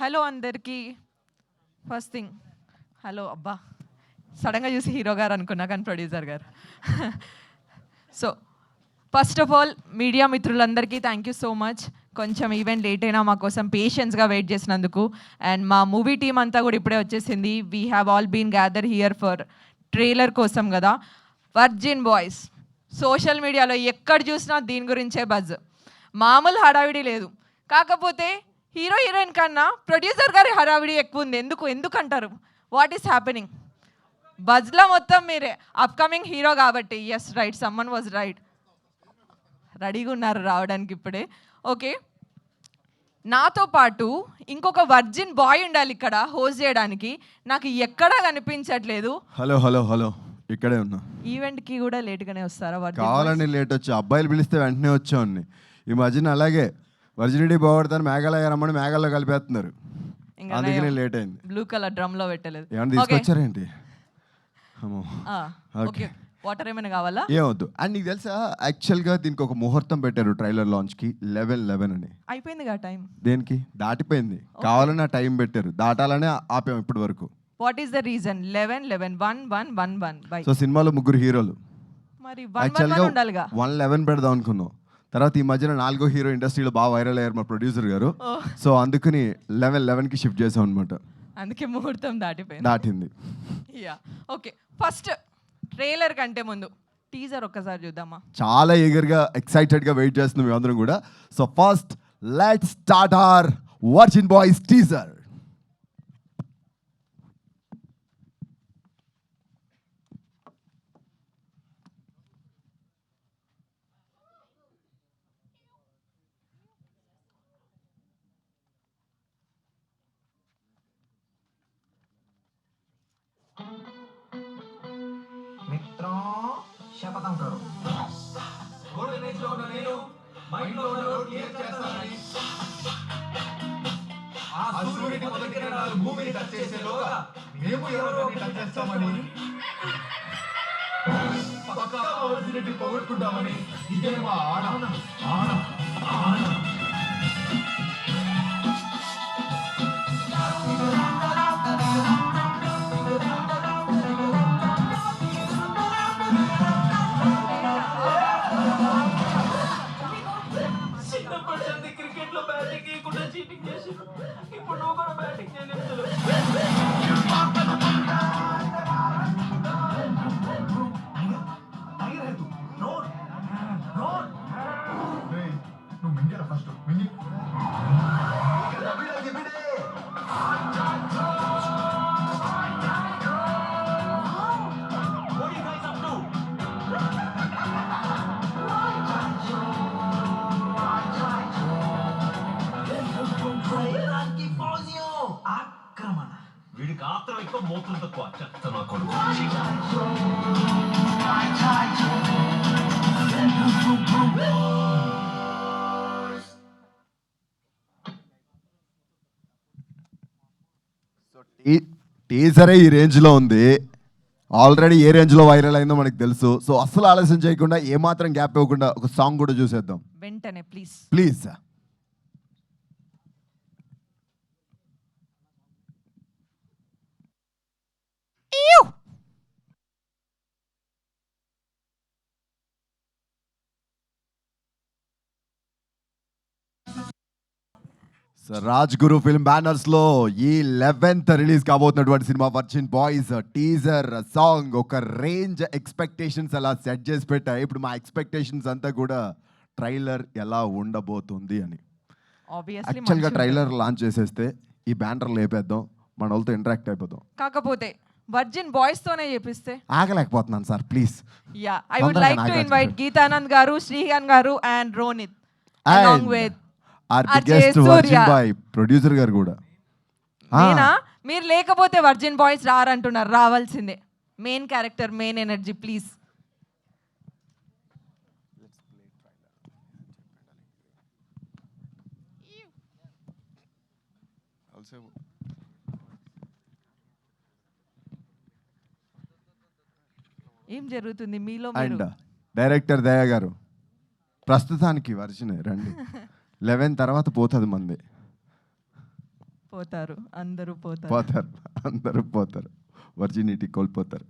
Hello అందరికీ. First thing hello అబ్బా, సడన్గా చూసి హీరో గారు అనుకున్నా కానీ ప్రొడ్యూసర్ గారు. So first of all media మిత్రులందరికీ థ్యాంక్ యూ సో మచ్. కొంచెం ఈవెంట్ లేట్ అయినా మా కోసం పేషెన్స్గా వెయిట్ చేసినందుకు. అండ్ మా మూవీ టీం అంతా కూడా ఇప్పుడే వచ్చేసింది. We have all been gather here for trailer కోసం కదా. వర్జిన్ బాయ్స్ సోషల్ మీడియాలో ఎక్కడ చూసినా దీని గురించే బజ్. మామూలు హడావిడి లేదు. కాకపోతే హీరో హీరోయిన్ కన్నా ప్రొడ్యూసర్ గారి హడావిడి ఎక్కువ ఉంది. ఎందుకు అంటారు? What is happening? బజ్లో మొత్తం మీరే. అప్కమింగ్ హీరో కాబట్టి yes right, someone was right. రెడీగా ఉన్నారు రావడానికి ఇప్పుడే. ఓకే, నాతో పాటు ఇంకొక వర్జిన్ బాయ్ ఉండాలి ఇక్కడ హోస్ట్ చేయడానికి. నాకు ఎక్కడా కనిపించట్లేదు. హలో హలో హలో, ఇక్కడే ఉన్నా. ఈవెంట్కి కూడా లేట్గానే వస్తారా? కావాలని లేట్ వచ్చి అబ్బాయిలు పిలిస్తే వెంటనే వచ్చాను. ఈ మధ్యన అలాగే వర్జినిటీ బాగుపడతాను మేఘాలయ రమ్మని మేఘాల్లో కలిపేస్తున్నారు, అందుకనే లేట్ అయింది. బ్లూ కలర్ డ్రమ్ లో పెట్టలేదు. ఏమన్నా తీసుకొచ్చారేంటి? ఓకే, వాటర్ ఏమైనా కావాలా? ఏమొద్దు. అండ్ నీకు తెలుసా, యాక్చువల్గా దీనికి ఒక ముహూర్తం పెట్టారు ట్రైలర్ లాంచ్కి 11 అని. అయిపోయిందిగా టైం. దేనికి? దాటిపోయింది. కావాలని ఆ టైం పెట్టారు, దాటాలనే ఆపాం ఇప్పటి వరకు. What is the reason? 11 11 1 1 1 1. So సినిమాలో 3 హీరోలు, మరి 1 1 ఉండాలిగా. 111 పెడదాం అనుకున్నాం. తర్వాత ఈ మధ్యన 4వ హీరో ఇండస్ట్రీలో బాగా వైరల్ అయ్యారు మా ప్రొడ్యూసర్ గారు. సో అందుకని 11కి షిఫ్ట్ చేసాం అనమాట. అందుకే ముహూర్తం దాటింది. యా ఓకే, ఫస్ట్ ట్రైలర్ కంటే ముందు టీజర్ ఒక్కసారి చూద్దామా? చాలా ఈగర్గా ఎక్సైటెడ్గా వెయిట్ చేస్తున్నాం మేమందరం కూడా. So first let's start our virgin boys teaser. मित्रों शपथం करो ఆ సూర్యుడి మొదటి కిరణాలు భూమిని టచ్ చేసేలోగా మేము ఎవరిని టచ్ చేస్తామని పక్కా వర్జినిటీ పోగొట్టుకుంటామని ఇదే మా ఆడ ఆడ ఆడ. ఇప్పుడు నువ్వు కూడా బ్యాటింగ్ చేయలేదు. నువ్వు మింగరా ఫస్ట్ మింగి. వీడికి ఆత్రం ఎక్కువ, మోతులు తక్కువ. చెత్త నా కొడుకు. టీజరే ఈ రేంజ్లో ఉంది. ఆల్రెడీ ఏ రేంజ్లో వైరల్ అయిందో మనకు తెలుసు. సో అసలు ఆలస్యం చేయకుండా ఏమాత్రం గ్యాప్ ఇవ్వకుండా ఒక సాంగ్ కూడా చూసేద్దాం వెంటనే please. Please. Raj Guru film banners లో ఈ 11th రిలీజ్ కాబోతున్నటువంటి సినిమా వర్జిన్ బాయ్స్ టీజర్ సాంగ్ ఒక రేంజ్ ఎక్స్పెక్టేషన్స్ అలా సెట్ చేసి పెట్టాయి. ఇప్పుడు మా ఎక్స్పెక్టేషన్స్ అంతా కూడా ట్రైలర్ ఎలా ఉండబోతుంది అని. యాక్చువల్గా ట్రైలర్ లాంచ్ చేసేస్తే ఈ బ్యానర్ లేపేద్దాం, మన వాళ్ళతో ఇంటరాక్ట్ అయిపోతాం. కాకపోతే వర్జిన్ బాయ్స్ తోనే చేపిస్తే ఆగలేకపోతున్నాను sir, please. Yeah, I would like to invite Geethanand garu, Srihan garu and Ronith along with our biggest virgin boy producer garu కూడా. నేనా? మీరు లేకపోతే వర్జిన్ బాయ్స్ రారంటున్నారు. రావాల్సిందే. Main character, main energy please. ఏం జరుగుతుంది మీలో? అండ్ డైరెక్టర్ దయా గారు, ప్రస్తుతానికి వర్జిన్ రండి. 11 తర్వాత పోతుంది మంది. పోతారు, అందరూ పోతారు. పోతారు, అందరూ పోతారు, వర్జినిటీ కోల్పోతారు.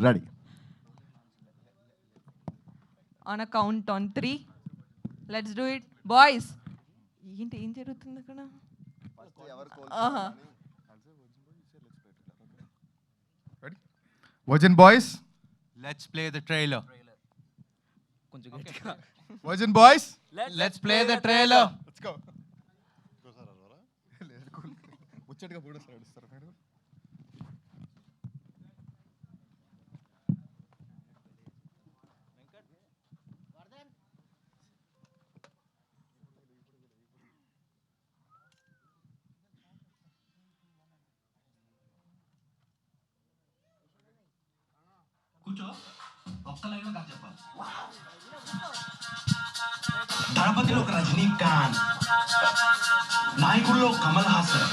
Ready? On a count on 3 let's do it boys. ఏంటి ఏం జరుగుతుంది అక్కడ? Virgin boys, Let's play the trailer. Virgin boys, Let's play the trailer. Let's go. ముచ్చటగా కూడా సైడ్ మీరు. కూర్చో, ఒక్క లైన్లో కాదు చెప్పాలి. దళపతిలో ఒక రజనీకాంత్, నాయకుల్లో కమల్ హాసన్,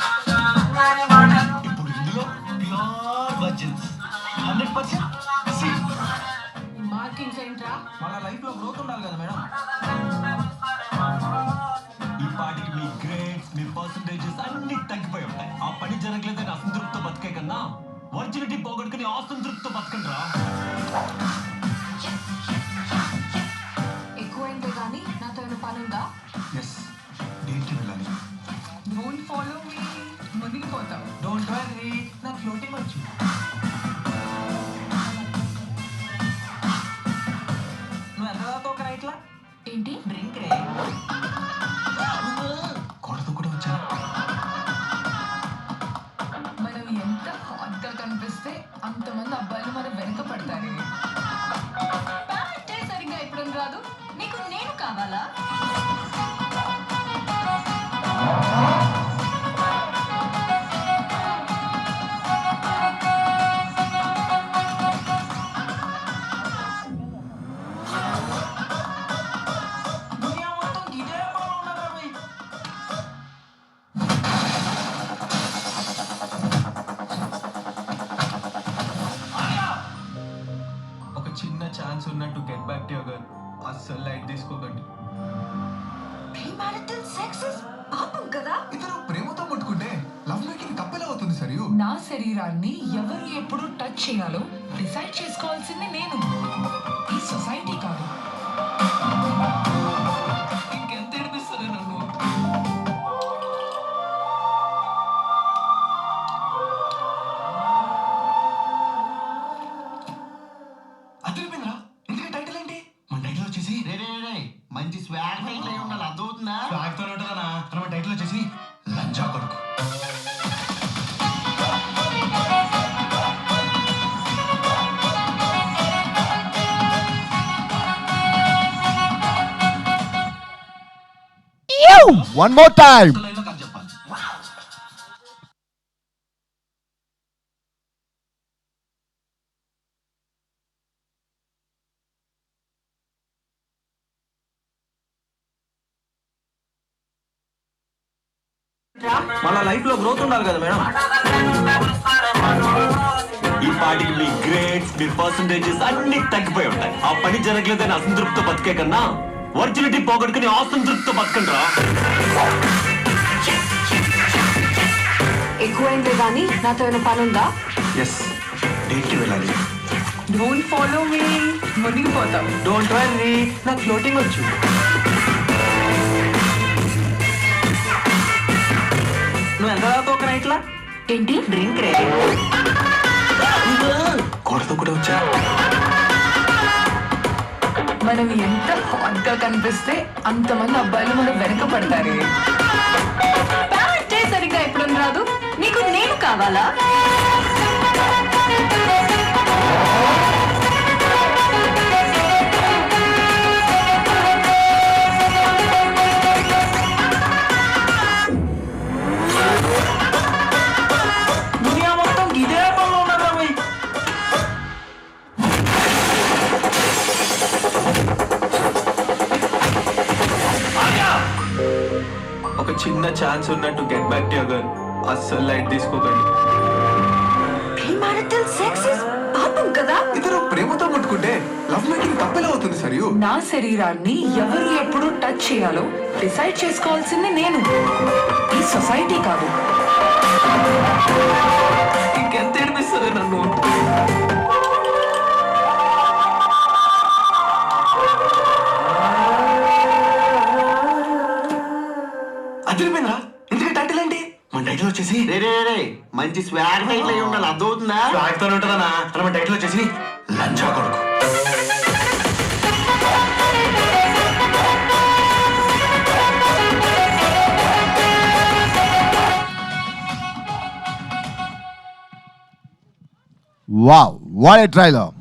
ఇప్పుడు ఇందులో ప్యూర్ వర్జిన్స్ 100%. మార్కింగ్స్ ఏంట్రా? మన లైఫ్ లో గ్రోత్ ఉండాలి కదా మేడం. ఈ పాటికి మీ గ్రేడ్స్, మీ పర్సంటేజెస్ అన్ని తగ్గిపోయి ఉంటాయి. ఆ పని జరగలేదని అసంతృప్తితో బతికే కన్నా వర్జినిటీ పోగొట్టుకుని అసంతృప్తితో బతకండి రా. ఎక్కువైందే కానీ నాతో ఏమైనా పని ఉందా? ఎస్, దేనికి వెళ్ళాలి? డోంట్ ఫాలో మీ, మునిగిపోతావు. డోంట్ వరీ, నాకు ఫ్లోటింగ్ వచ్చు. నువ్వు ఎంత దాకా ఒక నైట్లా ఏంటి? డ్రింక్ రే. కొడత కూడా వచ్చా. మనం ఎంత హాట్ గా కనిపిస్తే అంతమంది అబ్బాయిలు మన వెనక పడతారు. ప్యాంటే సరిగ్గా ఎప్పుడు రాదు, నీకు నేను కావాలా? దునియా మొత్తం ఇదే పనిలో ఉన్నదా భయ్? ఒక చిన్న ఛాన్స్ ఉన్నట్టు get back to your girl. అస్సలు లైట్ తీసుకోకండి. ప్రీమారిటల్ సెక్స్ పాపం కదా. ఇద్దరు ప్రేమతో ముట్టుకుంటే లవ్ మేకింగ్ తప్పెలా అవుతుంది సరియు? నా శరీరాన్ని ఎవరు ఎప్పుడు టచ్ చేయాలో డిసైడ్ చేసుకోవాల్సింది నేను, ఈ సొసైటీ కాదు. ఇంకెంత ఏడిపిస్తారే నన్ను? అదిరిపోయిందిరా. ఇంతకీ టైటిల్ ఏంటి? మన టైటిల్ వచ్చేసి మంచి స్వాగ్ టైటిల్ అయి ఉండాలి. అర్థమవుతుందా? స్వాగ్ తో ఉంటుందా? మన టైటిల్ వచ్చేసి లంజా కొడుకు. One more time. ఒక్క లైన్లో కాదు చెప్పాలి. మన లైఫ్ లో గ్రోత్ ఉండాలి కదా మేడం. ఈ పాటికి మీ గ్రేడ్స్, మీ పర్సంటేజెస్ అన్ని తగ్గిపోయి ఉంటాయి. ఆ పని జరగలేదని అసంతృప్తితో బతికే కన్నా వర్జినిటీ పోగొట్టుకుని అసంతృప్తితో బతకండి రా. ఎక్కువైందే కానీ నాతో ఏమైనా పని ఉందా? ఎస్, డేట్కి వెళ్ళాలి. డోంట్ ఫాలో మీ, మునిగిపోతావు. డోంట్ వరీ, నాకు ఫ్లోటింగ్ వచ్చు. నువ్వు ఎంత దాకా ఒక నైట్లా? ఏంటి? డ్రింక్ రే. కొడత కూడా వచ్చా. మనం ఎంత హాట్ గా కనిపిస్తే అంతమంది అబ్బాయిలు మన వెనక పడతారు. ప్యాంటే సరిగ్గా ఎప్పుడు రాదు, నీకు నేను కావాలా? దునియా మొత్తం ఇదే పనిలో ఉన్నదా భయ్? ఒక చిన్న ఛాన్స్ ఉన్నట్టు get back to your girl. అస్సలు లైట్ తీసుకోకండి. ప్రీమారిటల్ సెక్స్ పాపం కదా. ఇద్దరు ప్రేమతో ముట్టుకుంటే లవ్ మేకింగ్ తప్పెలా అవుతుంది సరియు? నా శరీరాన్ని ఎవరు ఎప్పుడు టచ్ చేయాలో డిసైడ్ చేసుకోవాల్సింది నేను, ఈ సొసైటీ కాదు. ఇంకెంత ఏడిపిస్తుంది నన్ను. అదిరిపోయిందిరా. ఇంతకీ టైటిల్ ఏంటి? మన టైటిల్ వచ్చేసి మంచి స్వాగ్ టైటిల్ అయి ఉండాలి, అర్థమవుతుందా? ఫ్లాగ్ తో ఉంటుందన్నా. మన టైటిల్ వచ్చేసి లంచా కొడుకు. Wow what a trailer.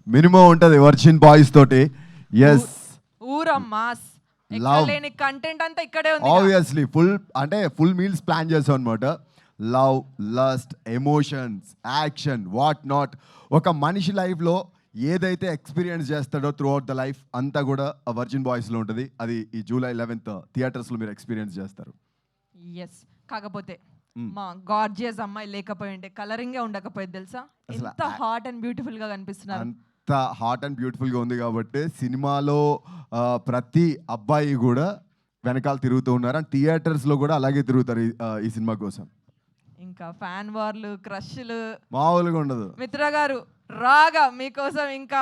Minimum ఉంటుంది వర్జిన్ బాయ్స్ తోటి. ఎస్ ఊరమ్మాస్ Love. లేని కంటెంట్ అంతా ఇక్కడే ఉంది. ఆబ్వియస్లీ ఫుల్ మీల్స్ ప్లాన్ చేసాం అనమాట. Love, lust, emotions, action, what not. ఒక మనిషి లైఫ్లో ఏదైతే ఎక్స్పీరియన్స్ చేస్తాడో త్రూ అవుట్ ద లైఫ్ అంతా కూడా వర్జిన్ బాయ్స్లో ఉంటుంది. అది ఈ జూలై 11th థియేటర్స్లో మీరు ఎక్స్పీరియన్స్ చేస్తారు. ఎస్ కాకపోతే మా గార్జియస్ అమ్మాయి లేకపోయి ఉంటే కలరింగే ఉండకపోయేది తెలుసా. అసలు ఎంత హాట్ అండ్ బ్యూటిఫుల్ గా కనిపిస్తున్నారు. అంత హాట్ అండ్ బ్యూటిఫుల్గా ఉంది కాబట్టి సినిమాలో ప్రతి అబ్బాయి కూడా వెనకాల తిరుగుతూ ఉన్నారు. అండ్ థియేటర్స్లో కూడా అలాగే తిరుగుతారు ఈ సినిమా కోసం. ఇంకా ఫ్యాన్ వార్లు, క్రష్లు మామూలుగా ఉండదు. మిత్ర గారు రాగా మీకోసం ఇంకా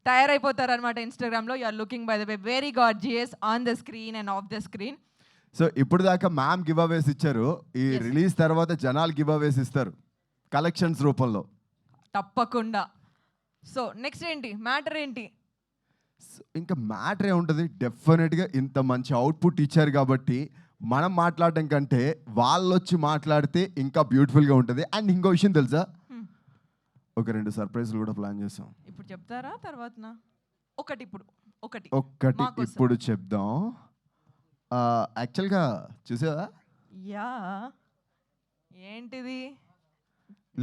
తయారైపోతారు అనమాట. ఇన్స్టాగ్రామ్ లో you are looking by the way very gorgeous on the screen and off the screen. So ఇప్పుడు దాకా మ్యామ్ గివ్ అవేస్ ఇచ్చారు. ఈ రిలీజ్ తర్వాత జనాలు గివ్ అవేస్ ఇస్తారు కలెక్షన్స్ రూపంలో. తప్పకుండా. సో నెక్స్ట్ ఏంటి మ్యాటర్ ఏంటి? ఇంకా మ్యాటర్ ఏముంటుంది, డెఫినెట్గా ఇంత మంచి అవుట్పుట్ ఇచ్చారు కాబట్టి మనం మాట్లాడడం కంటే వాళ్ళు వచ్చి మాట్లాడితే ఇంకా బ్యూటిఫుల్గా ఉంటుంది. అండ్ ఇంకో విషయం తెలుసా, ఒక 2 సర్ప్రైజ్లు కూడా ప్లాన్ చేసాం. ఇప్పుడు చెప్తారా తర్వాతనా? ఒకటి ఇప్పుడు చెప్దాం. యాక్చువల్గా చూసావా? యా ఏంటిది?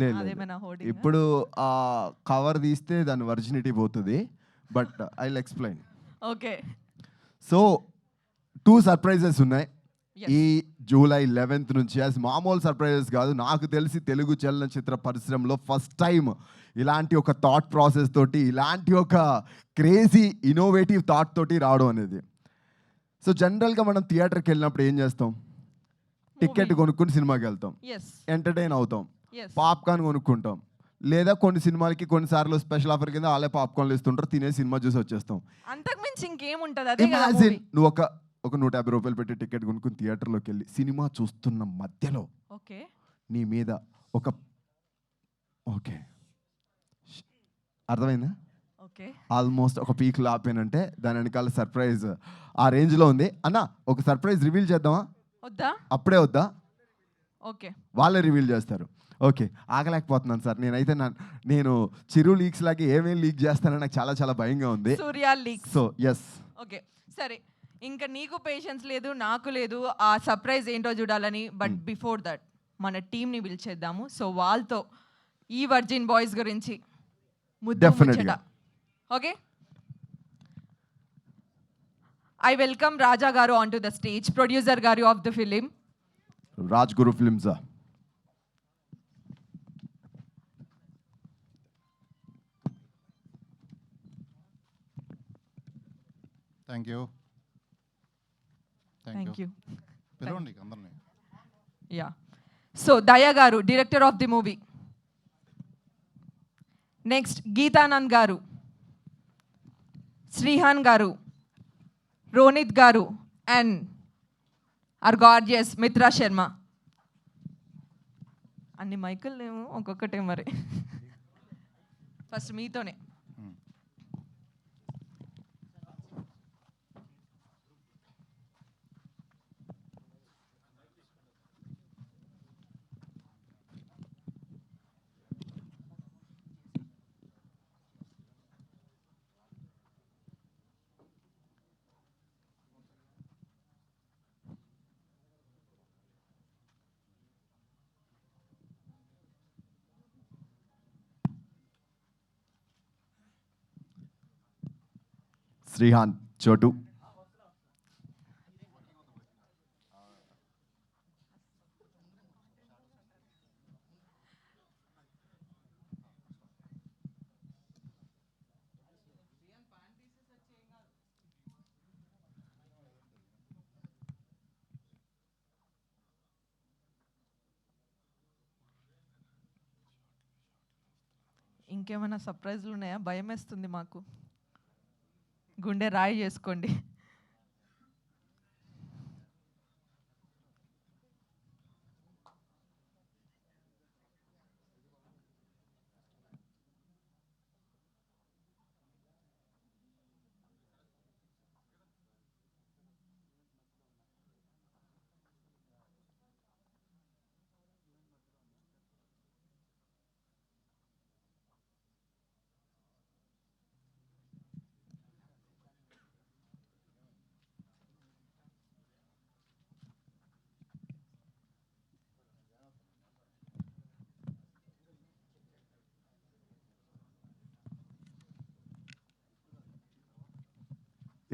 లేదు అదేమైనా hoarding? ఇప్పుడు కవర్ తీస్తే దాని వర్జినిటీ పోతుంది. But I will explain. Okay. So 2 surprises ఉన్నాయి Yes. ఈ జూలై 11th నుంచి. అది మామూలు సర్ప్రైజెస్ కాదు. నాకు తెలిసి తెలుగు చలనచిత్ర పరిశ్రమలో ఫస్ట్ టైం ఇలాంటి ఒక థాట్ ప్రాసెస్ తోటి, ఇలాంటి ఒక క్రేజీ ఇన్నోవేటివ్ థాట్ తోటి రావడం అనేది. సో జనరల్గా మనం థియేటర్కి వెళ్ళినప్పుడు ఏం చేస్తాం? టికెట్ కొనుక్కుని సినిమాకి వెళ్తాం, ఎస్ ఎంటర్టైన్ అవుతాం, ఎస్ పాప్కార్న్ కొనుక్కుంటాం. లేదా కొన్ని సినిమాలకి కొన్నిసార్లు స్పెషల్ ఆఫర్ కింద వాళ్ళే పాప్కార్న్లు ఇస్తుంటారు, తినే సినిమా చూసి వచ్చేస్తాం. అంతకు మించి ఇంకేముంటది? అదే కదా ఇమాజిన్ movie. నువ్వు ఒక 150 రూపాయలు పెట్టి టికెట్ కొనుక్కుని థియేటర్లోకి వెళ్ళి సినిమా చూస్తున్న మధ్యలో ఓకే నీ మీద ఒక ఓకే అర్థమైందా? ఓకే ఆల్మోస్ట్ ఒక పీక్ ఆపానంటే దాని వెనకాల సర్ప్రైజ్ ఆ రేంజ్లో ఉంది. అన్న ఒక సర్ప్రైజ్ రివీల్ చేద్దామా? వద్దా? అప్పుడే వద్దా? ఓకే వాళ్ళే రివీల్ చేస్తారు. ఓకే ఆగలేకపోతున్నాను సార్. నేను చిరు లీక్స్ లాగే ఏమేమి లీక్ చేస్తానని నాకు చాలా చాలా భయంగా ఉంది. సూర్య లీక్స్. సో ఎస్ ఓకే సరే, ఇంకా నీకు పేషెన్స్ లేదు, నాకు లేదు ఆ సర్ప్రైజ్ ఏంటో చూడాలని. బట్ బిఫోర్ దట్ మన టీంని పిలిచేద్దాము. సో వాళ్ళతో ఈ వర్జిన్ బాయ్స్ గురించి Definitely. Okay. I welcome Raja garu on to the stage, producer garu of the film. Raj Guru films. Thank you. Thank you. పిలవండి అందరినీ. Yeah. So Daya garu director of the movie. Next Geethanand garu, Srihan garu, Ronith garu and our gorgeous Mitra Sharma. అన్ని మైకులు లేవు, ఒక్కొక్కటే మరి. ఫస్ట్ మీతోనే. శ్రీహాన్, చోటు. ఇంకేమైనా సర్ప్రైజ్లు ఉన్నాయా? భయం వేస్తుంది మాకు. గుండె రాయి చేసుకోండి.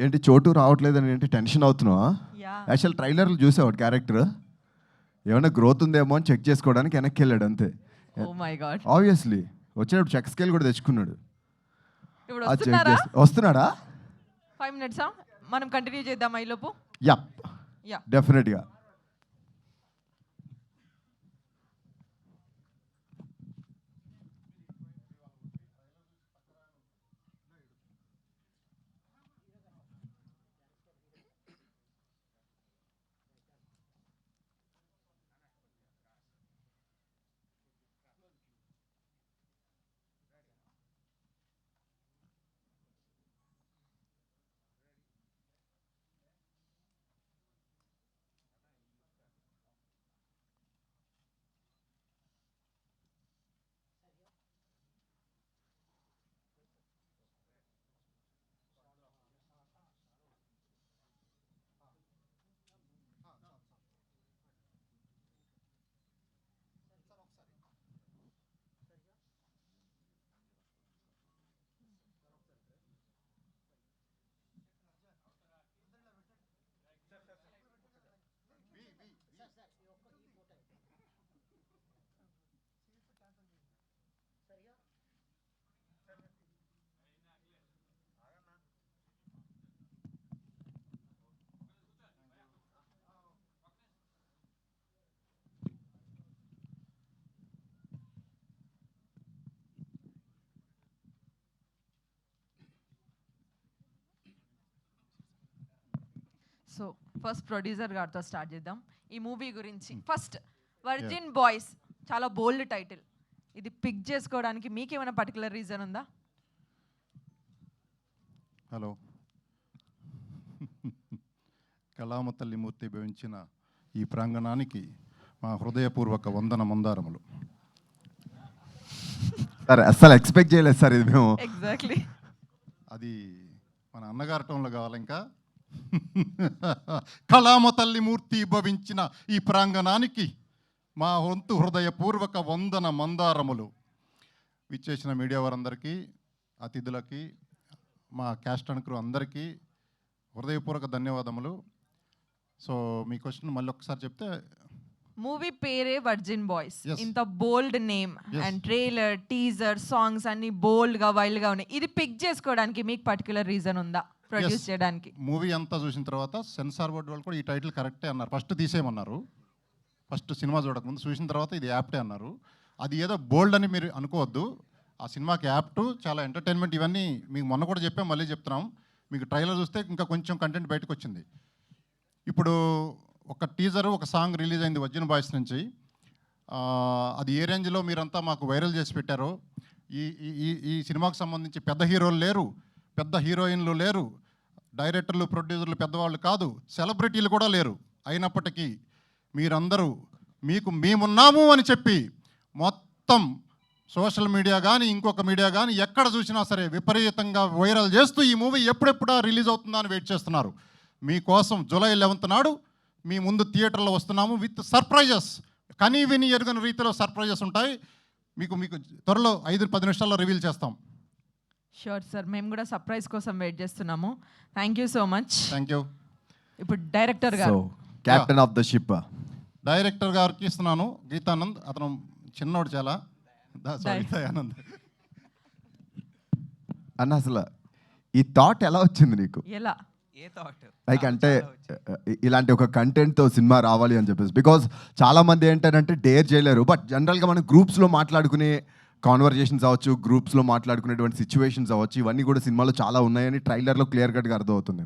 ఏంటి చోటు రావట్లేదని ఏంటి టెన్షన్ అవుతున్నావా? యా. యాక్చువల్ ట్రైలర్లు చూసావాడు క్యారెక్టర్ ఏమైనా గ్రోత్ ఉందేమో అని చెక్ చేసుకోవడానికి వెనక్కి వెళ్ళాడు అంతే. Oh my god. ఆబ్వియస్లీ వచ్చేటప్పుడు చెక్ స్కేల్ కూడా తెచ్చుకున్నాడు. ఇప్పుడు అది చెక్ వస్తున్నారా? వస్తున్నాడా? 5 minutes మనం కంటిన్యూ చేద్దాం ఈలోపు. Yup, yeah. డెఫినెట్గా. సో ఫస్ట్ ప్రొడ్యూసర్ గారితో స్టార్ట్ చేద్దాం ఈ మూవీ గురించి. ఫస్ట్ వర్జిన్ బాయ్స్ చాలా బోల్డ్ టైటిల్. ఇది పిక్ చేసుకోవడానికి మీకేమైనా పర్టికులర్ రీజన్ ఉందా? హలో. కళామ తల్లి మూర్తి భవించిన ఈ ప్రాంగణానికి మా హృదయపూర్వక వందన మందారములు. సరే, అస్సలు ఎక్స్పెక్ట్ చేయలేదు సార్ ఇది మేము. ఎగ్జాక్ట్లీ. అది మన అన్నగారి టోన్లో కావాలి ఇంకా. కళామ తల్లి మూర్తి భవించిన ఈ ప్రాంగణానికి మా వంతు హృదయపూర్వక వందన మందారములు. విచ్చేసిన మీడియా వారందరికీ, అతిథులకి, మా క్యాస్ట్ అండ్ క్రూ అందరికీ హృదయపూర్వక ధన్యవాదములు. సో మీ క్వశ్చన్ మళ్ళీ ఒకసారి చెప్తే. మూవీ పేరే వర్జిన్ బాయ్స్. Yes. ఇంత bold name Yes. And trailer, teaser, songs అన్ని బోల్డ్ గా, వైల్డ్ గా ఉన్నాయి. ఇది పిక్ చేసుకోవడానికి మీకు పర్టికులర్ రీజన్ ఉందా ప్రొడ్యూస్ చేయడానికి? మూవీ అంతా చూసిన తర్వాత సెన్సార్ బోర్డు వాళ్ళు కూడా ఈ టైటిల్ కరెక్టే అన్నారు. ఫస్ట్ తీసేయమన్నారు. ఫస్ట్ సినిమా చూడకముందు చూసిన తర్వాత ఇది యాప్టే అన్నారు. అది ఏదో బోల్డ్ అని మీరు అనుకోవద్దు. ఆ సినిమాకి యాప్టు చాలా ఎంటర్టైన్మెంట్. ఇవన్నీ మీకు మొన్న కూడా చెప్పాం, మళ్ళీ చెప్తున్నాం. మీకు ట్రైలర్ చూస్తే ఇంకా కొంచెం కంటెంట్ బయటకు వచ్చింది. ఇప్పుడు ఒక టీజరు, ఒక సాంగ్ రిలీజ్ అయింది వర్జిన్ బాయ్స్ నుంచి. అది ఏ రేంజ్లో మీరంతా మాకు వైరల్ చేసి పెట్టారో. ఈ సినిమాకు సంబంధించి పెద్ద హీరోలు లేరు, పెద్ద హీరోయిన్లు లేరు, డైరెక్టర్లు, ప్రొడ్యూసర్లు పెద్దవాళ్ళు కాదు, సెలబ్రిటీలు కూడా లేరు. అయినప్పటికీ మీరందరూ మీకు మేమున్నాము అని చెప్పి మొత్తం సోషల్ మీడియా కానీ ఇంకొక మీడియా కానీ ఎక్కడ చూసినా సరే విపరీతంగా వైరల్ చేస్తూ ఈ మూవీ ఎప్పుడెప్పుడా రిలీజ్ అవుతుందా అని వెయిట్ చేస్తున్నారు. మీకోసం జూలై 11th నాడు మీ ముందు థియేటర్లో వస్తున్నాము విత్ సర్ప్రైజెస్. కనీ విని ఎరుగని రీతిలో సర్ప్రైజెస్ ఉంటాయి. మీకు త్వరలో 5-10 నిమిషాల్లో రివీల్ చేస్తాం. షూర్ సార్, మేము కూడా సర్ప్రైజ్ కోసం వెయిట్ చేస్తున్నాము. Thank you so much. Thank you. ఇప్పుడు డైరెక్టర్ సో గారు. Captain of the ship director గారికి ఇస్తున్నాను, గీతానంద్. అతను చిన్నోడు చాలా. ఆనంద్ అన్న, అసలు ఈ థాట్ ఎలా వచ్చింది నీకు? ఎలా? A thought? లైక్ అంటే ఇలాంటి ఒక కంటెంట్తో సినిమా రావాలి అని చెప్పేసి. బికాజ్ చాలామంది ఏంటంటే డేర్ చేయలేరు. బట్ జనరల్గా మనం గ్రూప్స్లో మాట్లాడుకుని కాన్వర్జేషన్స్ అవ్వచ్చు, గ్రూప్స్లో మాట్లాడుకునేటువంటి సిచ్యువేషన్స్ అవ్వచ్చు, ఇవన్నీ కూడా సినిమాలో చాలా ఉన్నాయని ట్రైలర్లో క్లియర్ కట్గా అర్థమవుతుంది.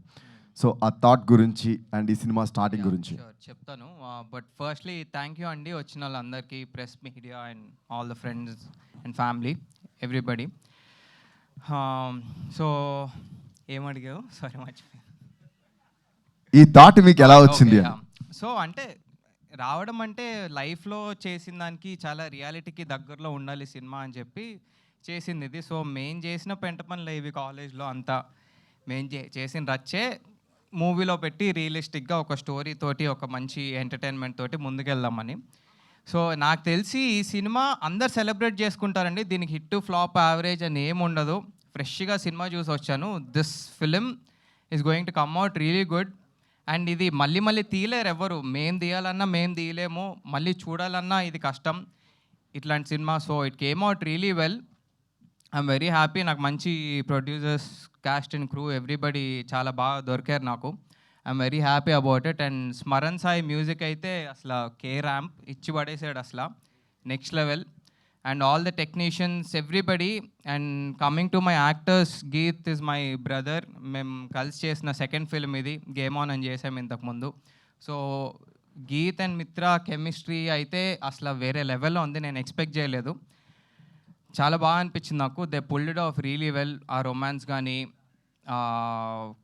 సో ఆ థాట్ గురించి అండ్ ఈ సినిమా స్టార్టింగ్ గురించి. చెప్తాను. బట్ ఫస్ట్లీ థ్యాంక్ యూ అండి వచ్చిన వాళ్ళందరికీ, press media and all the friends and family everybody. So ఏమడిగావు? సారీ మర్చిపోయాను. ఈ థాట్ మీకు ఎలా వచ్చింది? సో అంటే రావడం అంటే లైఫ్లో చేసిన దానికి చాలా రియాలిటీకి దగ్గరలో ఉండాలి సినిమా అని చెప్పి చేసింది ఇది. సో మేము చేసిన పెంట పనులు ఇవి కాలేజ్లో అంతా మేము చేసిన రచ్చే మూవీలో పెట్టి రియలిస్టిక్గా ఒక స్టోరీ తోటి ఒక మంచి ఎంటర్టైన్మెంట్ తోటి ముందుకెళ్దామని. సో నాకు తెలిసి ఈ సినిమా అందరు సెలబ్రేట్ చేసుకుంటారండి. దీనికి హిట్ ఫ్లాప్ యావరేజ్ అని ఏమి ఉండదు. ఫ్రెష్గా సినిమా చూసి వచ్చాను. This film is going to come out really good. And ఇది మళ్ళీ మళ్ళీ తీయలేరు ఎవరు. మేము తీయాలన్నా మేము తీయలేము, మళ్ళీ చూడాలన్నా ఇది కష్టం ఇట్లాంటి సినిమా. So it came out really well. I'm very happy. నాకు మంచి producers, cast and crew everybody చాలా బాగా దొరికారు నాకు. I'm very happy about it. And Smaran Sai music అయితే అసలు కే ర్యాంప్ ఇచ్చి పడేసాడు అసలు next level. And all the technicians everybody. And coming to my actors, Geeth is my brother. మేము కలిసి చేసిన సెకండ్ ఫిల్మ్ ఇది, గేమ్ ఆన్ అని చేసాము ఇంతకుముందు. సో గీత్ అండ్ మిత్ర కెమిస్ట్రీ అయితే అసలు వేరే లెవెల్లో ఉంది. నేను ఎక్స్పెక్ట్ చేయలేదు. చాలా బాగా అనిపించింది నాకు. They pulled it off really well. ఆ రొమాన్స్ కానీ,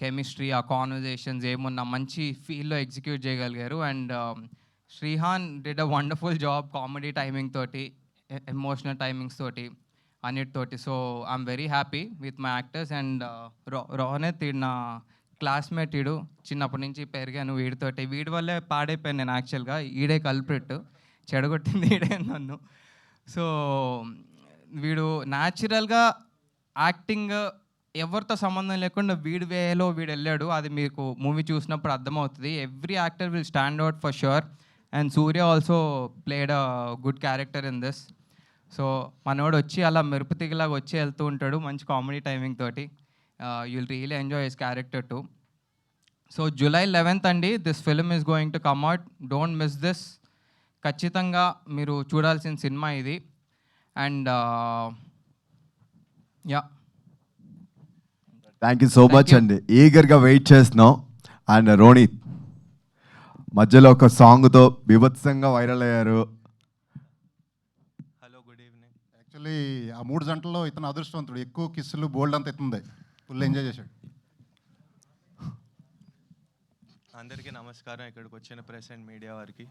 కెమిస్ట్రీ, ఆ కాన్వర్జేషన్స్ ఏమున్నా మంచి ఫీల్లో ఎగ్జిక్యూట్ చేయగలిగారు. And Srihan did a wonderful job comedy timing తోటి, ఎమోషనల్ టైమింగ్స్ తోటి, అన్నిటితోటి. So I'm very happy with my actors. And Ronith నా క్లాస్మేట్, వీడు చిన్నప్పటి నుంచి పెరిగాను వీడితోటి. వీడి వల్లే పాడైపోయాను నేను యాక్చువల్గా. ఈడే కల్ప్రిట్, చెడగొట్టింది ఈడే నన్ను. సో వీడు న్యాచురల్గా యాక్టింగ్ ఎవరితో సంబంధం లేకుండా వీడి వేలో వీడు వెళ్ళాడు. అది మీకు మూవీ చూసినప్పుడు అర్థమవుతుంది. Every actor will stand out for sure. And Surya also played a good character in this. So మనోడు వచ్చి అలా మెరుపు తిగిలాగా వచ్చి వెళ్తూ ఉంటాడు మంచి కామెడీ టైమింగ్ తోటి. You'll really enjoy his character to. So July 11th అండి this film is going to come out. Don't miss this. ఖచ్చితంగా మీరు చూడాల్సిన సినిమా ఇది. And yeah, thank you so much అండి. ఈగర్గా వెయిట్ చేస్తున్నాం. అండ్ రోనిత్ మధ్యలో ఒక సాంగ్తో బీభత్సంగా వైరల్ అయ్యారు. Hello, good evening. యాక్చువల్లీ ఆ 3 గంటల్లో ఇతను అదృష్టవంతుడు. ఎక్కువ కిస్సులు బోల్డ్ అంత ఎత్తుంది. ఫుల్ ఎంజాయ్ చేశాడు. అందరికీ నమస్కారం. ఇక్కడికి వచ్చిన ప్రెస్ అండ్ మీడియా వారికి.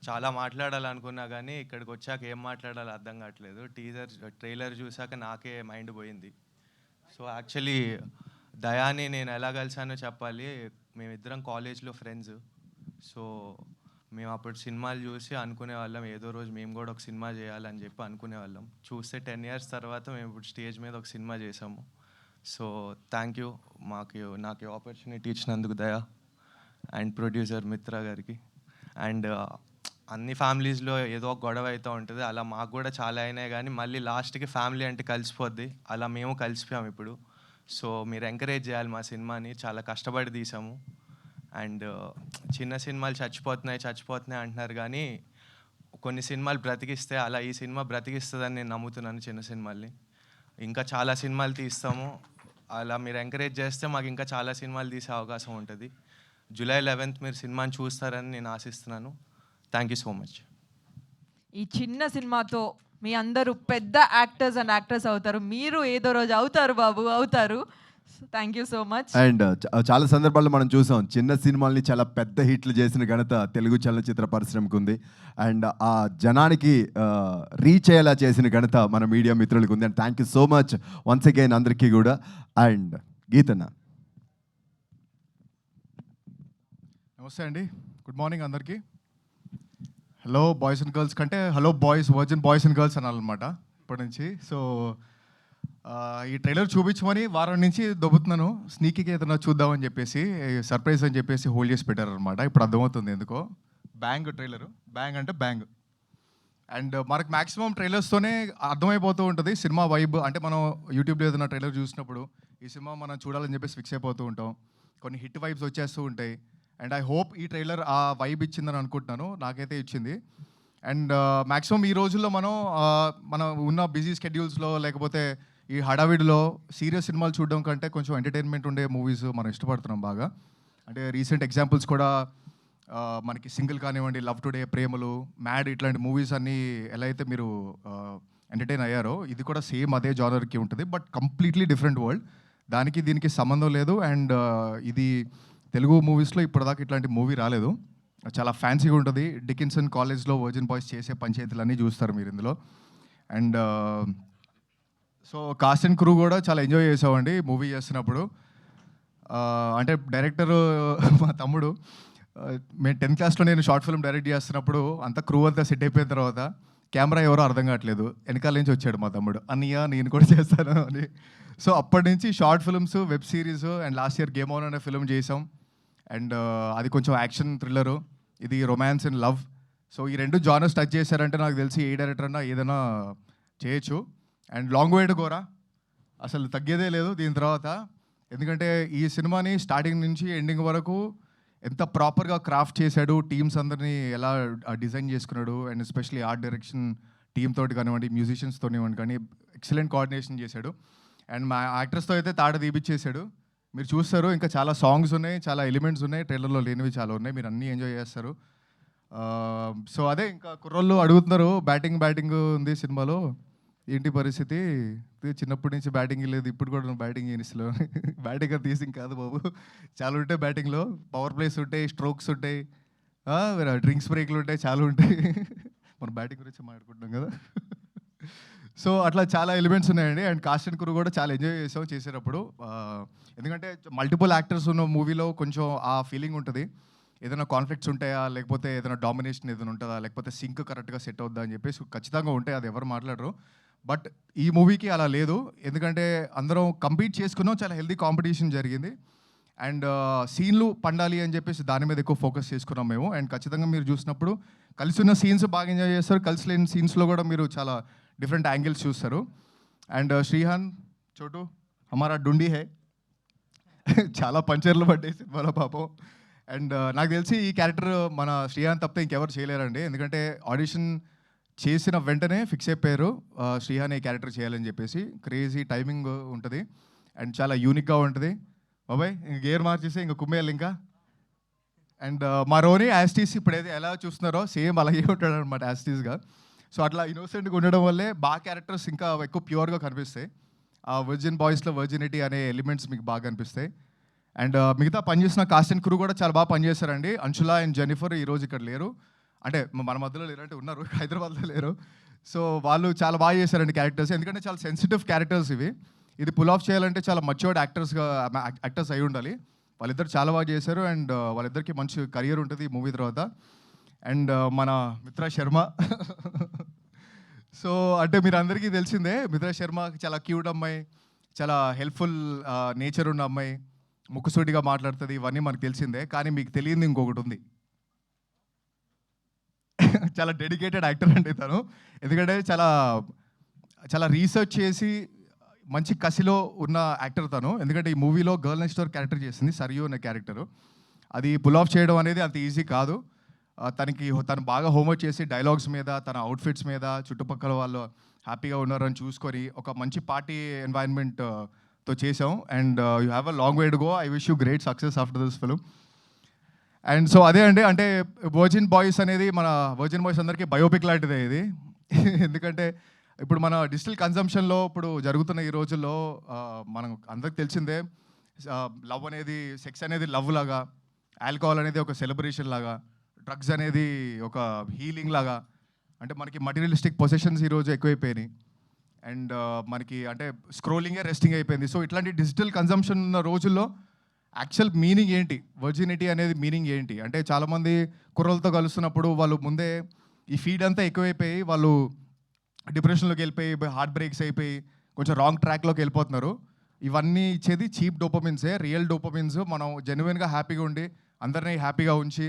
చాలా మాట్లాడాలనుకున్నా కానీ ఇక్కడికి వచ్చాక ఏం మాట్లాడాలో అర్థం కావట్లేదు. ట్రైలర్ చూసాక నాకే మైండ్ పోయింది. సో యాక్చువల్లీ దయాని నేను ఎలా కలిసానో చెప్పాలి. మేమిద్దరం కాలేజ్లో ఫ్రెండ్స్. సో మేము అప్పుడు సినిమాలు చూసి అనుకునే వాళ్ళం ఏదో రోజు మేము కూడా ఒక సినిమా చేయాలని చెప్పి అనుకునే వాళ్ళం. చూస్తే 10 years తర్వాత మేము ఇప్పుడు స్టేజ్ మీద ఒక సినిమా చేసాము. సో థ్యాంక్ యూ నాకు ఆపర్చునిటీ ఇచ్చినందుకు దయా అండ్ ప్రొడ్యూసర్ మిత్ర గారికి. అండ్ అన్ని ఫ్యామిలీస్లో ఏదో ఒక గొడవ అవుతూ ఉంటుంది. అలా మాకు కూడా చాలా అయినాయి కానీ మళ్ళీ లాస్ట్కి ఫ్యామిలీ అంటే కలిసిపోద్ది. అలా మేము కలిసిపోయాము ఇప్పుడు. సో మీరు ఎంకరేజ్ చేయాలి మా సినిమాని. చాలా కష్టపడి తీసాము. అండ్ చిన్న సినిమాలు చచ్చిపోతున్నాయి అంటున్నారు కానీ కొన్ని సినిమాలు బ్రతికిస్తే అలా ఈ సినిమా బ్రతికిస్తుందని నేను నమ్ముతున్నాను. చిన్న సినిమాల్ని ఇంకా చాలా సినిమాలు తీస్తాము. అలా మీరు ఎంకరేజ్ చేస్తే మాకు ఇంకా చాలా సినిమాలు తీసే అవకాశం ఉంటుంది. July 11th మీరు సినిమాని చూస్తారని నేను ఆశిస్తున్నాను. Thank you so much. ఈ చిన్న సినిమాతో మీ అందరూ పెద్ద యాక్టర్స్ అండ్ యాక్ట్రెస్ అవుతారు. మీరు ఏదో రోజు అవుతారు బాబు, అవుతారు. Thank you so much. And చాలా సందర్భాల్లో మనం చూసాం చిన్న సినిమాల్ని చాలా పెద్ద హిట్లు చేసిన ఘనత తెలుగు చలనచిత్ర పరిశ్రమకు ఉంది. అండ్ ఆ జనానికి రీచ్ అయ్యేలా చేసిన ఘనత మన మీడియా మిత్రులకు ఉంది. And thank you so much once again అందరికీ కూడా. అండ్ గీతన్న, నమస్తే అండి. గుడ్ మార్నింగ్ అందరికీ. హలో బాయ్స్ అండ్ గర్ల్స్ కంటే hello boys, virgin boys and girls అనాలన్నమాట ఇప్పటి నుంచి. సో ఈ ట్రైలర్ చూపించమని వారం నుంచి దొబ్బుతున్నాను. స్నీకీగా ఏదైనా చూద్దామని చెప్పేసి, సర్ప్రైజ్ అని చెప్పేసి హోల్డ్ చేసి పెట్టారనమాట. ఇప్పుడు అర్థమవుతుంది ఎందుకో. బ్యాంగ్ ట్రైలరు, బ్యాంగ్ అంటే బ్యాంగ్. అండ్ మనకు మ్యాక్సిమం ట్రైలర్స్తోనే అర్థమైపోతూ ఉంటుంది సినిమా వైబ్. అంటే మనం యూట్యూబ్లో ఏదైనా ట్రైలర్ చూసినప్పుడు ఈ సినిమా మనం చూడాలని చెప్పేసి ఫిక్స్ అయిపోతూ ఉంటాం. కొన్ని హిట్ వైబ్స్ వచ్చేస్తూ ఉంటాయి. అండ్ ఐ హోప్ ఈ ట్రైలర్ ఆ వైబ్ ఇచ్చిందని అనుకుంటున్నాను. నాకైతే ఇచ్చింది. అండ్ మ్యాక్సిమం ఈ రోజుల్లో మనం ఉన్న బిజీ స్కెడ్యూల్స్లో లేకపోతే ఈ హడావిడిలో సీరియస్ సినిమాలు చూడడం కంటే కొంచెం ఎంటర్టైన్మెంట్ ఉండే మూవీస్ మనం ఇష్టపడుతున్నాం బాగా. అంటే రీసెంట్ ఎగ్జాంపుల్స్ కూడా మనకి సింగిల్ కానివ్వండి, లవ్ టుడే, ప్రేమలు, మ్యాడ్, ఇట్లాంటి మూవీస్ అన్నీ ఎలా అయితే మీరు ఎంటర్టైన్ అయ్యారో ఇది కూడా సేమ్ అదే జానర్కి ఉంటుంది, బట్ కంప్లీట్లీ డిఫరెంట్ వరల్డ్. దానికి దీనికి సంబంధం లేదు. అండ్ ఇది తెలుగు మూవీస్లో ఇప్పటిదాకా ఇట్లాంటి మూవీ రాలేదు. చాలా ఫ్యాన్సీగా ఉంటుంది. డికిన్సన్ కాలేజ్లో వర్జిన్ బాయ్స్ చేసే పంచాయతీలన్నీ చూస్తారు మీరు ఇందులో. And so cost and crew కూడా చాలా ఎంజాయ్ చేసామండి మూవీ చేస్తున్నప్పుడు. అంటే డైరెక్టర్ మా తమ్ముడు, మేము 10th క్లాస్లో నేను షార్ట్ ఫిల్మ్ డైరెక్ట్ చేస్తున్నప్పుడు అంత క్రూ అంతా సెట్ అయిపోయిన తర్వాత కెమెరా ఎవరో అర్థం కావట్లేదు, వెనకాల నుంచి వచ్చాడు మా తమ్ముడు, అన్నయ్య నేను కూడా చేస్తాను అని. సో అప్పటి నుంచి short films, web series, and last year game on అనే ఫిల్మ్ చేసాం. అండ్ అది కొంచెం యాక్షన్ థ్రిల్లరు, ఇది రొమాన్స్ అండ్ లవ్. సో ఈ రెండు జానర్స్ టచ్ చేశారంటే నాకు తెలిసి ఏ డైరెక్టర్ అన్నా ఏదైనా చేయొచ్చు. And long way to Gora, అసలు తగ్గేదే లేదు దీని తర్వాత. ఎందుకంటే ఈ సినిమాని స్టార్టింగ్ నుంచి ఎండింగ్ వరకు ఎంత ప్రాపర్గా క్రాఫ్ట్ చేశాడు, టీమ్స్ అందరినీ ఎలా డిజైన్ చేసుకున్నాడు, and especially art direction team తోటి కానివ్వండి, మ్యూజిషియన్స్తో కానీ ఎక్సలెంట్ కోఆర్డినేషన్ చేశాడు. అండ్ మా యాక్టర్స్తో అయితే తాట తీపిచ్చేశాడు. మీరు చూస్తారు, ఇంకా చాలా సాంగ్స్ ఉన్నాయి, చాలా ఎలిమెంట్స్ ఉన్నాయి, ట్రైలర్లో లేనివి చాలా ఉన్నాయి, మీరు అన్నీ ఎంజాయ్ చేస్తారు. సో అదే ఇంకా కుర్రోళ్ళు అడుగుతున్నారు, బ్యాటింగ్ ఉంది సినిమాలో, ఏంటి పరిస్థితి, చిన్నప్పటి నుంచి బ్యాటింగ్ లేదు, ఇప్పుడు కూడా బ్యాటింగ్ చేయనిస్లో. బ్యాటింగ్ అది తీసి కాదు బాబు, చాలా ఉంటాయి బ్యాటింగ్లో. పవర్ ప్లేస్ ఉంటాయి, స్ట్రోక్స్ ఉంటాయి, డ్రింక్స్ బ్రేక్లు ఉంటాయి, చాలా ఉంటాయి. మనం బ్యాటింగ్ గురించి మాట్లాడుకుంటున్నాం కదా. సో అట్లా చాలా ఎలిమెంట్స్ ఉన్నాయండి. అండ్ కాస్ట్ అండ్ క్రూ కూడా చాలా ఎంజాయ్ చేసాం చేసేటప్పుడు. ఎందుకంటే మల్టిపుల్ యాక్టర్స్ ఉన్న మూవీలో కొంచెం ఆ ఫీలింగ్ ఉంటుంది. ఏదైనా కాన్ఫ్లిక్ట్స్ ఉంటాయా, లేకపోతే ఏదైనా డామినేషన్ ఏదైనా ఉంటుందా, లేకపోతే సింక్ కరెక్ట్గా సెట్ అవుద్దా అని చెప్పేసి ఖచ్చితంగా ఉంటాయి, అది ఎవరు మాట్లాడరు. బట్ ఈ మూవీకి అలా లేదు, ఎందుకంటే అందరం కంపీట్ చేసుకున్నాం, చాలా హెల్దీ కాంపిటీషన్ జరిగింది. అండ్ సీన్లు పండాలి అని చెప్పేసి దాని మీద ఎక్కువ ఫోకస్ చేసుకున్నాం మేము. అండ్ ఖచ్చితంగా మీరు చూసినప్పుడు కలిసి ఉన్న సీన్స్ బాగా ఎంజాయ్ చేస్తారు, కలిసి లేని సీన్స్లో కూడా మీరు చాలా డిఫరెంట్ యాంగిల్స్ చూస్తారు. అండ్ శ్రీహాన్ చోటు హమారా డుండి హే, చాలా పంచర్లు పడ్డాయి సినిమాలో పాపం. అండ్ నాకు తెలిసి ఈ క్యారెక్టర్ మన శ్రీహాన్ తప్పితే ఇంకెవరు చేయలేరండి, ఎందుకంటే ఆడిషన్ చేసిన వెంటనే ఫిక్స్ అయిపోయారు శ్రీహాన్ ఈ క్యారెక్టర్ చేయాలని చెప్పేసి. క్రేజీ టైమింగ్ ఉంటుంది అండ్ చాలా యూనిక్గా ఉంటుంది. బాబాయ్ ఇంక గేర్ మార్చేసి ఇంకా కుమ్మేయాలి ఇంకా. అండ్ మా రోని యాస్టీస్ ఇప్పుడైతే ఎలా చూస్తున్నారో సేమ్ అలాగే ఉంటాడు అనమాట యాస్టీస్గా. సో అట్లా ఇన్నోసెంట్గా ఉండడం వల్లే బాగా క్యారెక్టర్స్ ఇంకా ఎక్కువ ప్యూర్గా కనిపిస్తాయి. ఆ వర్జిన్ బాయ్స్లో వర్జినిటీ అనే ఎలిమెంట్స్ మీకు బాగా కనిపిస్తాయి. అండ్ మిగతా పనిచేసిన కాస్ట్ అండ్ క్రూ కూడా చాలా బాగా పనిచేస్తారండి. అంశులా అండ్ జెనిఫర్ ఈరోజు ఇక్కడ లేరు, అంటే మన మధ్యలో లేరంటే ఉన్నారు, హైదరాబాద్లో లేరు. సో వాళ్ళు చాలా బాగా చేశారండి క్యారెక్టర్స్, ఎందుకంటే చాలా సెన్సిటివ్ క్యారెక్టర్స్ ఇవి. ఇది పుల్ ఆఫ్ చేయాలంటే చాలా మచ్యూర్డ్ యాక్టర్స్ అయి ఉండాలి. వాళ్ళిద్దరు చాలా బాగా చేశారు. అండ్ వాళ్ళిద్దరికి మంచి కెరియర్ ఉంటుంది ఈ మూవీ తర్వాత. అండ్ మన మిత్రా శర్మ, సో అంటే మీరు అందరికీ తెలిసిందే, మిత్రా శర్మ చాలా క్యూట్ అమ్మాయి, చాలా హెల్ప్ఫుల్ నేచర్ ఉన్న అమ్మాయి, ముక్కుసూటిగా మాట్లాడుతుంది, ఇవన్నీ మనకు తెలిసిందే. కానీ మీకు తెలియదు ఇంకొకటి ఉంది, చాలా డెడికేటెడ్ యాక్టర్ అండి తను. ఎందుకంటే చాలా రీసెర్చ్ చేసి మంచి కసిలో ఉన్న యాక్టర్ తను. ఎందుకంటే ఈ మూవీలో గర్ల్ నెక్స్ట్ డోర్ క్యారెక్టర్ చేసింది సరియు అనే క్యారెక్టరు. అది పుల్ ఆఫ్ చేయడం అనేది అంత ఈజీ కాదు. తను బాగా హోంవర్క్ చేసి డైలాగ్స్ మీద, తన అవుట్ఫిట్స్ మీద, చుట్టుపక్కల వాళ్ళు హ్యాపీగా ఉన్నారని చూసుకొని ఒక మంచి పార్టీ ఎన్వైరన్మెంట్తో చేసాం. And you have a long way to go. I wish you great success after this film. And so అదే అండి, అంటే వర్జిన్ బాయ్స్ అనేది మన వర్జిన్ బాయ్స్ అందరికీ బయోపిక్ లాంటిదే ఇది. ఎందుకంటే ఇప్పుడు మన డిజిటల్ కన్జంప్షన్లో ఇప్పుడు జరుగుతున్న ఈ రోజుల్లో మనం అందరికి తెలిసిందే, లవ్ అనేది, సెక్స్ అనేది లవ్ లాగా, ఆల్కహాల్ అనేది ఒక సెలబ్రేషన్ లాగా, డ్రగ్స్ అనేది ఒక హీలింగ్ లాగా, అంటే మనకి మటీరియలిస్టిక్ పొసెషన్స్ ఈరోజు ఎక్కువైపోయినాయి. అండ్ మనకి అంటే స్క్రోలింగే రెస్టింగ్ అయిపోయింది. సో ఇట్లాంటి డిజిటల్ కన్జంప్షన్ ఉన్న రోజుల్లో యాక్చువల్ మీనింగ్ ఏంటి, వర్జినిటీ అనేది మీనింగ్ ఏంటి అంటే, చాలామంది కుర్రలతో కలుస్తున్నప్పుడు వాళ్ళు ముందే ఈ ఫీడ్ అంతా ఎక్కువైపోయి వాళ్ళు డిప్రెషన్లోకి వెళ్ళిపోయి, హార్ట్ బ్రేక్స్ అయిపోయి కొంచెం రాంగ్ ట్రాక్లోకి వెళ్ళిపోతున్నారు. ఇవన్నీ ఇచ్చేది చీప్ డోపమిన్సే. రియల్ డోపమిన్స్ మనం జెన్యున్గా హ్యాపీగా ఉండి అందరినీ హ్యాపీగా ఉంచి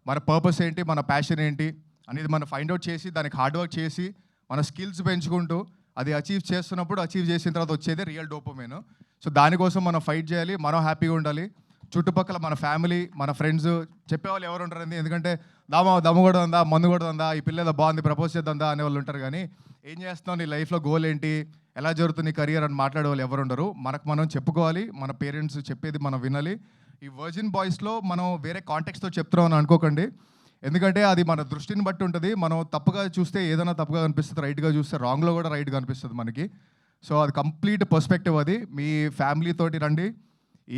మన పర్పస్ ఏంటి, మన ప్యాషన్ ఏంటి అనేది మనం ఫైండ్ అవుట్ చేసి దానికి హార్డ్ వర్క్ చేసి మన స్కిల్స్ పెంచుకుంటూ అది అచీవ్ చేస్తున్నప్పుడు, అచీవ్ చేసిన తర్వాత వచ్చేది రియల్ డోపమైన్. సో దానికోసం మనం ఫైట్ చేయాలి, మనం హ్యాపీగా ఉండాలి, చుట్టుపక్కల మన ఫ్యామిలీ, మన ఫ్రెండ్స్ చెప్పేవాళ్ళు ఎవరు ఉంటారండి? ఎందుకంటే దమ్ము కూడా ఉందా, మందు కూడా ఉందా, ఈ పిల్ల ఏదో బాగుంది ప్రపోజ్ చేద్దా అనేవాళ్ళు ఉంటారు. కానీ ఏం చేస్తున్నావు, నీ లైఫ్లో గోల్ ఏంటి, ఎలా జరుగుతుంది నీ కెరియర్ అని మాట్లాడే వాళ్ళు ఎవరు ఉండరు. మనకు మనం చెప్పుకోవాలి, మన పేరెంట్స్ చెప్పేది మనం వినాలి. ఈ వర్జిన్ బాయ్స్లో మనం వేరే కాంటెక్స్తో చెప్తున్నాం అని అనుకోకండి. ఎందుకంటే అది మన దృష్టిని బట్టి ఉంటుంది. మనం తప్పుగా చూస్తే ఏదైనా తప్పుగా కనిపిస్తుంది, రైట్గా చూస్తే రాంగ్లో కూడా రైట్గా అనిపిస్తుంది మనకి. సో అది కంప్లీట్ పర్స్పెక్టివ్. అది మీ ఫ్యామిలీతోటి రండి,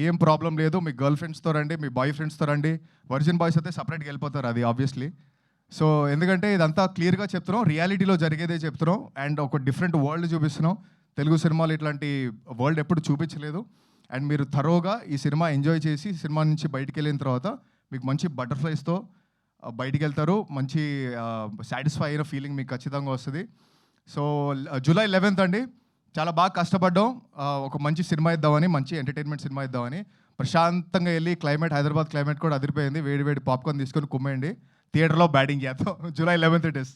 ఏం ప్రాబ్లం లేదు. మీ గర్ల్ ఫ్రెండ్స్తో రండి, మీ బాయ్ ఫ్రెండ్స్తో రండి. వర్జిన్ బాయ్స్ అయితే సపరేట్గా వెళ్ళిపోతారు, అది ఆబ్వియస్లీ. సో ఎందుకంటే ఇదంతా క్లియర్గా చెప్తున్నాం, రియాలిటీలో జరిగేదే చెప్తున్నాం, అండ్ ఒక డిఫరెంట్ వరల్డ్ చూపిస్తున్నాం. తెలుగు సినిమాలు ఇట్లాంటి వరల్డ్ ఎప్పుడు చూపించలేదు. అండ్ మీరు థరోగా ఈ సినిమా ఎంజాయ్ చేసి సినిమా నుంచి బయటికి వెళ్ళిన తర్వాత మీకు మంచి బటర్ఫ్లైస్తో బయటికి వెళ్తారు. మంచి సాటిస్ఫై అయిన ఫీలింగ్ మీకు ఖచ్చితంగా వస్తుంది. సో జూలై 11th అండి, చాలా బాగా కష్టపడ్డాం. ఒక మంచి సినిమా ఇద్దామని, మంచి ఎంటర్టైన్మెంట్ సినిమా ఇద్దామని. ప్రశాంతంగా వెళ్ళి క్లైమేట్, హైదరాబాద్ క్లైమేట్ కూడా అదిరిపోయింది. వేడి వేడి పాప్కార్న్ తీసుకొని కుమ్మేయండి, థియేటర్లో బ్యాటింగ్ చేద్దాం. July 11th it is.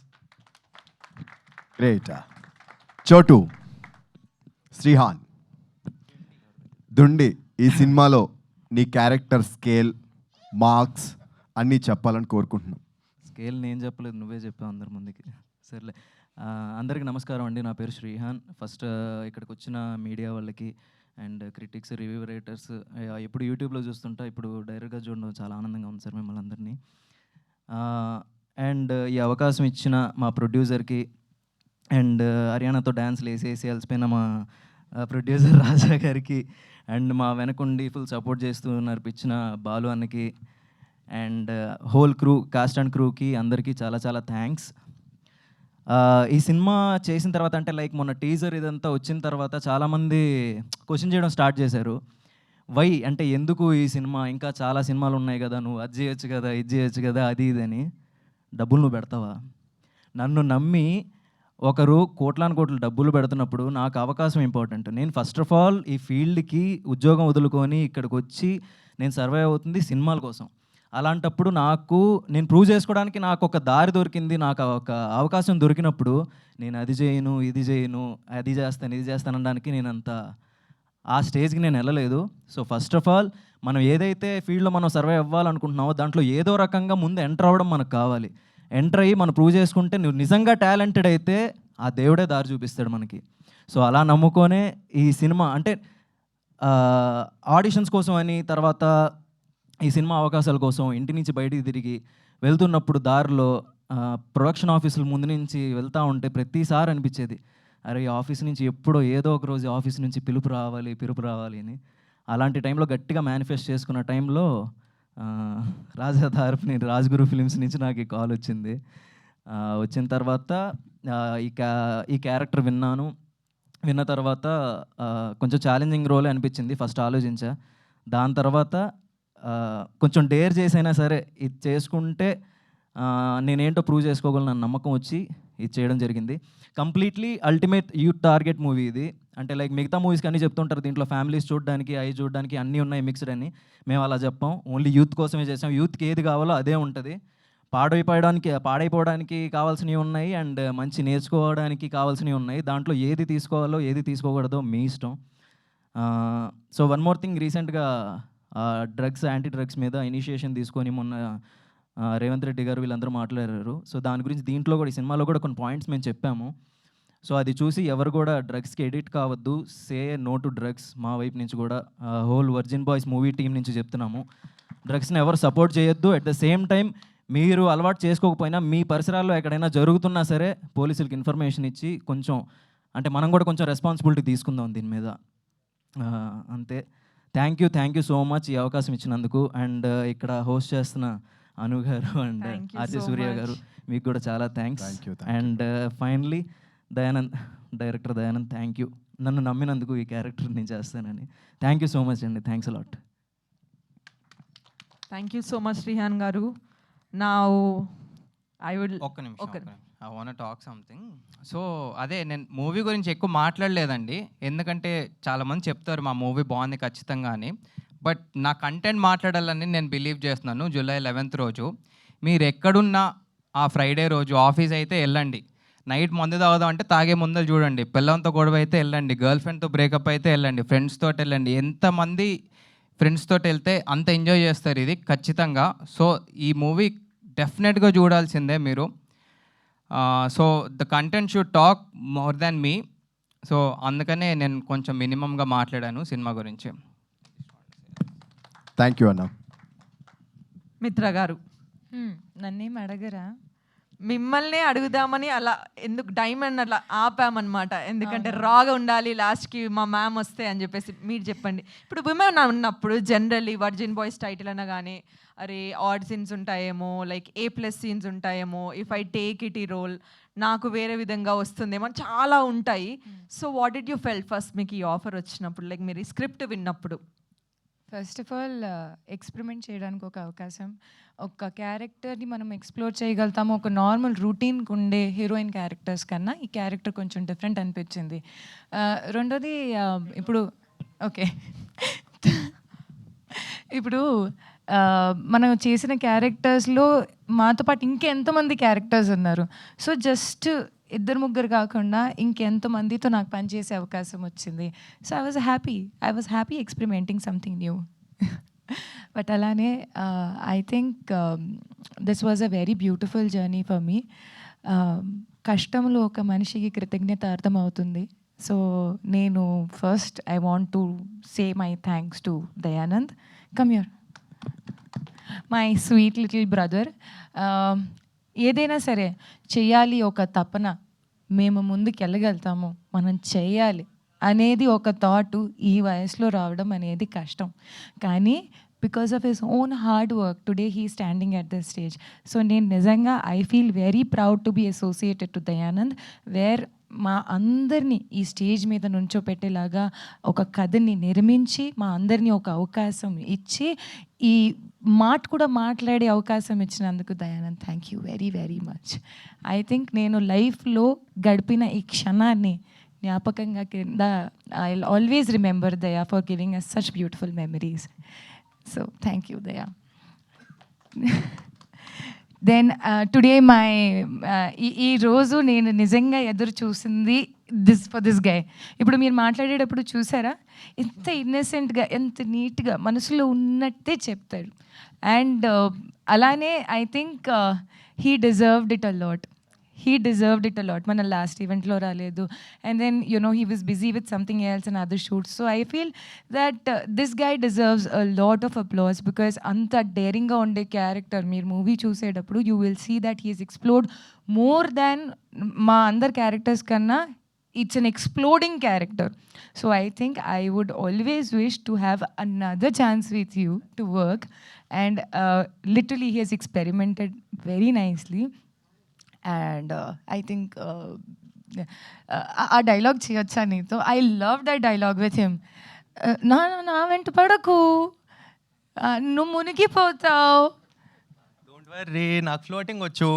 Great. చోటు, శ్రీహాన్, దుండి, ఈ సినిమాలో నీ క్యారెక్టర్ స్కేల్, మార్క్స్ అన్నీ చెప్పాలని కోరుకుంటున్నాం. స్కేల్ నేను చెప్పలేదు, నువ్వే చెప్పావు అందరి ముందుకి. సర్లే. అందరికీ నమస్కారం అండి, నా పేరు శ్రీహాన్. ఫస్ట్ ఇక్కడికి వచ్చిన మీడియా వాళ్ళకి అండ్ క్రిటిక్స్, రివ్యూ రైటర్స్, ఎప్పుడు యూట్యూబ్లో చూస్తుంటా, ఇప్పుడు డైరెక్ట్గా చూడడం చాలా ఆనందంగా ఉంది సార్ మిమ్మల్ని అందరినీ. అండ్ ఈ అవకాశం ఇచ్చిన మా ప్రొడ్యూసర్కి అండ్ హర్యానాతో డ్యాన్స్లు వేసేసి అలసిపోయిన మా ప్రొడ్యూసర్ రాజా గారికి అండ్ మా వెనకుండి ఫుల్ సపోర్ట్ చేస్తూ నడిపించిన బాలు అన్నకి and whole crew, cast and క్రూకి అందరికీ చాలా చాలా థ్యాంక్స్. ఈ సినిమా చేసిన తర్వాత అంటే లైక్ మొన్న టీజర్ ఇదంతా వచ్చిన తర్వాత చాలామంది క్వశ్చన్ చేయడం స్టార్ట్ చేశారు. వై అంటే ఎందుకు ఈ సినిమా, ఇంకా చాలా సినిమాలు ఉన్నాయి కదా, నువ్వు అది చేయొచ్చు కదా, ఇది చేయొచ్చు కదా, అది ఇది అని. డబ్బులు నువ్వు పెడతావా? నన్ను నమ్మి ఒకరు కోట్లు డబ్బులు పెడుతున్నప్పుడు నాకు అవకాశం ఇంపార్టెంట్. నేను ఫస్ట్ ఆఫ్ ఆల్ ఈ ఫీల్డ్కి ఉద్యోగం వదులుకొని ఇక్కడికి వచ్చి నేను సర్వైవ్ అవుతుంది సినిమాల కోసం. అలాంటప్పుడు నేను ప్రూవ్ చేసుకోవడానికి నాకు ఒక దారి దొరికింది, నాకు ఒక అవకాశం దొరికినప్పుడు నేను అది చేయను, ఇది చేయను, అది చేస్తాను, ఇది చేస్తాను అనడానికి నేను అంత ఆ స్టేజ్కి నేను వెళ్ళలేదు. సో ఫస్ట్ ఆఫ్ ఆల్ మనం ఏదైతే ఫీల్డ్లో మనం సర్వైవ్ అవ్వాలనుకుంటున్నామో దాంట్లో ఏదో రకంగా ముందు ఎంటర్ అవ్వడం మనకు కావాలి. ఎంటర్ అయ్యి మనం ప్రూవ్ చేసుకుంటే నువ్వు నిజంగా టాలెంటెడ్ అయితే ఆ దేవుడే దారి చూపిస్తాడు మనకి. సో అలా నమ్ముకొనే ఈ సినిమా అంటే ఆడిషన్స్ కోసం అని, తర్వాత ఈ సినిమా అవకాశాల కోసం ఇంటి నుంచి బయటికి తిరిగి వెళ్తున్నప్పుడు దారిలో ప్రొడక్షన్ ఆఫీసుల ముందు నుంచి వెళ్తూ ఉంటే ప్రతిసారి అనిపించేది, అరే ఈ ఆఫీస్ నుంచి ఎప్పుడో ఏదో ఒక రోజు ఆఫీస్ నుంచి పిలుపు రావాలి అని. అలాంటి టైంలో గట్టిగా మేనిఫెస్ట్ చేసుకున్న టైంలో రాజా తరపుని రాజ్గురు ఫిలిమ్స్ నుంచి నాకు ఈ కాల్ వచ్చింది. వచ్చిన తర్వాత ఈ క్యారెక్టర్ విన్న తర్వాత కొంచెం ఛాలెంజింగ్ రోలే అనిపించింది. ఫస్ట్ ఆలోచించా, దాని తర్వాత కొంచెం డేర్ చేసైనా సరే ఇది చేసుకుంటే నేనేంటో ప్రూవ్ చేసుకోగలను అన్న నమ్మకం వచ్చి ఇది చేయడం జరిగింది. Completely ultimate youth target movie ఇది. అంటే లైక్ మిగతా మూవీస్కి అన్నీ చెప్తుంటారు దీంట్లో ఫ్యామిలీస్ చూడడానికి, చూడడానికి అన్నీ ఉన్నాయి మిక్స్డ్ అని. మేము అలా చెప్పాం, ఓన్లీ యూత్ కోసమే చేసాం. యూత్కి ఏది కావాలో అదే ఉంటుంది. పాడైపోవడానికి కావాల్సినవి ఉన్నాయి అండ్ మంచి నేర్చుకోవడానికి కావాల్సినవి ఉన్నాయి. దాంట్లో ఏది తీసుకోవాలో ఏది తీసుకోకూడదో మీ ఇష్టం. సో వన్ మోర్ థింగ్, రీసెంట్గా యాంటీ డ్రగ్స్ మీద ఇనిషియేషన్ తీసుకొని మొన్న రేవంత్ రెడ్డి గారు వీళ్ళందరూ మాట్లాడారు. సో దాని గురించి దీంట్లో కూడా, ఈ సినిమాలో కూడా కొన్ని పాయింట్స్ మేము చెప్పాము. సో అది చూసి ఎవరు కూడా డ్రగ్స్కి ఎడిట్ కావద్దు, సే నో టు డ్రగ్స్. మా వైపు నుంచి కూడా whole virgin boys movie team నుంచి చెప్తున్నాము, డ్రగ్స్ని ఎవరు సపోర్ట్ చేయొద్దు. అట్ ద సేమ్ టైం మీరు అలవాటు చేసుకోకపోయినా మీ పరిసరాల్లో ఎక్కడైనా జరుగుతున్నా సరే పోలీసులకి ఇన్ఫర్మేషన్ ఇచ్చి కొంచెం అంటే మనం కూడా కొంచెం రెస్పాన్సిబిలిటీ తీసుకుందాం దీని మీద. అంతే. థ్యాంక్ యూ సో మచ్ ఈ అవకాశం ఇచ్చినందుకు. అండ్ ఇక్కడ హోస్ట్ చేస్తున్న అను గారు అండ్ ఆర్జే సూర్య గారు, మీకు కూడా చాలా thanks. And finally director Dayanand, thank you నన్ను నమ్మినందుకు, ఈ క్యారెక్టర్ నేను చేస్తానని. థ్యాంక్ యూ సో మచ్ అండి, thanks a lot. Thank you so much Srihan గారు. నా ఒక్క నిమిషం, I want talk something. So అదే, నేను మూవీ గురించి ఎక్కువ మాట్లాడలేదండి, ఎందుకంటే చాలామంది చెప్తారు మా మూవీ బాగుంది ఖచ్చితంగా అని. బట్ నా కంటెంట్ మాట్లాడాలని నేను బిలీవ్ చేస్తున్నాను. జూలై 11th రోజు మీరు ఎక్కడున్నా ఆ ఫ్రైడే రోజు ఆఫీస్ అయితే వెళ్ళండి, నైట్ మందు తాగుదాం అంటే తాగే ముందలు చూడండి, పిల్లలతో గొడవ అయితే వెళ్ళండి, గర్ల్ ఫ్రెండ్తో బ్రేకప్ అయితే వెళ్ళండి, ఫ్రెండ్స్ తోటి వెళ్ళండి. ఎంతమంది ఫ్రెండ్స్ తోటి వెళ్తే అంత ఎంజాయ్ చేస్తారు ఇది ఖచ్చితంగా. సో ఈ మూవీ డెఫినెట్గా చూడాల్సిందే మీరు. So the content should talk more than me. So అందుకనే నేను కొంచెం మినిమంగా మాట్లాడాను సినిమా గురించి. థ్యాంక్ యూ అన్న. మిత్ర గారు, నన్నేం అడగరా? మిమ్మల్ని అడుగుదామని అలా ఎందుకు డైమండ్ అట్లా ఆపామన్నమాట. ఎందుకంటే రాగా ఉండాలి లాస్ట్కి మా మ్యామ్ వస్తే అని చెప్పేసి. మీరు చెప్పండి, ఇప్పుడు విమెన్ ఉన్నప్పుడు జనరల్లీ వర్జిన్ బాయ్స్ టైటిల్ అన్నా కానీ అరే ఆడ్ సీన్స్ ఉంటాయేమో, లైక్ A+ సీన్స్ ఉంటాయేమో, ఇఫ్ ఐ టేక్ ఇట్ ఈ రోల్ నాకు వేరే విధంగా వస్తుందేమో, చాలా ఉంటాయి. So what did you felt first మీకు ఈ ఆఫర్ వచ్చినప్పుడు, లైక్ మీరు ఈ స్క్రిప్ట్ విన్నప్పుడు? ఫస్ట్ ఆఫ్ ఆల్ ఎక్స్పెరిమెంట్ చేయడానికి ఒక అవకాశం, ఒక క్యారెక్టర్ని మనం ఎక్స్ప్లోర్ చేయగలుగుతాము. ఒక నార్మల్ రూటీన్కి ఉండే హీరోయిన్ క్యారెక్టర్స్ కన్నా ఈ క్యారెక్టర్ కొంచెం డిఫరెంట్ అనిపించింది. రెండోది ఇప్పుడు ఓకే ఇప్పుడు మనం చేసిన క్యారెక్టర్స్లో మాతో పాటు ఇంకెంతమంది క్యారెక్టర్స్ ఉన్నారు. సో జస్ట్ 2-3 కాకుండా ఇంకెంతమందితో నాకు పనిచేసే అవకాశం వచ్చింది. So I was happy experimenting something new. But అలానే I think this was a very beautiful journey for me. కష్టంలో ఒక మనిషికి కృతజ్ఞత అర్థమవుతుంది. సో నేను first I want to say my thanks to Dayanand. Come here, my sweet little brother. ఏదైనా సరే చెయ్యాలి ఒక తపన, మేము ముందుకు వెళ్ళగలుగుతాము, మనం చేయాలి అనేది ఒక థాటు ఈ వయసులో రావడం అనేది కష్టం. కానీ because of his own hard work today he standing at the stage. So నేను నిజంగా I feel very proud to be associated to Dayanand, where మా అందరినీ ఈ స్టేజ్ మీద నుంచోపెట్టేలాగా ఒక కథని నిర్మించి మా అందరినీ ఒక అవకాశం ఇచ్చి ఈ మాట కూడా మాట్లాడే అవకాశం ఇచ్చినందుకు Dayanand thank you very very much. I think నేను లైఫ్లో గడిపిన ఈ క్షణాన్ని జ్ఞాపకంగా కింద I will always remember Daya for giving us such beautiful memories. So thank you Daya. Then today my ఈ రోజు నేను నిజంగా ఎదురు చూసింది దిస్ గై. ఇప్పుడు మీరు మాట్లాడేటప్పుడు చూసారా ఎంత ఇన్నసెంట్గా, ఎంత నీట్గా మనసులో ఉన్నట్టే చెప్తాడు. అండ్ అలానే I think he deserved it a lot. మన లాస్ట్ ఈవెంట్లో రాలేదు, and then he was busy with something else and other shoots. So I feel that this guy deserves a lot of applause, because అంత డేరింగ్గా ఉండే character మీరు movie చూసేటప్పుడు you will see that he is explored more than మా అందర్ characters కన్నా. It's an exploding character. So I think I would always wish to have another chance with you to work. And literally he has experimented very nicely. And I think a dialogue cheyocha neeto. I love that dialogue with him. Na ventu padaku, nu munigipotao. Don't worry, నాకు floating వచ్చు.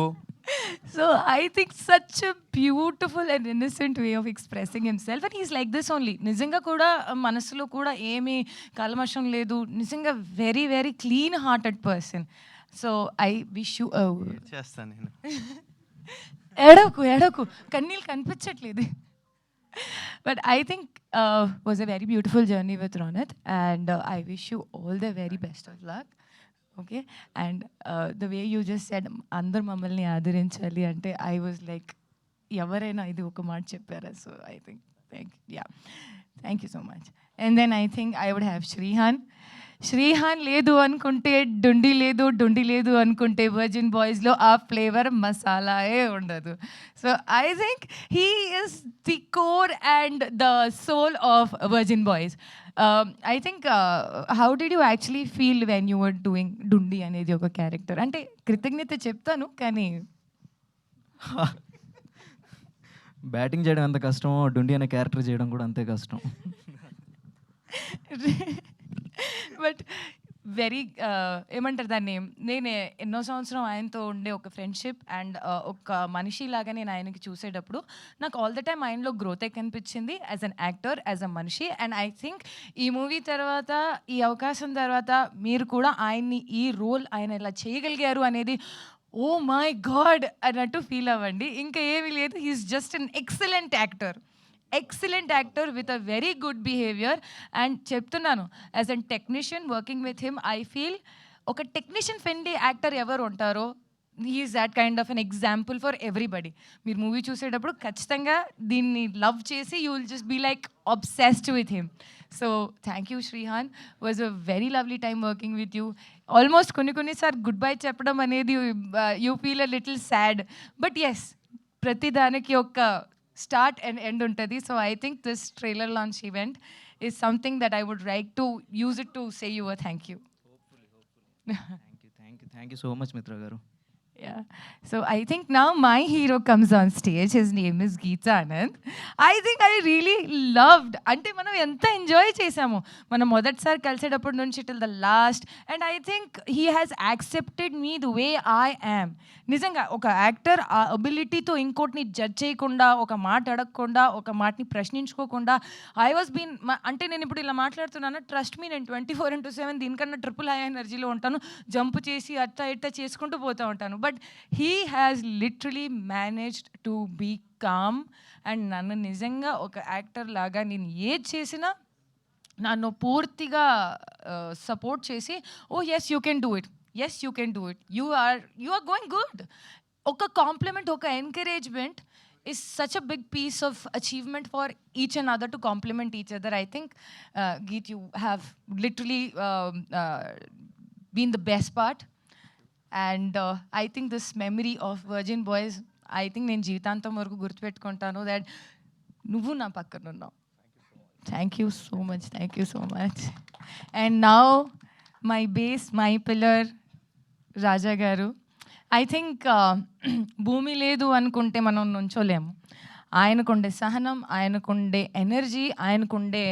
So I think such a beautiful and innocent way of expressing himself, and he's like this only. నిజంగా కూడా మనసులో కూడా ఏమీ కల్మషం లేదు. నిజంగా very very clean hearted person. So I wish you చేస్తాను నేను. ఎడకు కన్నీళ్ళు కనిపించట్లేదు. But I think was a very beautiful journey with Ronit, and I wish you all the very best of luck. Okay, and the way you just said అందరు మమ్మల్ని ఆదరించాలి అంటే I was like ఎవరైనా ఇది ఒక మాట చెప్పారా. So I think thank you so much. And then I think I would have Srihan లేదు అనుకుంటే డుండి లేదు అనుకుంటే వర్జిన్ బాయ్స్లో ఆ ఫ్లేవర్ మసాలాయే ఉండదు. So I think he is the core and the soul of virgin boys. I think how did you actually feel when you were doing Dundi అనేది ఒక character? అంటే కృతజ్ఞత చెప్తాను కానీ బ్యాటింగ్ చేయడం ఎంత కష్టమో డుండి అనే క్యారెక్టర్ చేయడం కూడా అంతే కష్టం. బట్ వెరీ ఏమంటారు దాన్ని, నేను ఎన్నో సంవత్సరం ఆయనతో ఉండే ఒక ఫ్రెండ్షిప్ అండ్ ఒక మనిషిలాగా నేను ఆయనకి చూసేటప్పుడు నాకు ఆల్ ద టైమ్ ఆయనలో గ్రోతే కనిపించింది as an actor, as a మనిషి. అండ్ ఐ థింక్ ఈ మూవీ తర్వాత, ఈ అవకాశం తర్వాత మీరు కూడా ఆయన్ని ఈ రోల్ ఆయన ఇలా చేయగలిగారు అనేది ఓ మై గాడ్ అన్నట్టు ఫీల్ అవ్వండి. ఇంకా ఏమీ లేదు, he's just an excellent actor. excellent actor with a very good behavior. And చెప్తున్నాను, as a technician working with him, I feel ఒక టెక్నీషియన్ ఫ్రెండ్లీ యాక్టర్ ఎవరు ఉంటారో he is that kind of an example for everybody. మీరు movie చూసేటప్పుడు ఖచ్చితంగా దీన్ని love చేసి you will just be like obsessed with him. So thank you Srihan, was a very lovely time working with you. Almost కొన్నిసారి goodbye చెప్పడం అనేది you feel a little sad, but yes ప్రతి దానికి ఒక స్టార్ట్ అండ్ ఎండ్ ఉంటుంది. So I think this trailer launch event is something that I would like to use it to say you a thank you. Thank you so much Mitra గారు. Yeah. So I think now my hero comes on stage. His name is Geeta Anand. I think I really loved. అంటే మనం ఎంత enjoy చేసాము మనం మొదటిసారి కలిసేటప్పటి నుంచి till the last. And I think he has accepted me the way I am. నిజంగా ఒక actor ఆ అబిలిటీతో ఇంకోటిని జడ్జ్ చేయకుండా, ఒక మాట అడగకుండా, ఒక మాటని ప్రశ్నించుకోకుండా ఐ వాజ్ బీన్ అంటే నేను ఇప్పుడు ఇలా మాట్లాడుతున్నాను, ట్రస్ట్ మీ నేను 24/7 దీనికన్నా ట్రిపుల్ హై ఎనర్జీలో ఉంటాను, జంప్ చేసి అట్లా ఇట్లా చేసుకుంటూ పోతూ ఉంటాను. But he has literally managed to be calm. అండ్ నన్ను నిజంగా ఒక యాక్టర్ లాగా నేను ఏది చేసినా నన్ను పూర్తిగా సపోర్ట్ చేసి, oh yes you can do it, yes you can do it, you are going good. ఒక కాంప్లిమెంట్, ఒక encouragement is such a big piece of achievement for each and other to complement each other. I think Geet, you have literally been the best part. And I think this memory of Virgin Boys, I think నేను జీవితాంతం వరకు గుర్తుపెట్టుకుంటాను that నువ్వు నా పక్కన ఉన్నావు. Thank you so much, thank you so much. And now my base, my pillar, రాజా గారు. I think భూమి లేదు అనుకుంటే మనం నుంచోలేము. ఆయనకుండే సహనం, ఆయనకుండే ఎనర్జీ, ఆయనకుండే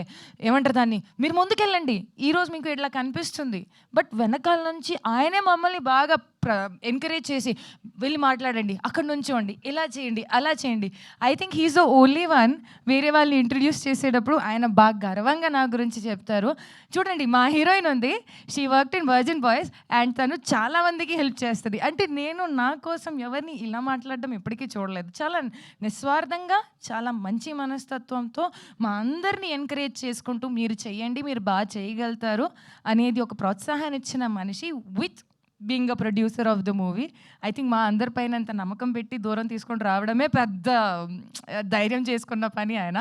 ఏమంటారు దాన్ని, మీరు ముందుకెళ్ళండి ఈరోజు మీకు ఇట్లా కనిపిస్తుంది, బట్ వెనకాల నుంచి ఆయనే మమ్మల్ని బాగా ఎంకరేజ్ చేసి వెళ్ళి మాట్లాడండి, అక్కడ నుంచోండి, ఇలా చేయండి, అలా చేయండి. I think he's the only one. వేరే వాళ్ళని ఇంట్రడ్యూస్ చేసేటప్పుడు ఆయన బాగా గర్వంగా నా గురించి చెప్తారు. చూడండి మా హీరోయిన్ ఉంది, she worked in virgin boys and తను చాలా మందికి హెల్ప్ చేస్తుంది. అంటే నేను నా కోసం ఎవరిని ఇలా మాట్లాడడం ఎప్పటికీ చూడలేదు. చాలా నిస్వార్థంగా, చాలా మంచి మనస్తత్వంతో మా అందరినీ ఎంకరేజ్ చేసుకుంటూ మీరు చెయ్యండి, మీరు బాగా చేయగలుగుతారు అనేది ఒక ప్రోత్సాహాన్ని ఇచ్చిన మనిషి with being a producer of the movie. I think మా అందరిపైన అంత నమ్మకం పెట్టి దూరం తీసుకొని రావడమే పెద్ద ధైర్యం చేసుకున్న పని ఆయన.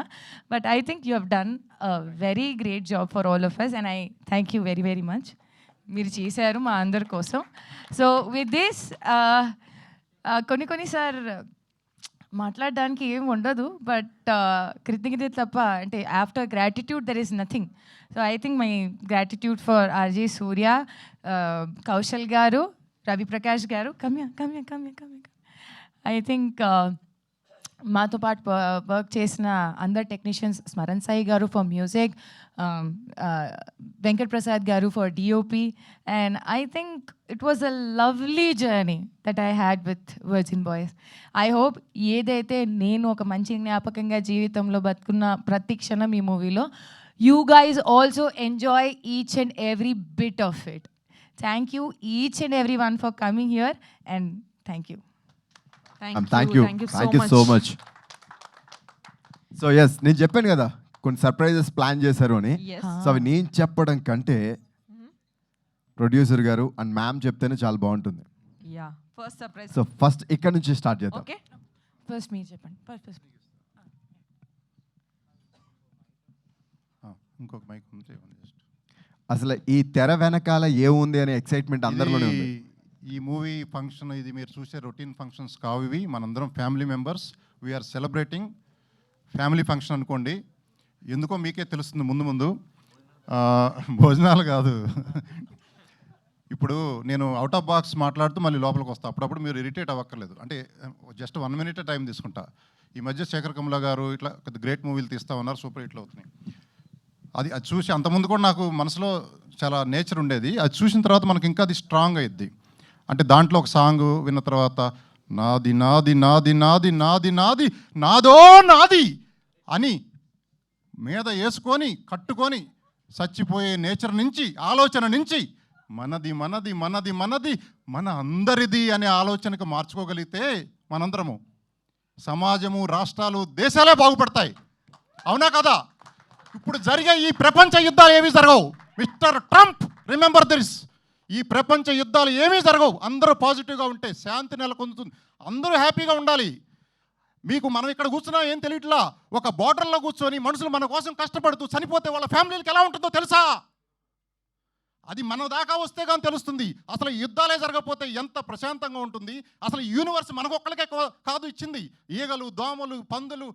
But I think you have done a very great job for all of us and I thank you very very much. మీరు చేశారు మా అందరి కోసం. సో విత్ దిస్ కొన్నిసారి మాట్లాడడానికి ఏం ఉండదు, బట్ కృతజ్ఞత తప్ప, అంటే after gratitude there is nothing. So I think my gratitude for RJ Surya, Kaushal garu, Ravi Prakash గారు, కమ్య. ఐ థింక్ మాతో పాటు వర్క్ చేసిన అందరు టెక్నీషియన్స్, స్మరణ్ సాయి గారు ఫర్ మ్యూజిక్, వెంకట్ ప్రసాద్ గారు for DOP, and I think it was a lovely journey that I had with virgin boys. I hope ఏదైతే నేను ఒక మంచి జ్ఞాపకంగా జీవితంలో బతుకున్న ప్రతి క్షణం ఈ మూవీలో, you guys also enjoy each and every bit of it. Thank you each and everyone for coming here and thank you. Thank you so much. So yes, నేను చెప్పాను కదా కొన్ని సర్ప్రైజెస్ ప్లాన్ చేశారు అని. సో అవి నేను చెప్పడం కంటే ప్రొడ్యూసర్ గారు అండ్ మ్యామ్ చెప్తేనే చాలా బాగుంటుంది. First surprise. సో ఫస్ట్ ఇక్కడ నుంచి స్టార్ట్ చేద్దాం. ఓకే, ఫస్ట్ మీరు చెప్పండి. ఫస్ట్ ఇంకొక మైక్ ఉంది. అసలు ఈ తెర వెనకాల ఏముంది అనే ఎక్సైట్మెంట్ అందరిలోనే ఉంది. ఈ మూవీ ఫంక్షన్ ఇది మీరు చూసే రొటీన్ ఫంక్షన్స్ కావు ఇవి. మనందరం family members, we are celebrating family function అనుకోండి. ఎందుకో మీకే తెలుస్తుంది ముందు భోజనాలు కాదు. ఇప్పుడు నేను అవుట్ ఆఫ్ బాక్స్ మాట్లాడుతూ మళ్ళీ లోపలికి వస్తాను. అప్పుడప్పుడు మీరు ఇరిటేట్ అవ్వక్కర్లేదు, అంటే జస్ట్ 1 minute టైం తీసుకుంటా. ఈ మధ్య శేఖర్ కమల గారు ఇట్లా గ్రేట్ మూవీలు తీస్తూ ఉన్నారు, సూపర్ హిట్లు అవుతున్నాయి. అది చూసి అంతకుముందు కూడా నాకు మనసులో చాలా నేచర్ ఉండేది. అది చూసిన తర్వాత మనకి ఇంకా అది స్ట్రాంగ్ అయ్యిద్ది. అంటే దాంట్లో ఒక సాంగ్ విన్న తర్వాత నాది నాది నాది నాది నాది నాది నాదో నాది అని మీద వేసుకొని కట్టుకొని చచ్చిపోయే నేచర్ నుంచి, ఆలోచన నుంచి మనది మనది మనది మనది మన అందరిది అనే ఆలోచనకు మార్చుకోగలిగితే మనందరము సమాజము, రాష్ట్రాలు, దేశాలే బాగుపడతాయి. అవునా కదా? ఇప్పుడు జరిగే ఈ ప్రపంచ యుద్ధాలు ఏమీ జరగవు. Mister Trump, remember this. ఈ ప్రపంచ యుద్ధాలు ఏమీ జరగవు. అందరూ పాజిటివ్గా ఉంటే శాంతి నెలకొందుతుంది. అందరూ హ్యాపీగా ఉండాలి. మీకు మనం ఇక్కడ కూర్చున్నా ఏం తెలియట్లా, ఒక బార్డర్లో కూర్చొని మనుషులు మన కోసం కష్టపడుతూ చనిపోతే వాళ్ళ ఫ్యామిలీలకు ఎలా ఉంటుందో తెలుసా? అది మన దాకా వస్తే కానీ తెలుస్తుంది. అసలు ఈ యుద్ధాలే జరగకపోతే ఎంత ప్రశాంతంగా ఉంటుంది. అసలు ఈ యూనివర్స్ మనకొక్కడికే కాదు ఇచ్చింది. ఈగలు, దోమలు, పందులు,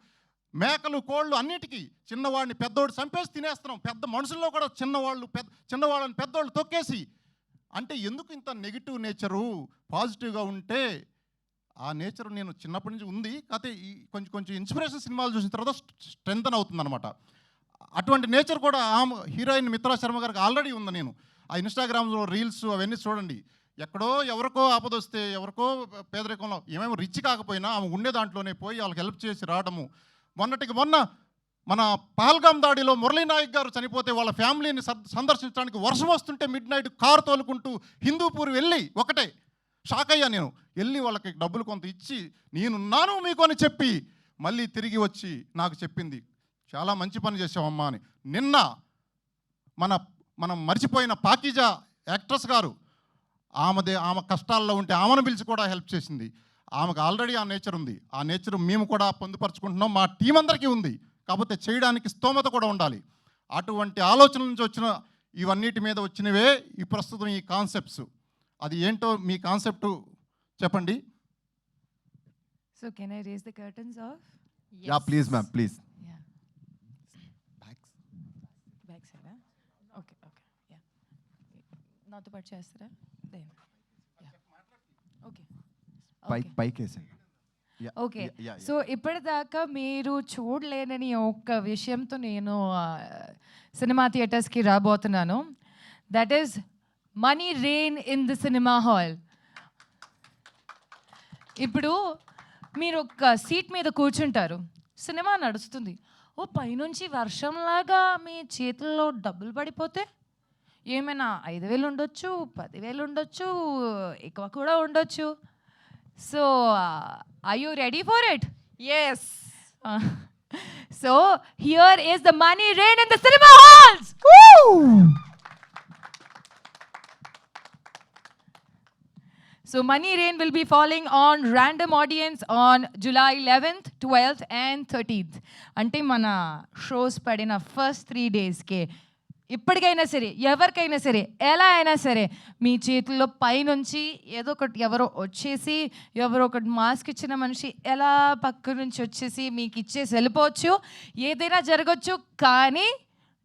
మేకలు, కోళ్ళు అన్నిటికీ చిన్నవాడిని పెద్దోడు చంపేసి తినేస్తున్నాం. పెద్ద మనుషుల్లో కూడా చిన్నవాళ్ళని పెద్దోళ్ళు తొక్కేసి. అంటే ఎందుకు ఇంత నెగిటివ్ నేచరు? పాజిటివ్గా ఉంటే ఆ నేచర్ నేను చిన్నప్పటి నుంచి ఉంది. కాకపోతే ఈ కొంచెం ఇన్స్పిరేషన్ సినిమాలు చూసిన తర్వాత స్ట్రెంగ్తన్ అవుతుంది అనమాట. అటువంటి నేచర్ కూడా హీరోయిన్ మిత్రా శర్మ గారికి ఆల్రెడీ ఉంది. నేను ఆ ఇన్స్టాగ్రామ్లో రీల్స్ అవన్నీ చూడండి. ఎక్కడో ఎవరికో ఆపదొస్తే, ఎవరికో పేదరికంలో ఏమేమి రిచ్ కాకపోయినా ఆమె ఉండే దాంట్లోనే పోయి వాళ్ళకి హెల్ప్ చేసి రావడము. మొన్న మన పహల్గామ్ దాడిలో మురళీ నాయక్ గారు చనిపోతే వాళ్ళ ఫ్యామిలీని సందర్శించడానికి వర్షం వస్తుంటే మిడ్ నైట్ కారు తోలుకుంటూ హిందూపూర్ వెళ్ళి ఒకటే షాక్ అయ్యా నేను. వెళ్ళి వాళ్ళకి డబ్బులు కొంత ఇచ్చి నేనున్నాను మీకు అని చెప్పి మళ్ళీ తిరిగి వచ్చి నాకు చెప్పింది, చాలా మంచి పని చేసావమ్మా అని. నిన్న మనం మర్చిపోయిన పాకీజా యాక్ట్రెస్ గారు ఆమె కష్టాల్లో ఉంటే ఆమెను పిలిచి కూడా హెల్ప్ చేసింది. ఆమెకు ఆల్రెడీ ఆ నేచర్ ఉంది. ఆ నేచర్ మేము కూడా పొందుపరుచుకుంటున్నాం. మా టీం అందరికీ ఉంది. కాకపోతే చేయడానికి స్తోమత కూడా ఉండాలి. అటువంటి ఆలోచన నుంచి వచ్చిన ఇవన్నిటి మీద వచ్చినవే ఈ ప్రస్తుతం ఈ కాన్సెప్ట్స్. అది ఏంటో మీ కాన్సెప్ట్ చెప్పండి. So can I raise the curtains off? Yeah please ma'am, please. Back సైడా? Okay yeah. నాతో పాటు చేస్తారా? ఓకే పైకేసండి. ఓకే. సో ఇప్పటిదాకా మీరు చూడలేనని ఒక్క విషయంతో నేను సినిమా థియేటర్స్కి రాబోతున్నాను. That is money rain in the cinema hall. ఇప్పుడు మీరు ఒక సీట్ మీద కూర్చుంటారు, సినిమా నడుస్తుంది. పైనుంచి వర్షంలాగా మీ చేతుల్లో డబ్బులు పడిపోతే ఏమైనా 5,000 ఉండొచ్చు, 10,000 ఉండొచ్చు, ఎక్కువ కూడా ఉండొచ్చు. So are you ready for it? Yes. So here is the money rain in the cinema halls. Woo! So money rain will be falling on random audience on July 11th, 12th and 13th. అంటే మన shows పడిన first 3 డేస్కే ఇప్పటికైనా సరే, ఎవరికైనా సరే, ఎలా అయినా సరే మీ చేతుల్లో పైనుంచి ఏదో ఒకటి ఎవరో వచ్చేసి, ఎవరో ఒకటి మాస్క్ ఇచ్చిన మనిషి ఎలా పక్క నుంచి వచ్చేసి మీకు ఇచ్చేసి వెళ్ళిపోవచ్చు. ఏదైనా జరగచ్చు, కానీ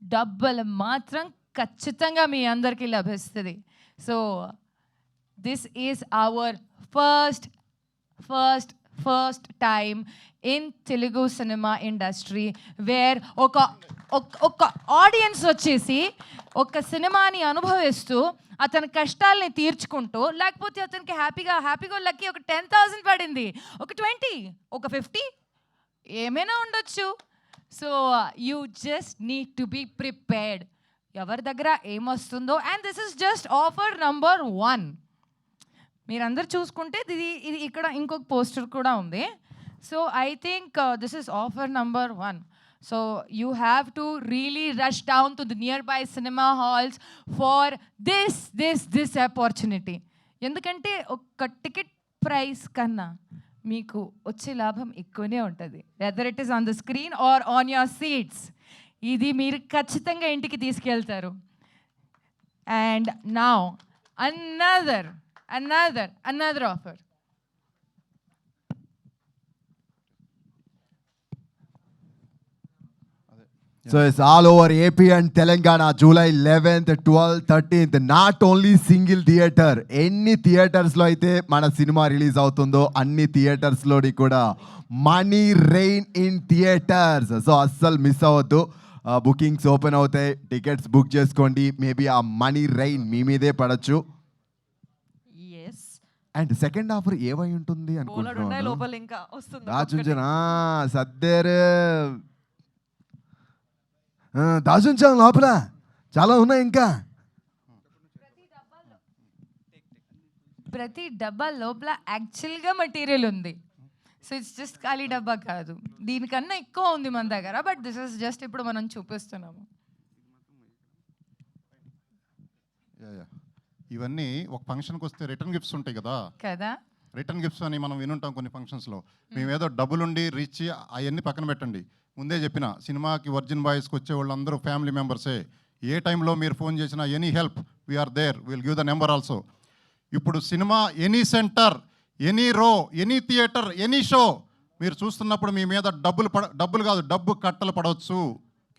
డబ్బులు మాత్రం ఖచ్చితంగా మీ అందరికీ లభిస్తుంది. So this is our first time in Telugu cinema industry where ఒక ఆడియన్స్ వచ్చేసి ఒక సినిమాని అనుభవిస్తూ అతని కష్టాలని తీర్చుకుంటూ, లేకపోతే అతనికి హ్యాపీగా లక్కీ ఒక 10,000 పడింది, ఒక 20, ఒక 50 ఏమైనా ఉండొచ్చు. So you just need to be prepared. ఎవరి దగ్గర ఏమొస్తుందో. And this is just offer number 1. మీరందరూ చూసుకుంటే ఇది ఇక్కడ ఇంకొక పోస్టర్ కూడా ఉంది. So I think this is offer number 1. So you have to really rush down to the nearby cinema halls for this opportunity. ఎందుకంటే ఒక టికెట్ ప్రైస్ కన్నా మీకు వచ్చే లాభం ఎక్కువనే ఉంటుంది, whether it is on the screen or on your seats. ఇది మీరు ఖచ్చితంగా ఇంటికి తీసుకెళ్తారు. And now another offer. So it's all over AP and Telangana, July 11th, 12th, 13th. Not only single theater, ఎన్ని థియేటర్స్లో అయితే మన సినిమా రిలీజ్ అవుతుందో అన్ని థియేటర్స్లో కూడా money rain in theatres. So అస్సలు మిస్ అవ్వద్దు. బుకింగ్స్ ఓపెన్ అవుతాయి, టికెట్స్ బుక్ చేసుకోండి. మేబీ ఆ మనీ రెయిన్ మీ మీదే పడచ్చు. అండ్ సెకండ్ ఆఫర్ ఏమై ఉంటుంది అనుకుంటున్నాను. లోపల ఇంకా వస్తుంది దాచుంచనా సర్దేరు దాచుంచాం లోపల చాలా ఉన్నాయి. ఇంకా ప్రతి డబ్బా లోపల యాక్చువల్గా మెటీరియల్ ఉంది. సో ఇట్స్ జస్ట్ ఖాళీ డబ్బా కాదు, దీనికన్నా ఎక్కువ ఉంది మన దగ్గర. బట్ దిస్ ఇస్ జస్ట్ ఇప్పుడు మనం చూపిస్తున్నాము. ఇవన్నీ ఒక ఫంక్షన్కి వస్తే రిటర్న్ గిఫ్ట్స్ ఉంటాయి కదా కదా, రిటర్న్ గిఫ్ట్స్ అని మనం వినుంటాం కొన్ని ఫంక్షన్స్లో. మేమేదో డబ్బులుండి రిచ్ అవన్నీ పక్కన పెట్టండి. ముందే చెప్పిన సినిమాకి వర్జిన్ బాయ్స్కి వచ్చే వాళ్ళందరూ ఫ్యామిలీ మెంబర్సే. ఏ టైంలో మీరు ఫోన్ చేసినా any help we are there, will give the number also. ఇప్పుడు cinema any center, any row, any theatre, any show మీరు చూస్తున్నప్పుడు మీ మీద డబ్బులు కాదు డబ్బు కట్టలు పడవచ్చు.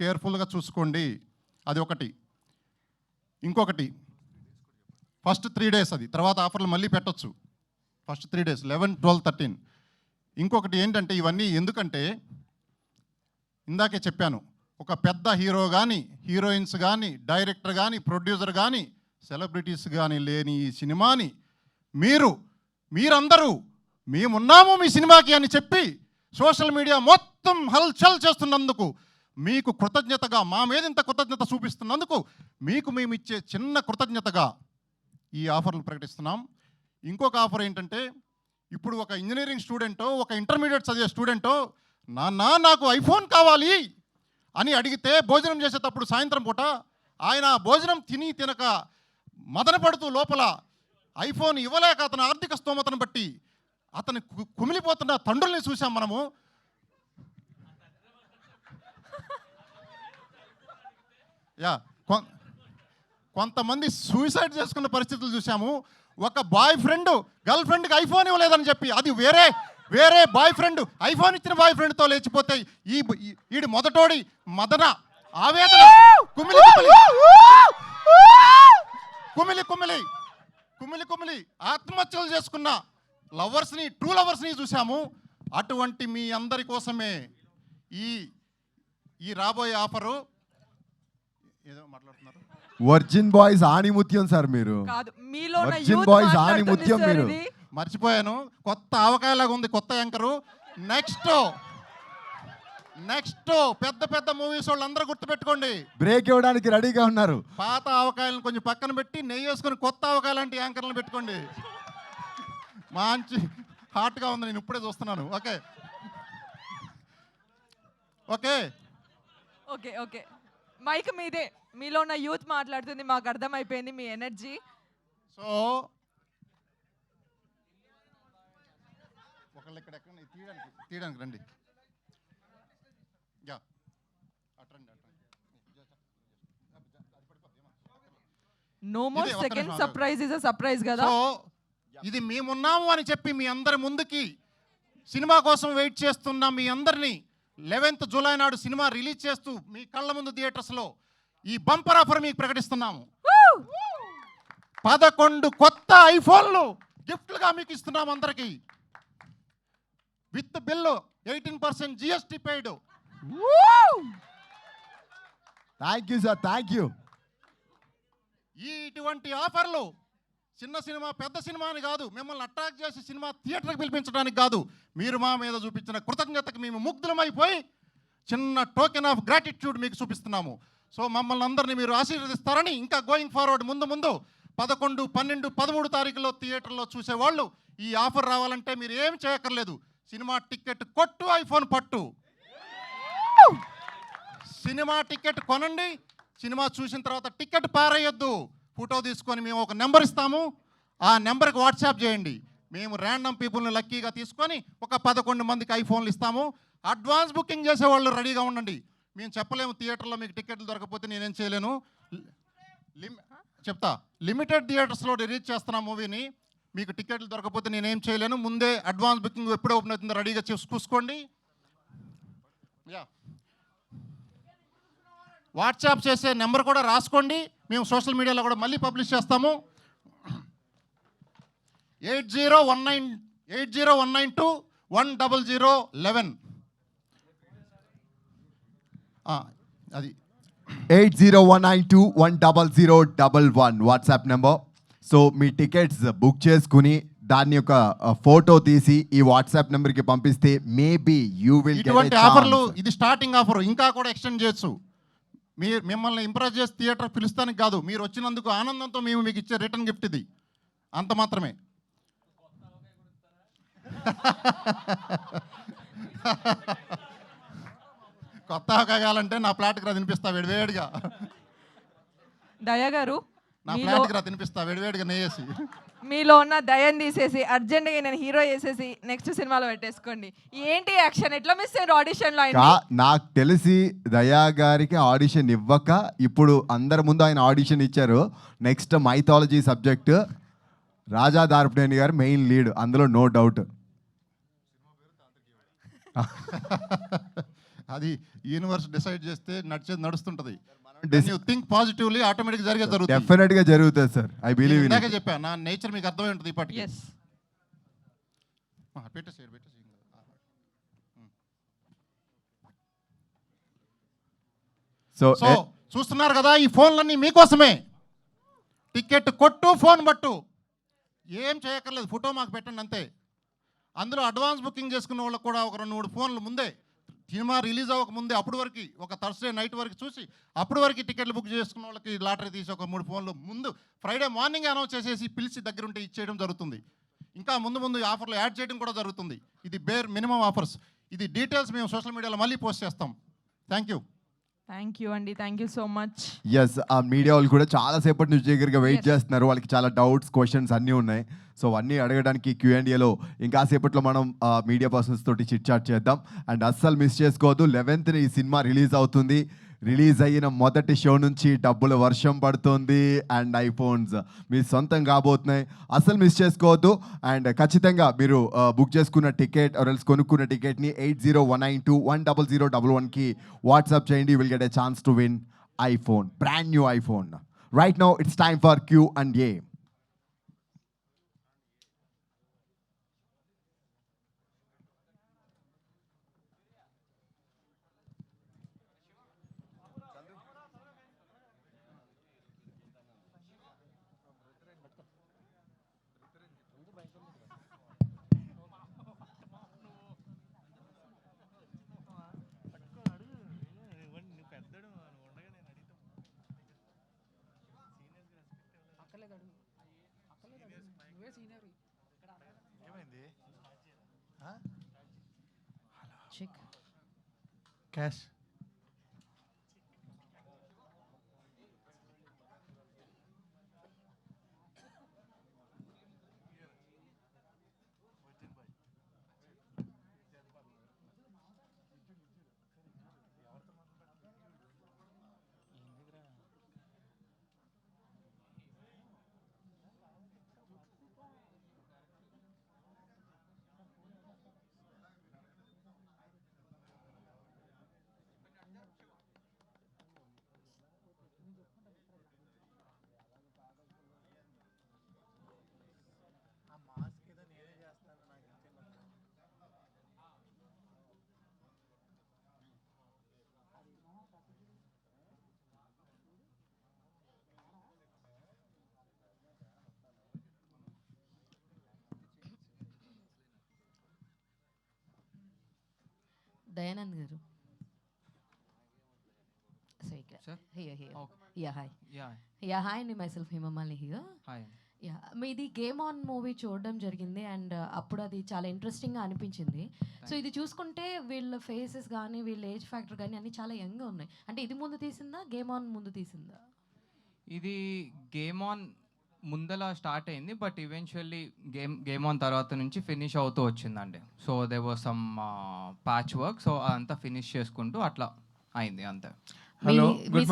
కేర్ఫుల్గా చూసుకోండి. అది ఒకటి. ఇంకొకటి, ఫస్ట్ 3 days అది, తర్వాత ఆఫర్లు మళ్ళీ పెట్టచ్చు. First 3 days 11, 12, 13. ఇంకొకటి ఏంటంటే ఇవన్నీ ఎందుకంటే ఇందాకే చెప్పాను, ఒక పెద్ద హీరో కానీ, హీరోయిన్స్ కానీ, డైరెక్టర్ కానీ, ప్రొడ్యూసర్ కానీ, సెలబ్రిటీస్ కానీ లేని ఈ సినిమాని మీరందరూ మేమున్నాము మీ సినిమాకి అని చెప్పి సోషల్ మీడియా మొత్తం హల్చల్ చేస్తున్నందుకు మీకు కృతజ్ఞతగా, మా మీద ఇంత కృతజ్ఞత చూపిస్తున్నందుకు మీకు మేము ఇచ్చే చిన్న కృతజ్ఞతగా ఈ ఆఫర్లు ప్రకటిస్తున్నాం. ఇంకొక ఆఫర్ ఏంటంటే, ఇప్పుడు ఒక ఇంజనీరింగ్ స్టూడెంటో, ఒక ఇంటర్మీడియట్ చదివే స్టూడెంటో నాకు ఐఫోన్ కావాలి అని అడిగితే భోజనం చేసేటప్పుడు సాయంత్రం పూట ఆయన భోజనం తినక మదన పడుతూ లోపల ఐఫోన్ ఇవ్వలేక అతని ఆర్థిక స్తోమతను బట్టి అతను కుమిలిపోతున్న తండ్రుల్ని చూసాం మనము. కొంతమంది సూసైడ్ చేసుకున్న పరిస్థితులు చూసాము. ఒక బాయ్ ఫ్రెండ్ గర్ల్ ఫ్రెండ్కి ఐఫోన్ ఇవ్వలేదని చెప్పి, అది వేరే బాయ్ ఫ్రెండ్ ఐఫోన్ ఇచ్చిన బాయ్ ఫ్రెండ్తో లేచిపోతే ఈడు మొదటోడి మదన ఆవేదన కుమిలి ఆత్మహత్యలు చేసుకున్న లవర్స్ని, ట్రూ లవర్స్ని చూసాము. అటువంటి మీ అందరి కోసమే ఈ రాబోయే ఆఫరు. ఏదో మాట్లాడుతున్నారు. వర్జిన్ బాయ్స్ ఆణిముత్యం సార్ మీరు. కాదు, మీలో ఉన్న వర్జిన్ youth బాయ్స్ మాట్లాడుతుంది ఆణిముత్యం సార్ మీరు. ఇది. మర్చిపోయాను, కొత్త ఆవకాయలాగా ఉంది కొత్త యాంకరు. నెక్స్ట్ పెద్ద మూవీస్ వాళ్ళు అందరూ గుర్తుపెట్టుకోండి, బ్రేక్ ఇవ్వడానికి రెడీగా ఉన్నారు. పాత ఆవకాయలను కొంచెం పక్కన పెట్టి నెయ్యి వేసుకొని కొత్త ఆవకాయ లాంటి యాంకర్లను పెట్టుకోండి. మంచి హాట్గా ఉంది, నేను ఇప్పుడే చూస్తున్నాను. ఓకే ఓకే ఓకే, మైక్ మీదే. మీలో ఉన్న యూత్ మాట్లాడుతుంది, మాకు అర్థమైపోయింది మీ ఎనర్జీ. సో ఒకళ్ళు ఇక్కడ ఎక్కడ తీయడానికి రండి. No more second surprise is a surprise కదా. సో ఇది మేమున్నాము అని చెప్పి మీ అందరి ముందుకి సినిమా కోసం వెయిట్ చేస్తున్న మీ అందరినీ 11th July నాడు సినిమా రిలీజ్ చేస్తూ మీ కళ్ళ ముందు థియేటర్స్లో ఈ బంపర్ ఆఫర్ మీకు ప్రకటిస్తున్నాము. 11 కొత్త ఐఫోన్లు గిఫ్ట్లుగా మీకు ఇస్తున్నాము అందరికీ. With bill 18% GST paid. Thank you sir, thank you. ఇటువంటి ఆఫర్లు చిన్న సినిమా పెద్ద సినిమా అని కాదు, మిమ్మల్ని అట్రాక్ట్ చేసి సినిమా థియేటర్కి పిలిపించడానికి కాదు, మీరు మా మీద చూపించిన కృతజ్ఞతకు మేము ముగ్ధులమైపోయి చిన్న టోకెన్ ఆఫ్ గ్రాటిట్యూడ్ మీకు చూపిస్తున్నాము. సో మమ్మల్ని అందరినీ మీరు ఆశీర్వదిస్తారని, ఇంకా గోయింగ్ ఫార్వర్డ్ ముందు 11, 12, 13 తారీఖులో థియేటర్లో చూసేవాళ్ళు ఈ ఆఫర్ రావాలంటే మీరు ఏం చేయక్కర్లేదు. సినిమా టికెట్ కొట్టు, ఐఫోన్ పట్టు. సినిమా టికెట్ కొనండి, సినిమా చూసిన తర్వాత టికెట్ పారేయొద్దు, ఫోటో తీసుకొని మేము ఒక నెంబర్ ఇస్తాము, ఆ నెంబర్కి వాట్సాప్ చేయండి. మేము ర్యాండమ్ పీపుల్ని లక్కీగా తీసుకొని ఒక 11 మందికి ఐఫోన్లు ఇస్తాము. అడ్వాన్స్ బుకింగ్ చేసేవాళ్ళు రెడీగా ఉండండి. మేము చెప్పలేము థియేటర్లో మీకు టికెట్లు దొరకపోతే నేనేం చేయలేను. చెప్తా, లిమిటెడ్ థియేటర్స్లో రిలీజ్ చేస్తున్న మూవీని, మీకు టికెట్లు దొరకపోతే నేనేం చేయలేను. ముందే అడ్వాన్స్ బుకింగ్ ఎప్పుడు ఓపెన్ అవుతుందో రెడీగా చూసుకోండి. వాట్సాప్ చేసే నెంబర్ కూడా రాసుకోండి, మేము సోషల్ మీడియాలో కూడా మళ్ళీ పబ్లిష్ చేస్తాము. 8019210011. అది 8019210011 వాట్సాప్ నెంబర్. సో మీ టికెట్స్ బుక్ చేసుకుని దాని యొక్క ఫోటో తీసి ఈ వాట్సాప్ నెంబర్కి పంపిస్తే మేబీ యూ విల్ గెట్ ఇటువంటి ఆఫర్లు, ఇది స్టార్టింగ్ ఆఫర్, ఇంకా కూడా ఎక్స్టెండ్ చేయొచ్చు. మిమ్మల్ని ఇంప్రెస్ చేసి థియేటర్ పిలుస్తానికి కాదు, మీరు వచ్చినందుకు ఆనందంతో మేము మీకు ఇచ్చే రిటర్న్ గిఫ్ట్ ఇది, అంత మాత్రమే. కొత్త ఆవకాయ కావాలంటే నా ప్లాట్కి రా తినిపిస్తా వేడివేడిగా. దయా గారు, నా మీలో ప్లాట్కి రా తినిపిస్తా వేడివేడిగా నెయ్యేసి. మీలో ఉన్న దయని తీసేసి అర్జెంట్గా నేను హీరో చేసేసి నెక్స్ట్ సినిమాలో పెట్టేసుకోండి. ఏంటి యాక్షన్, ఎట్లా మిస్ అయ్యారు ఆడిషన్లో ఆయన? నాకు తెలిసి దయా గారికి ఆడిషన్ ఇవ్వక ఇప్పుడు అందరి ముందు ఆయన ఆడిషన్ ఇచ్చారు. నెక్స్ట్ మైథాలజీ సబ్జెక్ట్ రాజా దార్పనేని గారు మెయిన్ లీడ్, అందులో నో డౌట్. అది యూనివర్స్ డిసైడ్ చేస్తే నడిచేది నడుస్తుంటది. థింక్ పాజిటివ్లీ ఆటోమేటిక్ జరిగే జరుగుతుంది. డెఫినెట్ గా జరుగుతుంది సార్, ఐ బిలీవ్ ఇన్. ఇందాకే చెప్పాను, నా నేచర్ మీకు అర్థమై ఉంటుంది ఇప్పటికి. ఎస్. పెట్టేసి. సో సో చూస్తున్నారు కదా, ఈ ఫోన్లన్నీ మీకోసమే. టికెట్ కొట్టు, ఫోన్ పట్టు, ఏం చేయక్కర్లేదు, ఫోటో మాకు పెట్టండి అంతే. అందులో అడ్వాన్స్ బుకింగ్ చేసుకున్న వాళ్ళకి కూడా ఒక 2-3 ఫోన్లు ముందే, సినిమా రిలీజ్ అవ్వక ముందే, అప్పుడు వరకు ఒక థర్స్డే నైట్ వరకు చూసి అప్పుడు వరకు టికెట్లు బుక్ చేసుకున్న వాళ్ళకి లాటరీ తీసి ఒక 3 ఫోన్లు ముందు ఫ్రైడే మార్నింగ్ అనౌన్స్ చేసేసి పిలిచి దగ్గరుంటే ఇచ్చేయడం జరుగుతుంది. ఇంకా ముందు ముందు ఆఫర్లు యాడ్ చేయడం కూడా జరుగుతుంది. ఇది బేర్ మినిమం ఆఫర్స్. ఇది డీటెయిల్స్ మేము సోషల్ మీడియాలో మళ్ళీ పోస్ట్ చేస్తాం. థ్యాంక్ యూ అండి, thank you so much. Yes, ఆ మీడియా వాళ్ళు కూడా చాలాసేపటి నుంచి దగ్గరగా వెయిట్ చేస్తున్నారు. వాళ్ళకి చాలా డౌట్స్, క్వశ్చన్స్ అన్నీ ఉన్నాయి. సో అన్నీ అడగడానికి Q&Aలో ఇంకాసేపట్లో మనం మీడియా పర్సన్స్ తోటి చిట్ చాట్ చేద్దాం. అండ్ అస్సలు మిస్ చేసుకోవద్దు, 11th ఈ సినిమా రిలీజ్ అవుతుంది. రిలీజ్ అయిన మొదటి షో నుంచి డబ్బుల వర్షం పడుతుంది అండ్ ఐఫోన్స్ మీ సొంతం కాబోతున్నాయి. అసలు మిస్ చేసుకోవద్దు. అండ్ ఖచ్చితంగా మీరు బుక్ చేసుకున్న టికెట్ ఆర్ఎల్స్ కొనుక్కున్న టికెట్ని 8019210011కి వాట్సాప్ చేయండి. Will get a chance to win iPhone, brand new iPhone. Right now it's time for Q&A. Cash Dayanand గారు. హాయ్ అండి, మై సెల్ఫ్ హిమమాలిని హియర్. మీది గేమ్ ఆన్ మూవీ చూడడం జరిగింది అండ్ అప్పుడు అది చాలా ఇంట్రెస్టింగ్గా అనిపించింది. సో ఇది చూసుకుంటే వీళ్ళ ఫేసెస్ కానీ వీళ్ళ ఏజ్ ఫ్యాక్టర్ కానీ అన్నీ చాలా యంగ్గా ఉన్నాయి. అంటే ఇది ముందు తీసిందా, గేమ్ ఆన్ ముందు తీసిందా? ఇది గేమ్ ఆన్ ముందల స్టార్ట్ అయింది, బట్ ఈవెన్చువల్లీ గేమ్ ఆన్ తర్వాత నుంచి ఫినిష్ అవుతూ వచ్చిందండి. So they was some patch work, so అదంతా ఫినిష్ చేసుకుంటూ అట్లా అయింది అంతే. Hello, good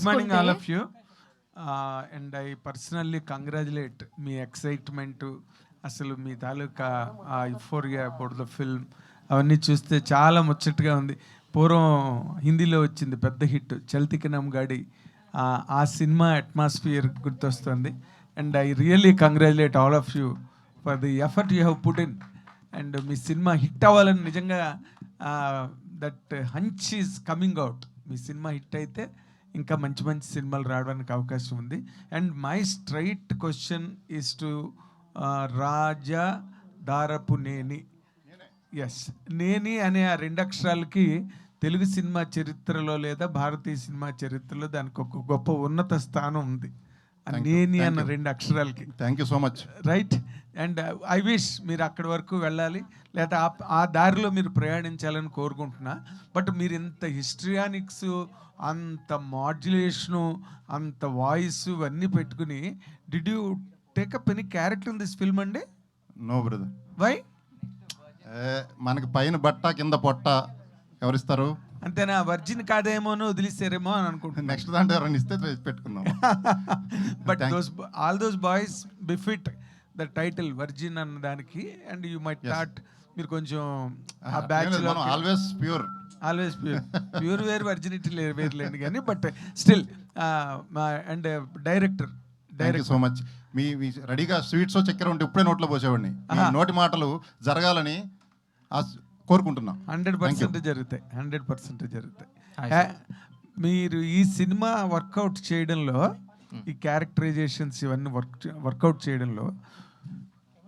morning all of you. And I personally congratulate me excitement, అసలు మీ తాలూకా యుఫోరియా అబౌట్ ద ఫిల్మ్ అవన్నీ చూస్తే చాలా ముచ్చటగా ఉంది. పూర్వం హిందీలో వచ్చింది పెద్ద హిట్ చల్తీ నమ్ గాడి, ఆ సినిమా అట్మాస్ఫియర్ గుర్తొస్తుంది. And I really congratulate all of you for the effort you have put in. And మీ సినిమా హిట్ అవ్వాలని నిజంగా that hunch is coming out. మీ సినిమా హిట్ అయితే ఇంకా మంచి మంచి సినిమాలు రావడానికి అవకాశం ఉంది. And my straight question is to Raja Darapuneni. Yes, Neni అనే ఆ 2 అక్షరాలకి తెలుగు సినిమా చరిత్రలో లేదా భారతీయ సినిమా చరిత్రలో దానికి ఒక గొప్ప ఉన్నత స్థానం ఉంది. నేని అన్న 2 అక్షరాలకి. Thank you so much. Right. And I wish మీరు అక్కడి వరకు వెళ్ళాలి, లేదా ఆ దారిలో మీరు ప్రయాణించాలని కోరుకుంటున్నా. బట్ మీరు ఇంత హిస్టరియానిక్స్, అంత మాడ్యులేషను, అంత వాయిస్ ఇవన్నీ పెట్టుకుని did you take up any character in this film అండి? No brother. వై? మనకి పైన బట్ట కింద పొట్ట ఎవరిస్తారు? అంతేనా? వర్జిన్ కాదేమో అని వదిలిస్తారేమో అని అనుకుంటున్నాను. నెక్స్ట్ దాంట్లో ఎవరైనా ఇస్తే పెట్టుకుందాం. But all those boys befit the title virgin అన్న దానికి. అండ్ యూ మైట్ థాట్ మీరు కొంచెం ఆ బ్యాచ్ ఆల్వేస్ ప్యూర్ వేరు, వర్జినిటీ వేరులేండి కానీ. But still and director thank you so much. మీ రెడీగా స్వీట్స్ చక్కెర ఉంటే ఇప్పుడే నోట్లో పోసేవాడిని. మీ నోటి మాటలు జరగాలని కోరుకుంటున్నాం. 100% జరుగుతాయి, 100% జరుగుతాయి. మీరు ఈ సినిమా వర్కౌట్ చేయడంలో, ఈ క్యారెక్టరైజేషన్స్ ఇవన్నీ వర్కౌట్ చేయడంలో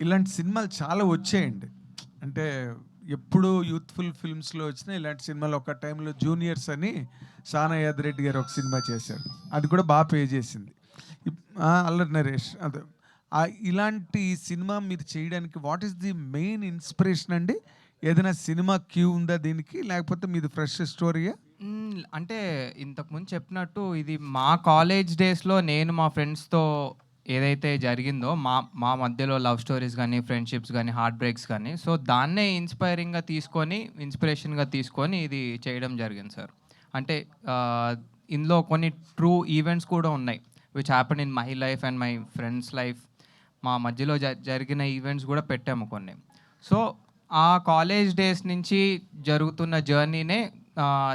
ఇలాంటి సినిమాలు చాలా వచ్చాయండి. అంటే ఎప్పుడు యూత్ఫుల్ ఫిల్మ్స్లో వచ్చినా ఇలాంటి సినిమాలు. ఒక టైంలో జూనియర్స్ అని సానా యాదరెడ్డి గారు ఒక సినిమా చేశారు, అది కూడా బాగా పే చేసింది. అల్లరి నరేష్. అదే ఇలాంటి సినిమా మీరు చేయడానికి what is the main inspiration అండి? ఏదైనా సినిమా క్యూ ఉందా దీనికి, లేకపోతే మీది ఫ్రెష్ స్టోరీయా? అంటే ఇంతకుముందు చెప్పినట్టు ఇది మా కాలేజ్ డేస్లో నేను మా ఫ్రెండ్స్తో ఏదైతే జరిగిందో మా మధ్యలో లవ్ స్టోరీస్ కానీ, ఫ్రెండ్షిప్స్ కానీ, హార్ట్ బ్రేక్స్ కానీ, సో దాన్నే ఇన్స్పిరేషన్గా తీసుకొని ఇది చేయడం జరిగింది సార్. అంటే ఇందులో కొన్ని ట్రూ ఈవెంట్స్ కూడా ఉన్నాయి which happen in my life and my friends life. మా మధ్యలో జరిగిన ఈవెంట్స్ కూడా పెట్టాము కొన్ని. సో ఆ కాలేజ్ డేస్ నుంచి జరుగుతున్న జర్నీనే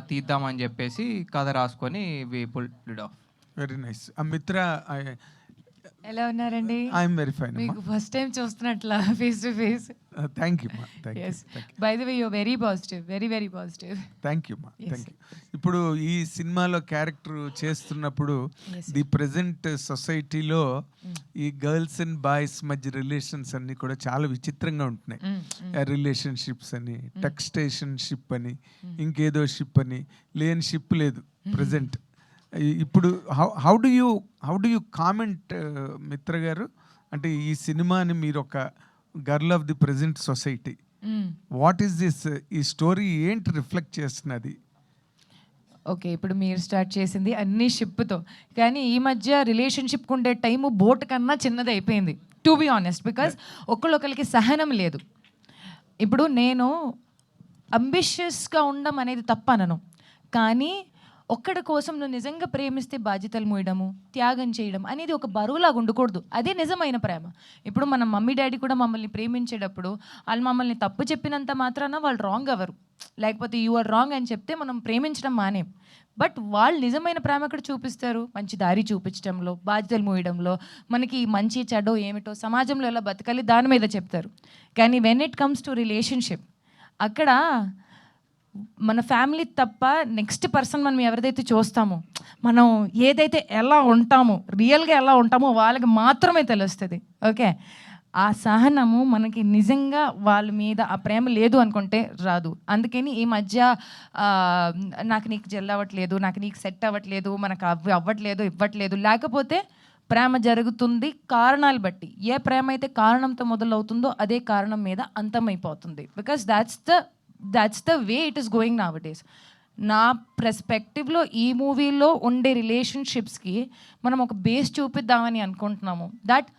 తీద్దామని చెప్పేసి కథ రాసుకొని we pulled it off. Very nice. Mitra, ఎలా ఉన్నారండి? I'm very fine. మీకు ఫస్ట్ టైం చూస్తున్నట్లా face to face. Thank you. Yes, by the way you are very positive, very very positive. Thank you. ఇప్పుడు ఈ సినిమాలో క్యారెక్టర్ చేస్తున్నప్పుడు ది ప్రెజెంట్ సొసైటీలో ఈ గర్ల్స్ అండ్ బాయ్స్ మధ్య రిలేషన్స్ అన్ని కూడా చాలా విచిత్రంగా ఉంటున్నాయి. రిలేషన్షిప్స్ అని, టెక్స్టేషన్షిప్ అని, ఇంకేదో షిప్ అని, లేని షిప్ లేదు ప్రెజెంట్. ఇప్పుడు హౌ డు యూ కామెంట్ మిత్ర గారు? అంటే ఈ సినిమాని మీరు ఒక girl of the present society, what is this, ఈ స్టోరీ ఏంటి రిఫ్లెక్ట్ చేస్తున్నది? ఓకే, ఇప్పుడు మీరు స్టార్ట్ చేసింది అన్ని షిప్తో, కానీ ఈ మధ్య రిలేషన్షిప్కి ఉండే టైము బోట్ కన్నా చిన్నది అయిపోయింది, టు బి ఆనెస్ట్. బికాజ్ ఒకళ్ళొకరికి సహనం లేదు. ఇప్పుడు నేను అంబిషియస్గా ఉండడం అనేది తప్పనను, కానీ ఒక్కడి కోసం నువ్వు నిజంగా ప్రేమిస్తే బాధ్యతలు మోయడము, త్యాగం చేయడం అనేది ఒక బరువులాగా ఉండకూడదు. అదే నిజమైన ప్రేమ. ఇప్పుడు మన మమ్మీ డాడీ కూడా మమ్మల్ని ప్రేమించేటప్పుడు వాళ్ళు మమ్మల్ని తప్పు చెప్పినంత మాత్రాన వాళ్ళు రాంగ్ అవ్వరు, లేకపోతే యు ఆర్ రాంగ్ అని చెప్తే మనం ప్రేమించడం మానేం. బట్ వాళ్ళు నిజమైన ప్రేమ అక్కడ చూపిస్తారు, మంచి దారి చూపించడంలో, బాధ్యతలు మోయడంలో, మనకి మంచి చెడో ఏమిటో సమాజంలో ఎలా బతకాలి దాని మీద చెప్తారు. కానీ when it comes to relationship, అక్కడ మన ఫ్యామిలీ తప్ప నెక్స్ట్ పర్సన్ మనం ఎవరిదైతే చూస్తామో, మనం ఏదైతే ఎలా ఉంటామో, రియల్గా ఎలా ఉంటామో వాళ్ళకి మాత్రమే తెలుస్తుంది. ఓకే, ఆ సహనము మనకి నిజంగా వాళ్ళ మీద ఆ ప్రేమ లేదు అనుకుంటే రాదు. అందుకని ఈ మధ్య నాకు నీకు జెల్ అవ్వట్లేదు, నాకు నీకు సెట్ అవ్వట్లేదు, మనకు అవ్వట్లేదు, ఇవ్వట్లేదు, లేకపోతే ప్రేమ జరుగుతుంది కారణాలు బట్టి. ఏ ప్రేమ అయితే కారణంతో మొదలవుతుందో అదే కారణం మీద అంతమైపోతుంది. Because that's the way it is going nowadays. నా పర్స్పెక్టివ్లో ఈ మూవీలో ఉండే రిలేషన్షిప్స్కి మనం ఒక బేస్ చూపిద్దామని అనుకుంటున్నాము. దట్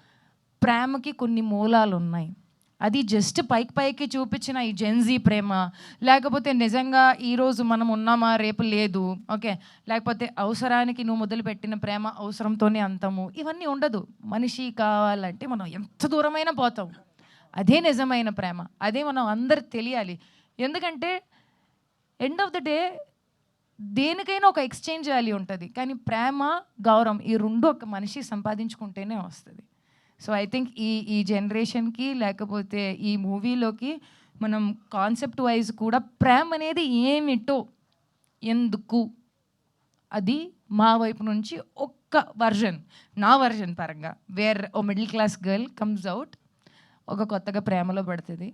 ప్రేమకి కొన్ని మూలాలు ఉన్నాయి. అది జస్ట్ పైకి చూపించిన ఈ జెన్జీ ప్రేమ, లేకపోతే నిజంగా ఈరోజు మనం ఉన్నామా రేపు లేదు, ఓకే, లేకపోతే అవసరానికి నువ్వు మొదలుపెట్టిన ప్రేమ అవసరంతోనే అంతము, ఇవన్నీ ఉండదు. మనిషి కావాలంటే మనం ఎంత దూరమైనా పోతాం. అదే నిజమైన ప్రేమ, అదే మనం అందరికి తెలియాలి. ఎందుకంటే ఎండ్ ఆఫ్ ద డే దేనికైనా ఒక ఎక్స్చేంజ్ వాల్యూ ఉంటుంది, కానీ ప్రేమ, గౌరవం ఈ రెండు ఒక మనిషి సంపాదించుకుంటేనే వస్తుంది. సో ఐ థింక్ ఈ జనరేషన్కి లేకపోతే ఈ మూవీలోకి మనం కాన్సెప్ట్ వైజ్ కూడా ప్రేమ అనేది ఏమిటో, ఎందుకు, అది మా వైపు నుంచి ఒక్క వర్జన్, నా వర్జన్ పరంగా, where a middle class girl comes out, ఒక కొత్తగా ప్రేమలో పడుతుంది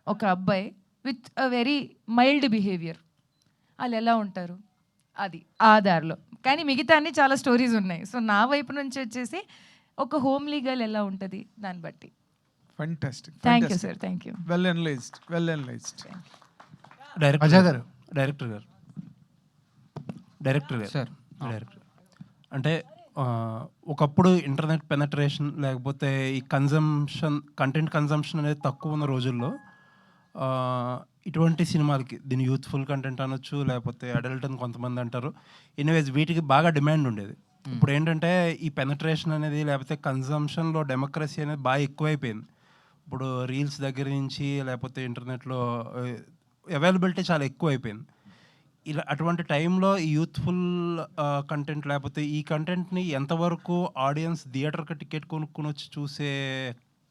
ఒక అబ్బాయి with a very mild behaviour, వాళ్ళు ఎలా ఉంటారు అది ఆ దారిలో. కానీ మిగతా అన్ని చాలా స్టోరీస్ ఉన్నాయి. సో నా వైపు నుంచి వచ్చేసి ఒక హోమ్లీ గర్ల్ ఎలా ఉంటుంది దాన్ని బట్టి. Fantastic. Thank you sir, thank you. Well analysed. Ajay గారు, డైరెక్టర్ గారు సార్ డైరెక్టర్ అంటే ఒకప్పుడు ఇంటర్నెట్ పెనట్రేషన్ లేకపోతే ఈ కంటెంట్ కన్జంప్షన్ అనేది తక్కువ ఉన్న రోజుల్లో ఇటువంటి సినిమాలకి దీని యూత్ఫుల్ కంటెంట్ అనొచ్చు, లేకపోతే అడల్ట్ అని కొంతమంది అంటారు. ఎనీవేస్ వీటికి బాగా డిమాండ్ ఉండేది. ఇప్పుడు ఏంటంటే ఈ పెనట్రేషన్ అనేది లేకపోతే కన్జంప్షన్లో డెమోక్రసీ అనేది బాగా ఎక్కువైపోయింది. ఇప్పుడు రీల్స్ దగ్గర నుంచి లేకపోతే ఇంటర్నెట్లో అవైలబిలిటీ చాలా ఎక్కువ అయిపోయింది. ఇలా అటువంటి టైంలో ఈ యూత్ఫుల్ కంటెంట్ లేకపోతే ఈ కంటెంట్ని ఎంతవరకు ఆడియన్స్ థియేటర్కి టికెట్ కొనుక్కొని వచ్చి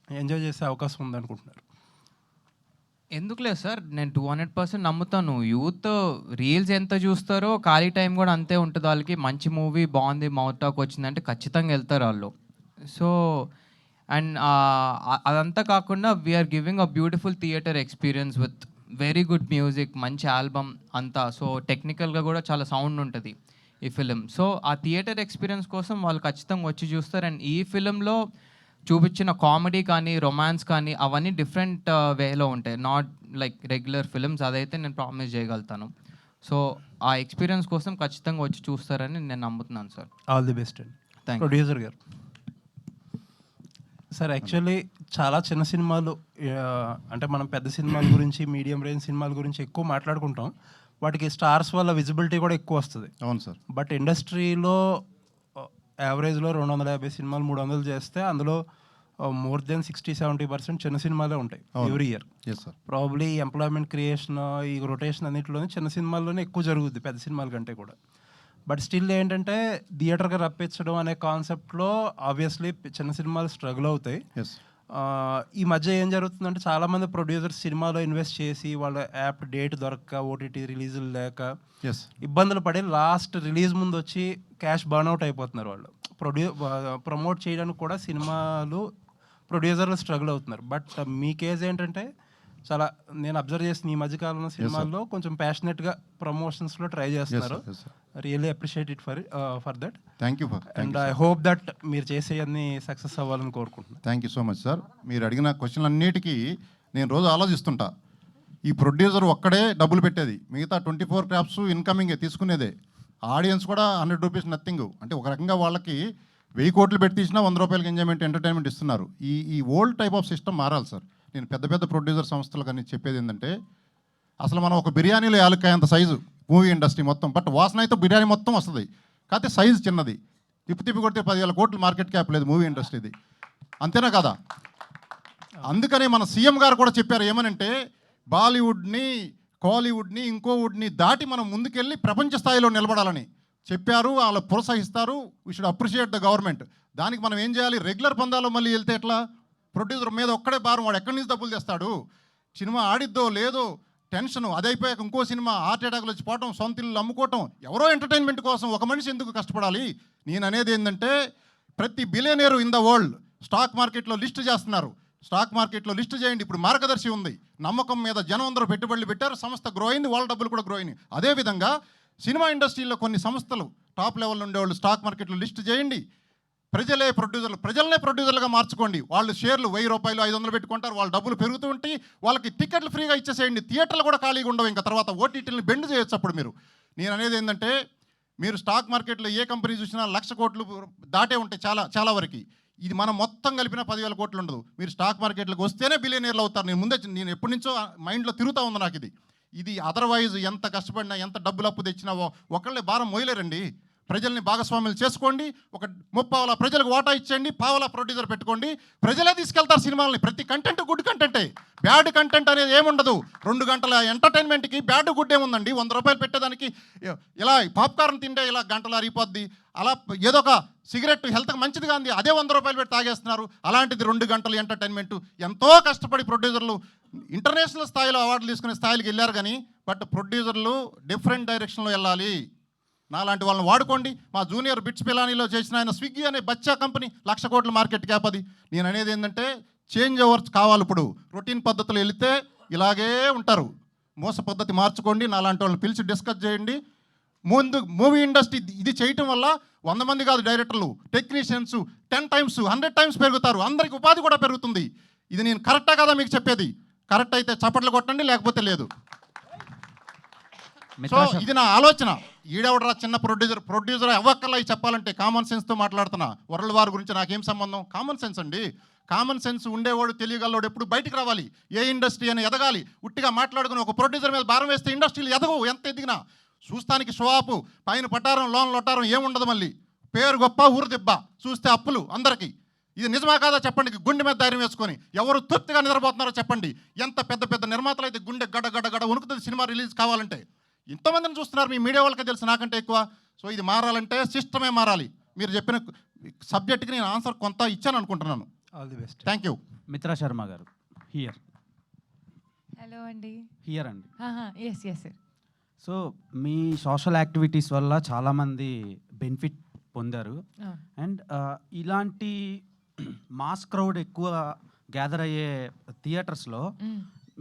ఎంజాయ్ చేసే అవకాశం ఉందనుకుంటున్నారు? ఎందుకు లేదు సార్, నేను 200% నమ్ముతాను. యూత్ రీల్స్ ఎంత చూస్తారో ఖాళీ టైం కూడా అంతే ఉంటుంది వాళ్ళకి. మంచి మూవీ బాగుంది, మౌత్ టాక్ వచ్చిందంటే ఖచ్చితంగా వెళ్తారు వాళ్ళు. సో అండ్ అదంతా కాకుండా we are giving a beautiful theatre experience with very good music, మంచి ఆల్బమ్ అంతా. సో టెక్నికల్గా కూడా చాలా సౌండ్ ఉంటుంది ఈ ఫిలిం. సో ఆ థియేటర్ ఎక్స్పీరియన్స్ కోసం వాళ్ళు ఖచ్చితంగా వచ్చి చూస్తారు. అండ్ ఈ ఫిలింలో చూపించిన కామెడీ కానీ రొమాన్స్ కానీ అవన్నీ డిఫరెంట్ వేలో ఉంటాయి, నాట్ లైక్ రెగ్యులర్ ఫిలిమ్స్. అదైతే నేను ప్రామిస్ చేయగలుగుతాను. సో ఆ ఎక్స్పీరియన్స్ కోసం ఖచ్చితంగా వచ్చి చూస్తారని నేను నమ్ముతున్నాను సార్. ఆల్ ది బెస్ట్ అండి. Thank you. ప్రొడ్యూసర్ గారు సార్, యాక్చువల్లీ చాలా చిన్న సినిమాలు అంటే మనం పెద్ద సినిమాల గురించి మీడియం రేంజ్ సినిమాల గురించి ఎక్కువ మాట్లాడుకుంటాం. వాటికి స్టార్స్ వల్ల విజిబిలిటీ కూడా ఎక్కువ వస్తుంది. అవును సార్. బట్ ఇండస్ట్రీలో యావరేజ్లో 250 సినిమాలు 300 చేస్తే అందులో మోర్ దెన్ 60-70% చిన్న సినిమాలే ఉంటాయి every year. Probably employment creation ఈ రొటేషన్ అన్నింటిలోనే చిన్న సినిమాల్లోనే ఎక్కువ జరుగుద్ది పెద్ద సినిమాల కంటే కూడా. బట్ స్టిల్ ఏంటంటే థియేటర్గా రప్పించడం అనే కాన్సెప్ట్లో ఆబ్వియస్లీ చిన్న సినిమాలు స్ట్రగుల్ అవుతాయి. ఈ మధ్య ఏం జరుగుతుందంటే చాలామంది ప్రొడ్యూసర్స్ సినిమాలో ఇన్వెస్ట్ చేసి వాళ్ళ యాప్ డేట్ దొరక్క ఓటీటీ రిలీజులు లేక ఇబ్బందులు పడి లాస్ట్ రిలీజ్ ముందు వచ్చి క్యాష్ బర్న్అవుట్ అయిపోతున్నారు. వాళ్ళు ప్రమోట్ చేయడానికి కూడా సినిమాలు ప్రొడ్యూసర్లు స్ట్రగుల్ అవుతున్నారు. బట్ మీ కేజ్ ఏంటంటే చాలా నేను అబ్జర్వ్ చేసిన ఈ మధ్యకాలంలో సినిమాల్లో కొంచెం ప్యాషనెట్గా ప్రమోషన్స్లో ట్రై చేస్తున్నారు. Really appreciate it for that. Thank you. And I hope that మీరు చేసే అన్ని సక్సెస్ అవ్వాలని కోరుకుంటున్నాను. Thank you so much sir. మీరు అడిగిన క్వశ్చన్ అన్నిటికీ నేను రోజు ఆలోచిస్తుంటా. ఈ ప్రొడ్యూసర్ ఒక్కడే డబ్బులు పెట్టేది, మిగతా 24 క్రాప్స్ ఇన్కమింగే తీసుకునేదే. ఆడియన్స్ కూడా 100 రూపీస్ నథింగ్. అంటే ఒక రకంగా వాళ్ళకి 1000 కోట్లు పెట్టి తీసినా 100 రూపాయలకి ఎంజాయ్మెంట్ ఎంటర్టైన్మెంట్ ఇస్తున్నారు. ఈ ఓల్డ్ టైప్ ఆఫ్ సిస్టమ్ మారాలి సార్. నేను పెద్ద పెద్ద ప్రొడ్యూసర్ సంస్థలు కానీ చెప్పేది ఏంటంటే, అసలు మనం ఒక బిర్యానీలో యాలక్కాయ అంత సైజు మూవీ ఇండస్ట్రీ మొత్తం, బట్ వాసన అయితే బిర్యానీ మొత్తం వస్తుంది, కాకపోతే సైజు చిన్నది. తిప్పి కొడితే 10,000 కోట్లు మార్కెట్ క్యాప్ లేదు మూవీ ఇండస్ట్రీది. అంతేనా కదా? అందుకనే మన సీఎం గారు కూడా చెప్పారు ఏమనంటే, బాలీవుడ్ని కాలీవుడ్ని ఇంకోవుడ్ని దాటి మనం ముందుకెళ్ళి ప్రపంచ స్థాయిలో నిలబడాలని చెప్పారు. వాళ్ళు ప్రోత్సహిస్తారు. We should appreciate the government. దానికి మనం ఏం చేయాలి? రెగ్యులర్ పందాలో మళ్ళీ వెళ్తే ఎట్లా? ప్రొడ్యూసర్ మీద ఒక్కడే భారం, వాడు ఎక్కడి నుంచి డబ్బులు తెస్తాడు? సినిమా ఆడిద్దో లేదో టెన్షన్, అదైపోయాక ఇంకో సినిమా హార్ట్ అటాక్లు వచ్చి పోవటం, సొంత ఇల్లు అమ్ముకోవటం, ఎవరో ఎంటర్టైన్మెంట్ కోసం ఒక మనిషి ఎందుకు కష్టపడాలి? నేను అనేది ఏంటంటే, ప్రతి billionaire in the world stock మార్కెట్లో లిస్ట్ చేస్తున్నారు. స్టాక్ మార్కెట్లో లిస్ట్ చేయండి. ఇప్పుడు మార్గదర్శి ఉంది, నమ్మకం మీద జనం అందరూ పెట్టుబడులు పెట్టారు, సంస్థ గ్రో అయింది, వాళ్ళ డబ్బులు కూడా గ్రో అయినాయి. అదేవిధంగా సినిమా ఇండస్ట్రీలో కొన్ని సంస్థలు టాప్ లెవెల్లో ఉండేవాళ్ళు స్టాక్ మార్కెట్లో లిస్ట్ చేయండి. ప్రజలనే ప్రొడ్యూసర్లుగా మార్చుకోండి. వాళ్ళు షేర్లు 1000 రూపాయలు 500 పెట్టుకుంటారు, వాళ్ళ డబ్బులు పెరుగుతూ ఉంటాయి, వాళ్ళకి టికెట్లు ఫ్రీగా ఇచ్చేసేయండి. థియేటర్లు కూడా ఖాళీగా ఉండవు. ఇంకా తర్వాత ఓటీటీలను బెండ్ చేయొచ్చు. అప్పుడు నేను అనేది ఏంటంటే, మీరు స్టాక్ మార్కెట్లో ఏ కంపెనీ చూసినా 1,00,000 కోట్లు దాటే ఉంటాయి చాలా వరకు. ఇది మనం మొత్తం కలిపిన 10,000 కోట్లు ఉండదు. మీరు స్టాక్ మార్కెట్లకు వస్తేనే బిలియనీర్లు అవుతారు. నేను ఎప్పటి నుంచో మైండ్లో తిరుగుతూ ఉంది నాకు ఇది. అదర్వైజ్ ఎంత కష్టపడినా ఎంత డబ్బులు అప్పు తెచ్చినా ఒకళ్ళే భారం మోయలేరండి. ప్రజల్ని భాగస్వాములు చేసుకోండి. ఒక 30 ప్రజలకు వాటా ఇచ్చేయండి, 1/2 ప్రొడ్యూసర్ పెట్టుకోండి. ప్రజలే తీసుకెళ్తారు సినిమాలని. ప్రతి కంటెంట్ గుడ్ కంటెంటే, బ్యాడ్ కంటెంట్ అనేది ఏముండదు. 2 గంటల ఎంటర్టైన్మెంట్కి బ్యాడ్ గుడ్ ఏముందండి? 100 రూపాయలు పెట్టేదానికి ఇలా పాప్కార్న్ తింటే ఇలా గంటలు అరిగిపోద్ది. అలా ఏదో ఒక సిగరెట్ హెల్త్కి మంచిది కాదు, అదే 100 రూపాయలు పెట్టి తాగేస్తున్నారు. అలాంటిది 2 గంటలు ఎంటర్టైన్మెంట్. ఎంతో కష్టపడి ప్రొడ్యూసర్లు ఇంటర్నేషనల్ స్థాయిలో అవార్డులు తీసుకునే స్థాయికి వెళ్ళారు. కానీ బట్ ప్రొడ్యూసర్లు డిఫరెంట్ డైరెక్షన్లో వెళ్ళాలి. నాలాంటి వాళ్ళని వాడుకోండి. మా జూనియర్ బిట్స్ పిలానీలో చేసిన ఆయన స్విగ్గీ అనే బచ్చా కంపెనీ 1,00,000 కోట్ల మార్కెట్ క్యాప్ అది. నేను అనేది ఏంటంటే, చేంజ్ ఓవర్స్ కావాలి. ఇప్పుడు రొటీన్ పద్ధతులు వెళితే ఇలాగే ఉంటారు. మోస పద్ధతి మార్చుకోండి. నాలాంటి వాళ్ళని పిలిచి డిస్కస్ చేయండి. ముందు మూవీ ఇండస్ట్రీ ఇది చేయటం వల్ల 100 మంది కాదు డైరెక్టర్లు, టెక్నీషియన్స్ 10 times 100 times పెరుగుతారు. అందరికి ఉపాధి కూడా పెరుగుతుంది. ఇది నేను కరెక్టా కదా మీకు చెప్పేది? కరెక్ట్ అయితే చప్పట్లు కొట్టండి, లేకపోతే లేదు. సో ఇది నా ఆలోచన. ఈడెవడరా చిన్న ప్రొడ్యూసర్ అవ్వక్కర్లా చెప్పాలంటే, కామన్ సెన్స్తో మాట్లాడుతున్నా. వరల్డ్ వార్ గురించి నాకేం సంబంధం? కామన్ సెన్స్ అండి. కామన్ సెన్స్ ఉండేవాడు, తెలియగలవాడు ఎప్పుడు బయటికి రావాలి. ఏ ఇండస్ట్రీ అని ఎదగాలి. ఉట్టిగా మాట్లాడుకుని ఒక ప్రొడ్యూసర్ మీద భారం వేస్తే ఇండస్ట్రీలు ఎదగవు. ఎంత ఎదిగినా చూస్తానికి షోఆపు, పైన పట్టారం లోన్ లొట్టారం ఏముండదు. మళ్ళీ పేరు గొప్ప, ఊరు దెబ్బ, చూస్తే అప్పులు అందరికీ. ఇది నిజమా కాదా చెప్పండి. గుండె మీద ధైర్యం వేసుకొని ఎవరు తృప్తిగా నిద్రపోతున్నారో చెప్పండి. ఎంత పెద్ద పెద్ద నిర్మాతలు అయితే గుండె గడ గడ గడ వణుకుతుంది సినిమా రిలీజ్ కావాలంటే. ఇంతమందిని చూస్తున్నారు, మీ మీడియా వాళ్ళకే తెలుసు నాకంటే ఎక్కువ. సో ఇది మారాలంటే సిస్టమే మారాలి. మీరు చెప్పిన సబ్జెక్ట్కి నేను ఆన్సర్ కొంత ఇచ్చాను అనుకుంటున్నాను. All the best. Thank you. Mitra Sharma గారు హియర్. హలో అండి. హియర్ అండి. Yes yes sir. సో మీ సోషల్ యాక్టివిటీస్ వల్ల చాలామంది బెనిఫిట్ పొందారు. అండ్ ఇలాంటి మాస్ క్రౌడ్ ఎక్కువ గ్యాదర్ అయ్యే థియేటర్స్లో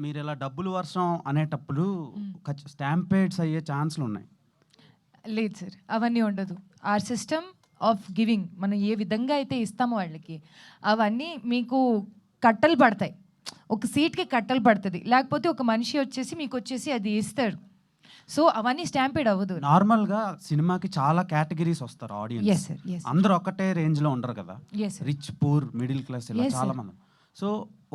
మీరు ఇలా డబ్బులు వర్షం అనేటప్పుడు స్టాంపేడ్స్ అయ్యే ఛాన్స్లు ఉన్నాయి. లేదు సార్, అవన్నీ ఉండదు. ఆర్ సిస్టమ్ ఆఫ్ గివింగ్, మనం ఏ విధంగా అయితే ఇస్తామో వాళ్ళకి, అవన్నీ మీకు కట్టలు పడతాయి. ఒక సీట్కి కట్టలు పడుతుంది. లేకపోతే ఒక మనిషి వచ్చేసి మీకు వచ్చేసి అది ఇస్తాడు. సో అవన్నీ స్టాంపేడ్ అవ్వదు. నార్మల్గా సినిమాకి చాలా కేటగిరీస్ వస్తారు ఆడియన్స్. అందరూ ఒకటే రేంజ్లో ఉండరు కదా. రిచ్, పూర్, మిడిల్ క్లాస్ ఇలా చాలా మంది. సో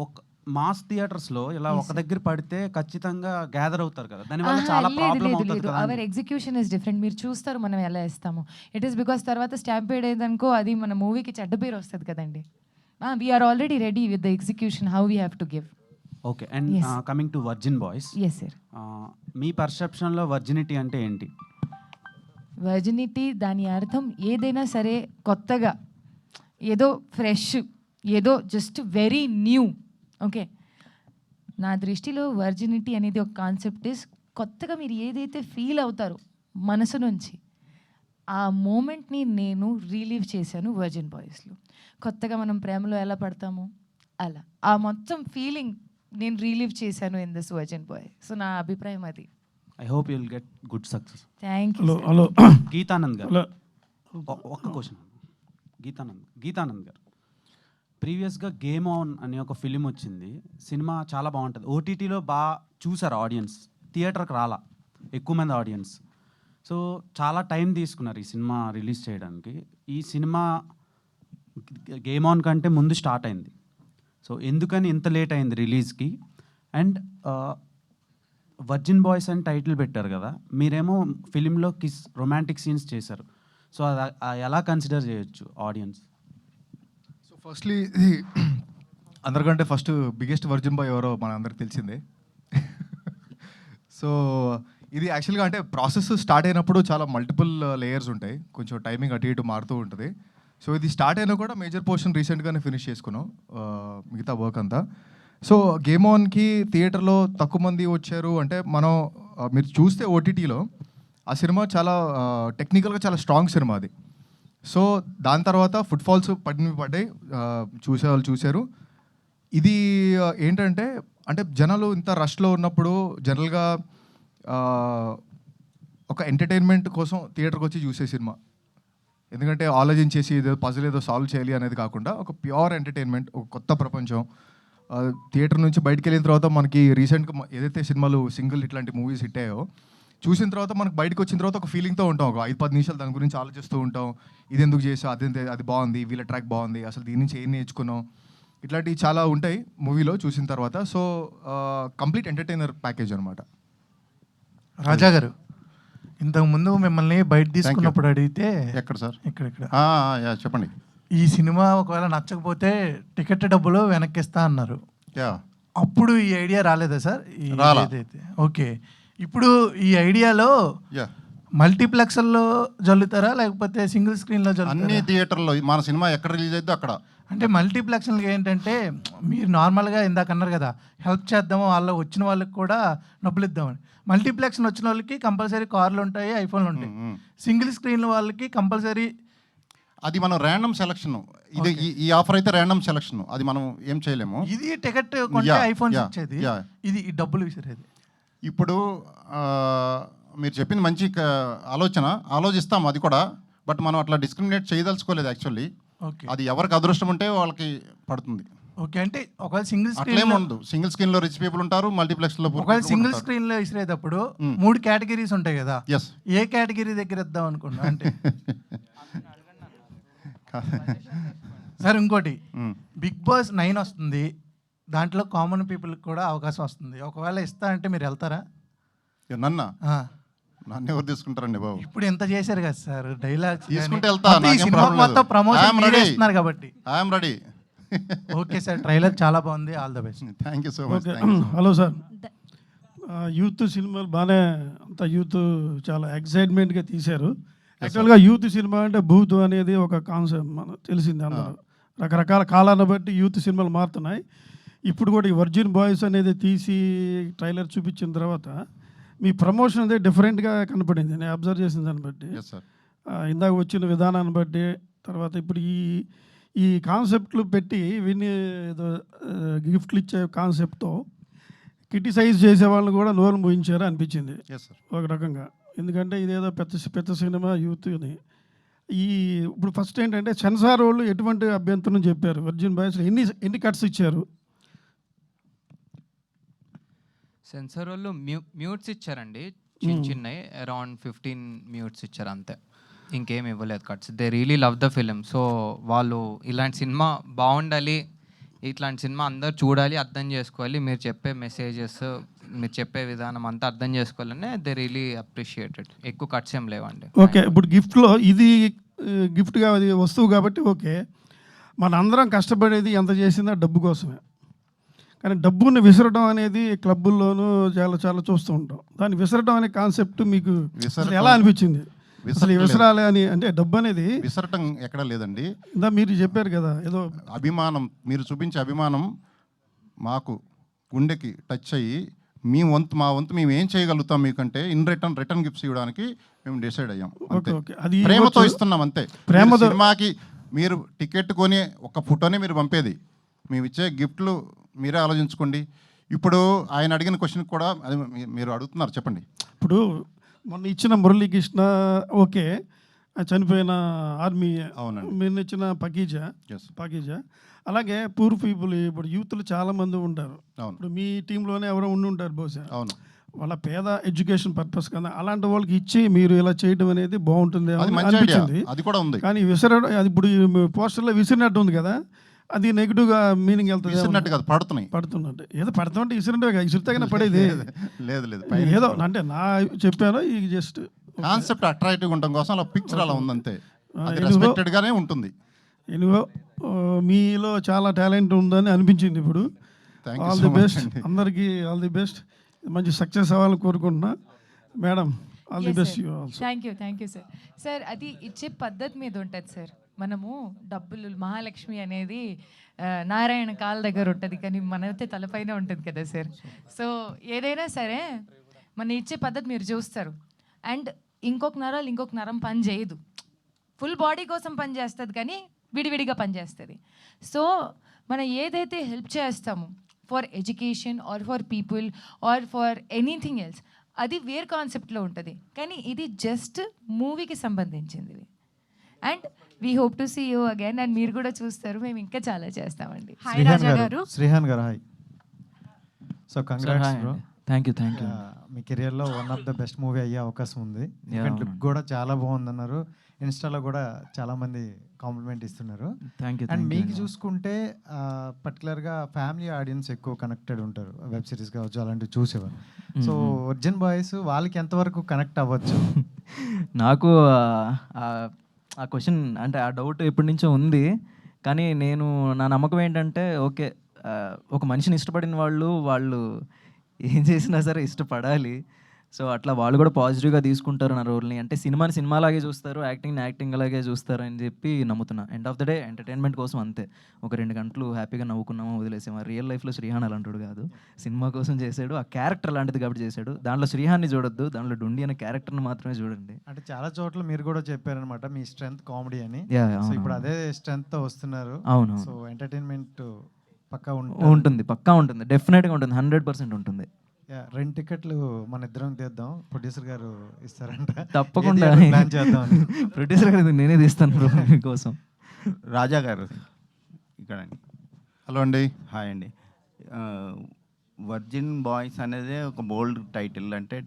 ఒక మాస్ థియేటర్స్లో ఇలా ఒక దగ్గర పడితే ఖచ్చితంగా గ్యాదర్ అవుతారు కదా, దానివల్ల చాలా ప్రాబ్లం అవుతుంది కదా. Our execution is different. మీరు చూస్తారు మనం ఎలా ఇస్తాము. ఇట్ ఈస్ బికాస్ తర్వాత స్టాంపేడ్ అయ్యేదనుకో అది మన మూవీకి చెడ్డ పేరు వస్తుంది కదండి. We are already ready with the execution how we have to give. Okay. And coming to virgin boys, yes sir, మీ పర్సెప్షన్లో వర్జినిటీ అంటే ఏంటి? వర్జినిటీ దాని అర్థం ఏదైనా సరే కొత్తగా, ఏదో ఫ్రెష్, ఏదో జస్ట్ వెరీ న్యూ. ఓకే, నా దృష్టిలో వర్జినిటీ అనేది ఒక కాన్సెప్ట్ ఇస్ కొత్తగా మీరు ఏదైతే ఫీల్ అవుతారో మనసు నుంచి, ఆ మూమెంట్ని నేను రిలీవ్ చేశాను వర్జిన్ బాయ్స్లో. కొత్తగా మనం ప్రేమలో ఎలా పడతామో అలా ఆ మొత్తం ఫీలింగ్ నేను రిలీవ్ చేశాను in this virgin boy. So నా అభిప్రాయం అది. I hope you will get good success. Thank you. Hello Geetanand గారు, ఒక్క క్వశ్చన్. గీతానంద్ గారు, ప్రీవియస్గా గేమ్ ఆన్ అనే ఒక ఫిలిం వచ్చింది. సినిమా చాలా బాగుంటుంది. ఓటీటీలో బాగా చూసారు ఆడియన్స్, థియేటర్కి రాలా ఎక్కువ మంది ఆడియన్స్. సో చాలా టైం తీసుకున్నారు ఈ సినిమా రిలీజ్ చేయడానికి. ఈ సినిమా గేమ్ ఆన్ కంటే ముందు స్టార్ట్ అయింది. సో ఎందుకని ఇంత లేట్ అయింది రిలీజ్కి? అండ్ వర్జిన్ బాయ్స్ అని టైటిల్ పెట్టారు కదా, మీరేమో ఫిలింలో కిస్ రొమాంటిక్ సీన్స్ చేశారు. సో అది ఎలా కన్సిడర్ చేయొచ్చు ఆడియన్స్? సో ఫస్ట్లీ అందరికంటే ఫస్ట్ బిగ్గెస్ట్ వర్జిన్ బాయ్ ఎవరో మన అందరికి తెలిసిందే. సో ఇది యాక్చువల్గా అంటే ప్రాసెస్ స్టార్ట్ అయినప్పుడు చాలా మల్టిపుల్ లేయర్స్ ఉంటాయి, కొంచెం టైమింగ్ అటు ఇటు మారుతూ ఉంటుంది. సో ఇది స్టార్ట్ అయినా కూడా మేజర్ పోర్షన్ రీసెంట్గానే ఫినిష్ చేసుకున్నాం మిగతా వర్క్ అంతా. సో గేమ్ ఆన్కి థియేటర్లో తక్కువ మంది వచ్చారు అంటే మనం మీరు చూస్తే ఓటీటీలో ఆ సినిమా చాలా టెక్నికల్గా చాలా స్ట్రాంగ్ సినిమా అది. సో దాని తర్వాత ఫుట్ఫాల్స్ పడ్డాయి, చూసేవాళ్ళు చూశారు. ఇది ఏంటంటే అంటే జనాలు ఇంత రష్లో ఉన్నప్పుడు జనరల్గా ఒక ఎంటర్టైన్మెంట్ కోసం థియేటర్కి వచ్చి చూసే సినిమా, ఎందుకంటే ఆలోచించేసి ఏదో పజిల్ ఏదో సాల్వ్ చేయాలి అనేది కాకుండా ఒక ప్యూర్ ఎంటర్టైన్మెంట్, ఒక కొత్త ప్రపంచం. థియేటర్ నుంచి బయటకు వెళ్ళిన తర్వాత మనకి రీసెంట్గా ఏదైతే సినిమాలు సింగిల్ ఇట్లాంటి మూవీస్ హిట్ అయ్యాయో చూసిన తర్వాత మనకు బయటకు వచ్చిన తర్వాత ఒక ఫీలింగ్తో ఉంటాం, ఒక 5-10 నిమిషాలు దాని గురించి ఆలోచిస్తూ ఉంటాం. ఇది ఎందుకు చేసాం, అది బాగుంది, వీళ్ళ ట్రాక్ బాగుంది, అసలు దీని నుంచి ఏం నేర్చుకున్నాం, ఇట్లాంటివి చాలా ఉంటాయి మూవీలో చూసిన తర్వాత. సో కంప్లీట్ ఎంటర్టైనర్ ప్యాకేజ్ అనమాట. రాజా గారు, ఇంతకుముందు మిమ్మల్ని బయట తీసుకున్నప్పుడు అడిగితే ఎక్కడ సార్? ఇక్కడ చెప్పండి. ఈ సినిమా ఒకవేళ నచ్చకపోతే టికెట్ డబ్బులు వెనక్కిస్తా అన్నారు. అప్పుడు ఈ ఐడియా రాలేదా సార్? ఏదైతే ఓకే, ఇప్పుడు ఈ ఐడియాలో మల్టీప్లెక్స్లో జల్లుతారా లేకపోతే సింగిల్ స్క్రీన్లో జల్లుతారా? అన్ని థియేటర్లో మన సినిమా ఎక్కడ రిలీజ్ అయితే అక్కడ. అంటే మల్టీప్లెక్స్లకి ఏంటంటే మీరు నార్మల్గా ఇందాక అన్నారు కదా హెల్ప్ చేద్దాము, వాళ్ళ వచ్చిన వాళ్ళకి కూడా డబ్బులు ఇద్దామని. మల్టీప్లెక్స్ వచ్చిన వాళ్ళకి కంపల్సరీ కార్లు ఉంటాయి, ఐఫోన్లు ఉంటాయి. సింగిల్ స్క్రీన్ వాళ్ళకి కంపల్సరీ. అది మనం ర్యాండమ్ సెలక్షన్. ఇది ఈ ఆఫర్ అయితే ర్యాండమ్ సెలక్షన్, అది మనం ఏం చేయలేము. ఇది టికెట్ కొంటే ఐఫోన్ ఇచ్చేది, ఇది డబ్బులు విసిరేది. ఇప్పుడు మీరు చెప్పింది మంచి ఆలోచిస్తాం అది కూడా, బట్ మనం అట్లా డిస్క్రిమినేట్ చేయదలుచుకోలేదు యాక్చువల్లీ. ఓకే. అది ఎవరికి అదృష్టం ఉంటే వాళ్ళకి పడుతుంది. ఓకే, అంటే ఒకవేళ సింగిల్ అట్లేం స్క్రీన్ ఉండదు. సింగిల్ స్క్రీన్లో రిచ్ పీపుల్ ఉంటారు, మల్టీప్లెక్స్లో ఒకవేళ సింగిల్ స్క్రీన్ లో ఇసిరేటప్పుడు 3 కేటగిరీస్ ఉంటాయి కదా, ఎస్. ఏ కేటగిరీ దగ్గర ఇద్దాం అనుకున్నా అంటే సార్ ఇంకోటి, బిగ్ బాస్ 9 వస్తుంది, దాంట్లో కామన్ పీపుల్ కూడా అవకాశం వస్తుంది. ఒకవేళ ఇస్తా అంటే మీరు వెళ్తారా? నన్ను ఎవరు తీసుకుంటారండి బాబు? ఇప్పుడు ఎంత చేశారు కదా సార్, డైలాగ్స్ తీసుకుంటే వెళ్తా, నాకేం ప్రాబ్లం లేదు. ప్రమోషన్ చేస్తున్నారు కాబట్టి. I'm ready. Okay sir, trailer చాలా బాగుంది, all the best. Thank you so much. Hello sir, youth సినిమాలు బాగానే అంత యూత్ చాలా ఎక్సైట్మెంట్గా తీశారు. యాక్చువల్గా యూత్ సినిమా అంటే భూత్ అనేది ఒక కాన్సెప్ట్ మనకు తెలిసింది. అందరూ రకరకాల కాలాన్ని బట్టి యూత్ సినిమాలు మారుతున్నాయి. ఇప్పుడు కూడా ఈ వర్జిన్ బాయ్స్ అనేది తీసి ట్రైలర్ చూపించిన తర్వాత మీ ప్రమోషన్ అనేది డిఫరెంట్గా కనపడింది, నేను అబ్జర్వ్ చేసిన దాన్ని బట్టి. ఇందాక వచ్చిన విధానాన్ని బట్టి, తర్వాత ఇప్పుడు ఈ కాన్సెప్ట్లు పెట్టి విని ఏదో గిఫ్ట్లు ఇచ్చే కాన్సెప్ట్తో క్రిటిసైజ్ చేసే వాళ్ళని కూడా నోరు మూయించారు అనిపించింది ఒక రకంగా. ఎందుకంటే ఇదేదో పెద్ద సినిమా యూత్ అని. ఇప్పుడు ఫస్ట్ ఏంటంటే సెన్సార్ వాళ్ళు ఎటువంటి అభ్యంతరం చెప్పారు? వర్జిన్ బాయ్స్ ఎన్ని కట్స్ ఇచ్చారు? సెన్సార్ వాళ్ళు మ్యూట్స్ ఇచ్చారండి, చిన్నవి అరౌండ్ 15 మ్యూట్స్ ఇచ్చారు అంతే, ఇంకేం ఇవ్వలేదు cuts. They really love the film. So వాళ్ళు ఇలాంటి సినిమా బాగుండాలి, ఇట్లాంటి సినిమా అందరు చూడాలి, అర్థం చేసుకోవాలి, మీరు చెప్పే మెసేజెస్, మీరు చెప్పే విధానం అంతా అర్థం చేసుకోవాలని దే రియలీ అప్రిషియేటెడ్. ఎక్కువ కట్స్ ఏం లేవండి. ఓకే, ఇప్పుడు గిఫ్ట్లో ఇది గిఫ్ట్గా అది వస్తువు కాబట్టి ఓకే, మన అందరం కష్టపడేది ఎంత చేసినా డబ్బు కోసమే. కానీ డబ్బుని విసరడం అనేది క్లబ్బుల్లోనూ చాలా చాలా చూస్తూ ఉంటాం. దాన్ని విసరడం అనే కాన్సెప్ట్ మీకు ఎలా అనిపించింది? అసలు విసరాలి అని అంటే డబ్బు అనేది విసరటం ఎక్కడ లేదండి. ఇందా మీరు చెప్పారు కదా ఏదో అభిమానం, మీరు చూపించే అభిమానం మాకు గుండెకి టచ్ అయ్యి మా వంతు మేము ఏం చేయగలుగుతాం మీకంటే రిటర్న్ గిఫ్ట్స్ ఇవ్వడానికి మేము డిసైడ్ అయ్యాం. అది ప్రేమతో ఇస్తున్నాం అంతే. సినిమాకి మీరు టికెట్ కొని ఒక ఫోటోనే మీరు పంపేది, మేము ఇచ్చే గిఫ్ట్లు మీరే ఆలోచించుకోండి. ఇప్పుడు ఆయన అడిగిన క్వశ్చన్ కూడా అది మీరు అడుగుతున్నారు, చెప్పండి. ఇప్పుడు మొన్న ఇచ్చిన మురళీకృష్ణ ఓకే, చనిపోయిన ఆర్మీ, అవునండి, మీరు ఇచ్చిన పకీజా అలాగే పూర్ పీపుల్, ఇప్పుడు యూత్లు చాలామంది ఉంటారు. ఇప్పుడు మీ టీంలోనే ఎవరో ఉండి ఉంటారు బహుశా. అవును, వాళ్ళ పేద ఎడ్యుకేషన్ పర్పస్ కదా, అలాంటి వాళ్ళకి ఇచ్చి మీరు ఇలా చేయడం అనేది బాగుంటుంది అనిపించింది. అది కూడా ఉంది. కానీ విసరడం అది ఇప్పుడు పోస్టర్లో విసిరినట్టు ఉంది కదా, అది నెగిటివ్గా మీనింగ్ వెళ్తుంది. విసిరినట్టు కాదు, పడుతున్నట్టు. ఏదో పడుతుంటే విసిరినట్టు విసిరితేగానే పడేది లేదు. ఏదో అంటే నా చెప్పాను, ఈ జస్ట్ కాన్సెప్ట్ అట్రాక్టివ్ ఉండడం కోసం అలా పిక్చర్ అలా ఉందంతే, రెస్పెక్టెడ్గానే ఉంటుంది. ఎనివో మీలో చాలా టాలెంట్ ఉందని అనిపించింది ఇప్పుడు. ఆల్ ది బెస్ట్ అందరికీ, ఆల్ ది బెస్ట్, మంచి సక్సెస్ అవ్వాలని కోరుకుంటున్నా madam. All the best you also. Thank you sir. Sir అది ఇచ్చే పద్ధతి మీద ఉంటుంది సార్. మనము డబ్బులు మహాలక్ష్మి అనేది నారాయణ కాళ్ళ దగ్గర ఉంటుంది, కానీ మనైతే తలపైన ఉంటుంది కదా సార్. సో ఏదైనా సరే మన ఇచ్చే పద్ధతి మీరు చూస్తారు. అండ్ ఇంకొక నరం పని చేయదు, ఫుల్ బాడీ కోసం పని చేస్తుంది కానీ విడివిడిగా పనిచేస్తుంది. సో మనం ఏదైతే హెల్ప్ చేస్తామో for education or for people or for anything else, అది వేర్ కాన్సెప్ట్లో ఉంటుంది. కానీ ఇది జస్ట్ మూవీకి సంబంధించింది. And we hope to see you again. And మీరు కూడా చూస్తారు, మేము ఇంకా చాలా చేస్తామండి. Hi Raja garu. Srihan garu hi. So congrats bro. Thank you. మీ కెరియర్లో one of the best movie అయ్యే అవకాశం ఉంది. లుక్ కూడా చాలా బాగుందన్నారు, ఇన్స్టాలో కూడా చాలామంది కాంప్లిమెంట్ ఇస్తున్నారు. అండ్ మీకు చూసుకుంటే పర్టికులర్గా ఫ్యామిలీ ఆడియన్స్ ఎక్కువ కనెక్టెడ్ ఉంటారు, వెబ్ సిరీస్ కావచ్చు అలాంటివి చూసేవారు. సో వర్జిన్ బాయ్స్ వాళ్ళకి ఎంతవరకు కనెక్ట్ అవ్వచ్చు? నాకు ఆ క్వశ్చన్ అంటే ఆ డౌట్ ఎప్పటి నుంచో ఉంది. కానీ నా నమ్మకం ఏంటంటే ఓకే, ఒక మనిషిని ఇష్టపడిన వాళ్ళు ఏం చేసినా సరే ఇష్టపడాలి. సో అట్లా వాళ్ళు కూడా పాజిటివ్గా తీసుకుంటారు నా రోల్ని. అంటే సినిమాలాగే చూస్తారు, యాక్టింగ్ అలాగే చూస్తారు అని చెప్పి నమ్ముతున్నా. End of the day entertainment కోసం అంతే. ఒక 2 గంటలు హ్యాపీగా నవ్వుకున్నామా వదిలేసామా. రియల్ లైఫ్లో శ్రీహాన్ అలాంటివాడు కాదు, సినిమా కోసం చేశాడు, ఆ క్యారెక్టర్ అలాంటిది కాబట్టి చేశాడు. దాంట్లో శ్రీహాన్ని చూడొద్దు, దాంట్లో డుండి అనే క్యారెక్టర్ని మాత్రమే చూడండి. అంటే చాలా చోట్ల మీరు కూడా చెప్పారనమాట మీ స్ట్రెంత్ కామెడీ అని. సో ఇప్పుడు అదే స్ట్రెంగ్త్తో వస్తున్నారు. అవును. సో ఎంటర్టైన్మెంట్ పక్కా ఉంటుంది, డెఫినెట్గా ఉంటుంది, 100% ఉంటుంది. 2 టికెట్లు మన ఇద్దరం తీద్దాం, ప్రొడ్యూసర్ గారు ఇస్తారంట. తప్పకుండా ప్లాన్ చేద్దాం. ప్రొడ్యూసర్ గారు నేనే తీస్తాను బ్రో మీకోసం. రాజా గారు ఇక్కడ హలో అండి. హాయ్ అండి. వర్జిన్ బాయ్స్ అనేది ఒక బోల్డ్ టైటిల్, అంటే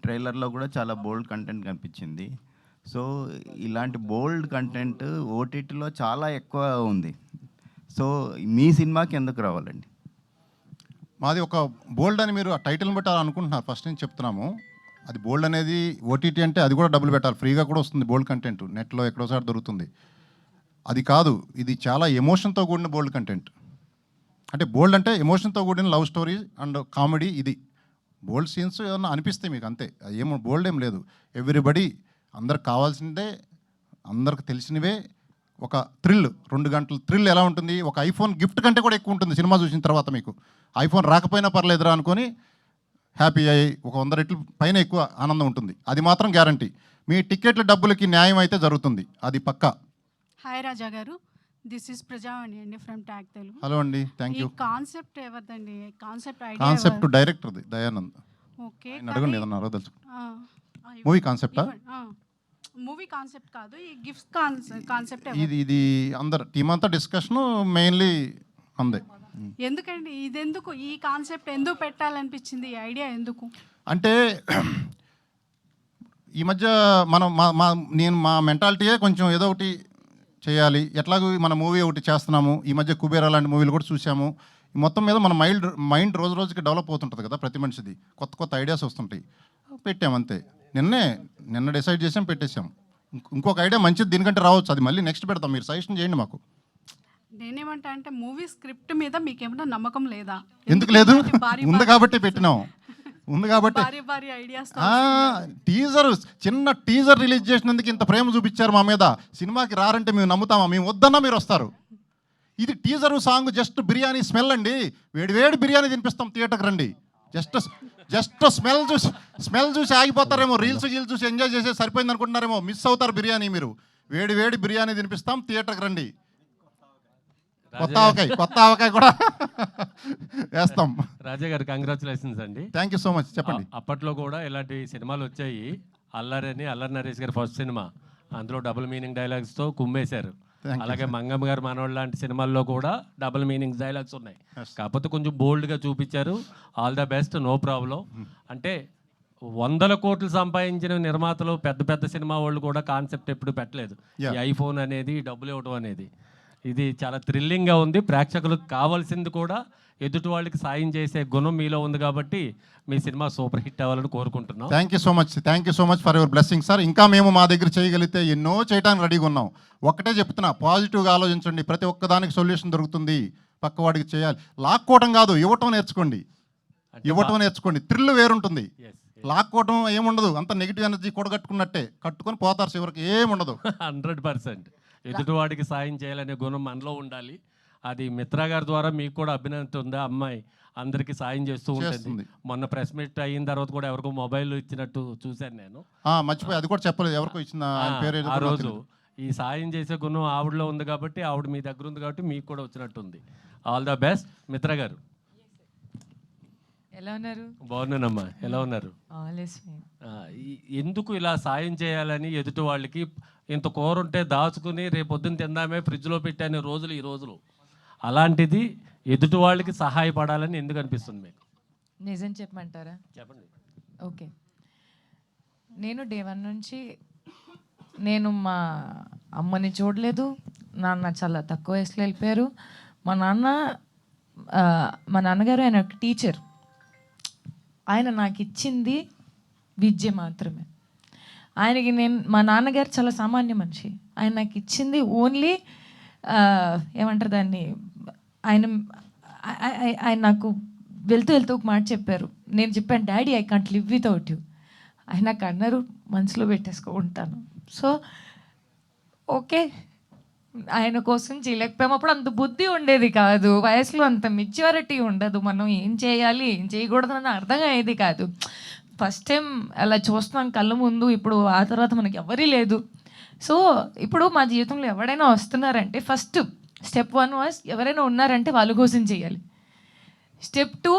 ట్రైలర్లో కూడా చాలా బోల్డ్ కంటెంట్ కనిపించింది. సో ఇలాంటి బోల్డ్ కంటెంట్ ఓటీటీలో చాలా ఎక్కువ ఉంది. సో మీ సినిమాకి ఎందుకు రావాలండి? మాది ఒక బోల్డ్ అని మీరు ఆ టైటిల్ని బట్టి అలా అనుకుంటున్నారు. ఫస్ట్ నుంచి చెప్తున్నాము, అది బోల్డ్ అనేది ఓటీటీ అంటే అది కూడా డబ్బులు పెట్టాలి, ఫ్రీగా కూడా వస్తుంది బోల్డ్ కంటెంట్, నెట్లో ఎక్కడోసారి దొరుకుతుంది. అది కాదు, ఇది చాలా ఎమోషన్తో కూడిన బోల్డ్ కంటెంట్. అంటే బోల్డ్ అంటే ఎమోషన్తో కూడిన లవ్ స్టోరీ అండ్ కామెడీ. ఇది బోల్డ్ సీన్స్ ఏమన్నా అనిపిస్తాయి మీకు, అంతే. ఏమో బోల్డ్ ఏం లేదు. ఎవ్రీబడి అందరికి కావాల్సిందే, అందరికి తెలిసినవే. ఒక థ్రిల్, 2 గంటల థ్రిల్ ఎలా ఉంటుంది, ఒక ఐఫోన్ గిఫ్ట్ కంటే కూడా ఎక్కువ ఉంటుంది సినిమా చూసిన తర్వాత. మీకు ఐఫోన్ రాకపోయినా పర్లేదురా అనుకొని హ్యాపీ అయ్యి ఒక 100 రెట్లు పైన ఎక్కువ ఆనందం ఉంటుంది. అది మాత్రం గ్యారంటీ. మీ టికెట్ల డబ్బులకి న్యాయం అయితే జరుగుతుంది, అది పక్కా. హాయ్ రాజా గారు, దిస్ ఇస్ ప్రజావాణి అండి ఫ్రమ్ ట్యాగ్ తెలుగు. హలో అండి, థ్యాంక్ యూ. కాన్సెప్ట్ ఎవరిదండి? కాన్సెప్ట్ డైరెక్టర్ది, దయానంద్. ఓకే, అడగండి ఏదన్నా అరవ తెలుసు. మూవీ కాన్సెప్టా? మూవీ కాన్సెప్ట్ కాదు, ఈ గిఫ్ట్ కాన్సెప్ట్. ఇది అందరు టీం అంతా డిస్కషన్ మెయిన్లీ అందే. ఎందుకండి ఇదెందుకు, ఈ కాన్సెప్ట్ ఎందుకు పెట్టాలనిపించింది, ఈ ఐడియా ఎందుకు? అంటే ఈ మధ్య మనం మా మెంటాలిటీయే కొంచెం ఏదో ఒకటి చేయాలి. ఎట్లాగో మన మూవీ ఒకటి చేస్తున్నాము, ఈ మధ్య కుబేరా లాంటి మూవీలు కూడా చూసాము. మొత్తం మీద మన మైండ్ రోజు రోజుకి డెవలప్ అవుతుంటుంది కదా, ప్రతి మనిషిది కొత్త ఐడియాస్ వస్తుంటాయి. పెట్టాం అంతే. నిన్న డిసైడ్ చేసాం, పెట్టేసాం. ఇంకొక ఐడియా మంచిది దీనికంటే రావచ్చు, అది మళ్ళీ నెక్స్ట్ పెడతాం, మీరు సజెషన్ చేయండి మాకు. నేనేమంటా అంటే మూవీ స్క్రిప్ట్ మీద మీకు ఏమైనా నమ్మకం లేదా? ఎందుకు లేదు, ఉంది కాబట్టి పెట్టినాం. ఉంది కాబట్టి చిన్న టీజర్ రిలీజ్ చేసినందుకు ఇంత ప్రేమ చూపించారు మా మీద. సినిమాకి రారంటే మేము నమ్ముతామా? మేము వద్దన్నా మీరు వస్తారు. ఇది teaser song just biryani smell అండి. వేడి బిర్యానీ తినిపిస్తాం, థియేటర్కి రండి. జస్ట్ స్మెల్ చూసి ఆగిపోతారేమో, రీల్స్ చూసి ఎంజాయ్ చేసే సరిపోయింది అనుకుంటున్నారేమో, మిస్ అవుతారు బిర్యానీ మీరు. వేడి బిర్యానీ తినిపిస్తాం, థియేటర్కి రండి. కొత్త ఆవకాయ కూడా వేస్తాం. రాజా గారు కంగ్రాచులేషన్స్ అండి. Thank you so much. చెప్పండి. అప్పట్లో కూడా ఇలాంటి సినిమాలు వచ్చాయి. అల్లరి నరేష్ గారి ఫస్ట్ సినిమా, అందులో డబుల్ మీనింగ్ డైలాగ్స్తో కుమ్మేశారు. అలాగే మంగమ్మ గారు మనోళ్ళు లాంటి సినిమాల్లో కూడా డబుల్ మీనింగ్ డైలాగ్స్ ఉన్నాయి. కాకపోతే కొంచెం బోల్డ్గా చూపించారు. All the best, no problem. అంటే 100 కోట్లు సంపాదించిన నిర్మాతలు, పెద్ద సినిమా వాళ్ళు కూడా కాన్సెప్ట్ ఎప్పుడు పెట్టలేదు. ఈ ఐఫోన్ అనేది, డబ్బులు ఇవ్వడం అనేది. ఇది చాలా థ్రిల్లింగ్గా ఉంది. ప్రేక్షకులకు కావాల్సింది కూడా ఎదుటి వాళ్ళకి సాయం చేసే గుణం మీలో ఉంది కాబట్టి మీ సినిమా సూపర్ హిట్ అవ్వాలని కోరుకుంటున్నాం. Thank you so much for your blessing sir. ఇంకా మేము మా దగ్గర చేయగలిగితే ఎన్నో చేయడానికి రెడీగా ఉన్నాం. ఒక్కటే చెప్తున్నా, పాజిటివ్గా ఆలోచించండి. ప్రతి ఒక్కదానికి సొల్యూషన్ దొరుకుతుంది. పక్కవాడికి చేయాలి, లాక్కోవటం కాదు, ఇవ్వటం నేర్చుకోండి. థ్రిల్ వేరుంటుంది. లాక్కోవటం ఏముండదు, అంత నెగిటివ్ ఎనర్జీ కూడగట్టుకున్నట్టే, కట్టుకొని పోతారు చివరికి, ఏముండదు. 100% ఎదుటివాడికి సాయం చేయాలనే గుణం మనలో ఉండాలి. అది మిత్రా గారి ద్వారా మీకు కూడా అభినందన ఉందా? అమ్మాయి అందరికీ సాయం చేస్తూ ఉంటుంది. మొన్న ప్రెస్ మీట్ అయిన తర్వాత కూడా ఎవరికో మొబైల్ ఇచ్చినట్టు చూశాను నేను. మర్చిపోయి, అది కూడా చెప్పలేదు ఎవరికో ఇచ్చిన పేరు. ఆ రోజు ఈ సాయం చేసే గుణం ఆవిడలో ఉంది కాబట్టి, ఆవిడ మీ దగ్గర ఉంది కాబట్టి మీకు కూడా వచ్చినట్టుంది. ఆల్ ద బెస్ట్ మిత్రా గారు. ఎలా ఉన్నారు? బాగున్నానమ్మా, ఎలా ఉన్నారు? ఎందుకు ఇలా సాయం చేయాలని ఎదుటి వాళ్ళకి? ఇంత కూర ఉంటే దాచుకుని రేపొద్దున తిందామే ఫ్రిడ్జ్లో పెట్టాను రోజులు ఈ రోజులు. అలాంటిది ఎదుటి వాళ్ళకి సహాయపడాలని ఎందుకు అనిపిస్తుంది మీకు? నిజం చెప్పమంటారా? చెప్పండి. ఓకే, నేను డే 1 నుంచి నేను మా అమ్మని చూడలేదు. నాన్న చాలా తక్కువ వయసులో వెళ్ళిపోయారు. మా నాన్నగారు ఆయన ఒక టీచర్. ఆయన నాకు ఇచ్చింది విద్య మాత్రమే. ఆయనకి మా నాన్నగారు చాలా సామాన్య మనిషి. ఆయన నాకు ఇచ్చింది ఓన్లీ ఏమంటారు దాన్ని, ఆయన నాకు వెళ్తూ ఒక మాట చెప్పారు. నేను చెప్పాను, daddy I can't live without you. ఆయన నాకు అన్నారు, మనసులో పెట్టేసుకుంటాను. సో ఓకే, ఆయన కోసం చేయలేకపోయాము. అప్పుడు అంత బుద్ధి ఉండేది కాదు, వయసులో అంత మెచ్యూరిటీ ఉండదు. మనం ఏం చేయాలి ఏం చేయకూడదు అని అర్థం అయ్యేది కాదు. ఫస్ట్ టైం అలా చూస్తున్నాం కళ్ళ ముందు. ఇప్పుడు ఆ తర్వాత మనకి ఎవరీ లేదు. సో ఇప్పుడు మా జీవితంలో ఎవరైనా వస్తున్నారంటే ఫస్ట్ స్టెప్ 1 వాజ్ ఎవరైనా ఉన్నారంటే వాళ్ళ కోసం చేయాలి. స్టెప్ 2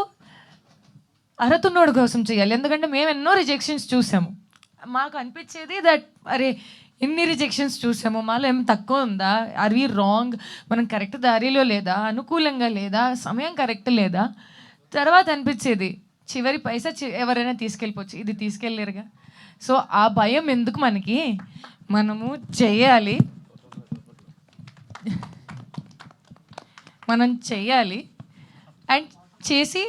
అర్హతున్నోడు కోసం చేయాలి. ఎందుకంటే మేము ఎన్నో రిజెక్షన్స్ చూసాము. మాకు అనిపించేది దట్ అరే ఇన్ని రిజెక్షన్స్ చూసాము, మాలో ఏం తక్కువ ఉందా, ఆర్ వి రాంగ్, మనం కరెక్ట్ దారిలో లేదా, అనుకూలంగా లేదా, సమయం కరెక్ట్ లేదా. తర్వాత అనిపించేది చివరి పైసా ఎవరైనా తీసుకెళ్ళిపోవచ్చు, ఇది తీసుకెళ్ళలేరుగా. సో ఆ భయం ఎందుకు మనకి, మనము చేయాలి, మనం చెయ్యాలి. అండ్ చేసి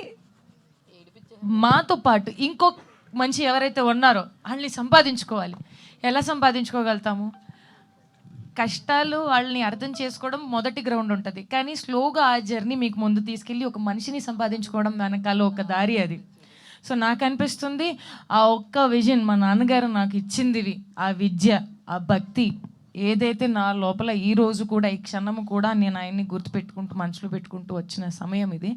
మాతో పాటు ఇంకో మంచి ఎవరైతే ఉన్నారో వాళ్ళని సంపాదించుకోవాలి. ఎలా సంపాదించుకోగలుగుతాము? కష్టాలు వాళ్ళని అర్థం చేసుకోవడం మొదటి గ్రౌండ్ ఉంటుంది, కానీ స్లోగా ఆ జర్నీ మీకు ముందు తీసుకెళ్ళి ఒక మనిషిని సంపాదించుకోవడం వెనకాల ఒక దారి అది. సో నాకు అనిపిస్తుంది ఆ ఒక్క విజన్ మా నాన్నగారు నాకు ఇచ్చింది, ఆ విద్య, ఆ భక్తి ఏదైతే నా లోపల ఈ రోజు కూడా ఈ క్షణము కూడా నేను ఆయన్ని గుర్తుపెట్టుకుంటూ మనసులో పెట్టుకుంటూ వచ్చిన సమయం ఇది.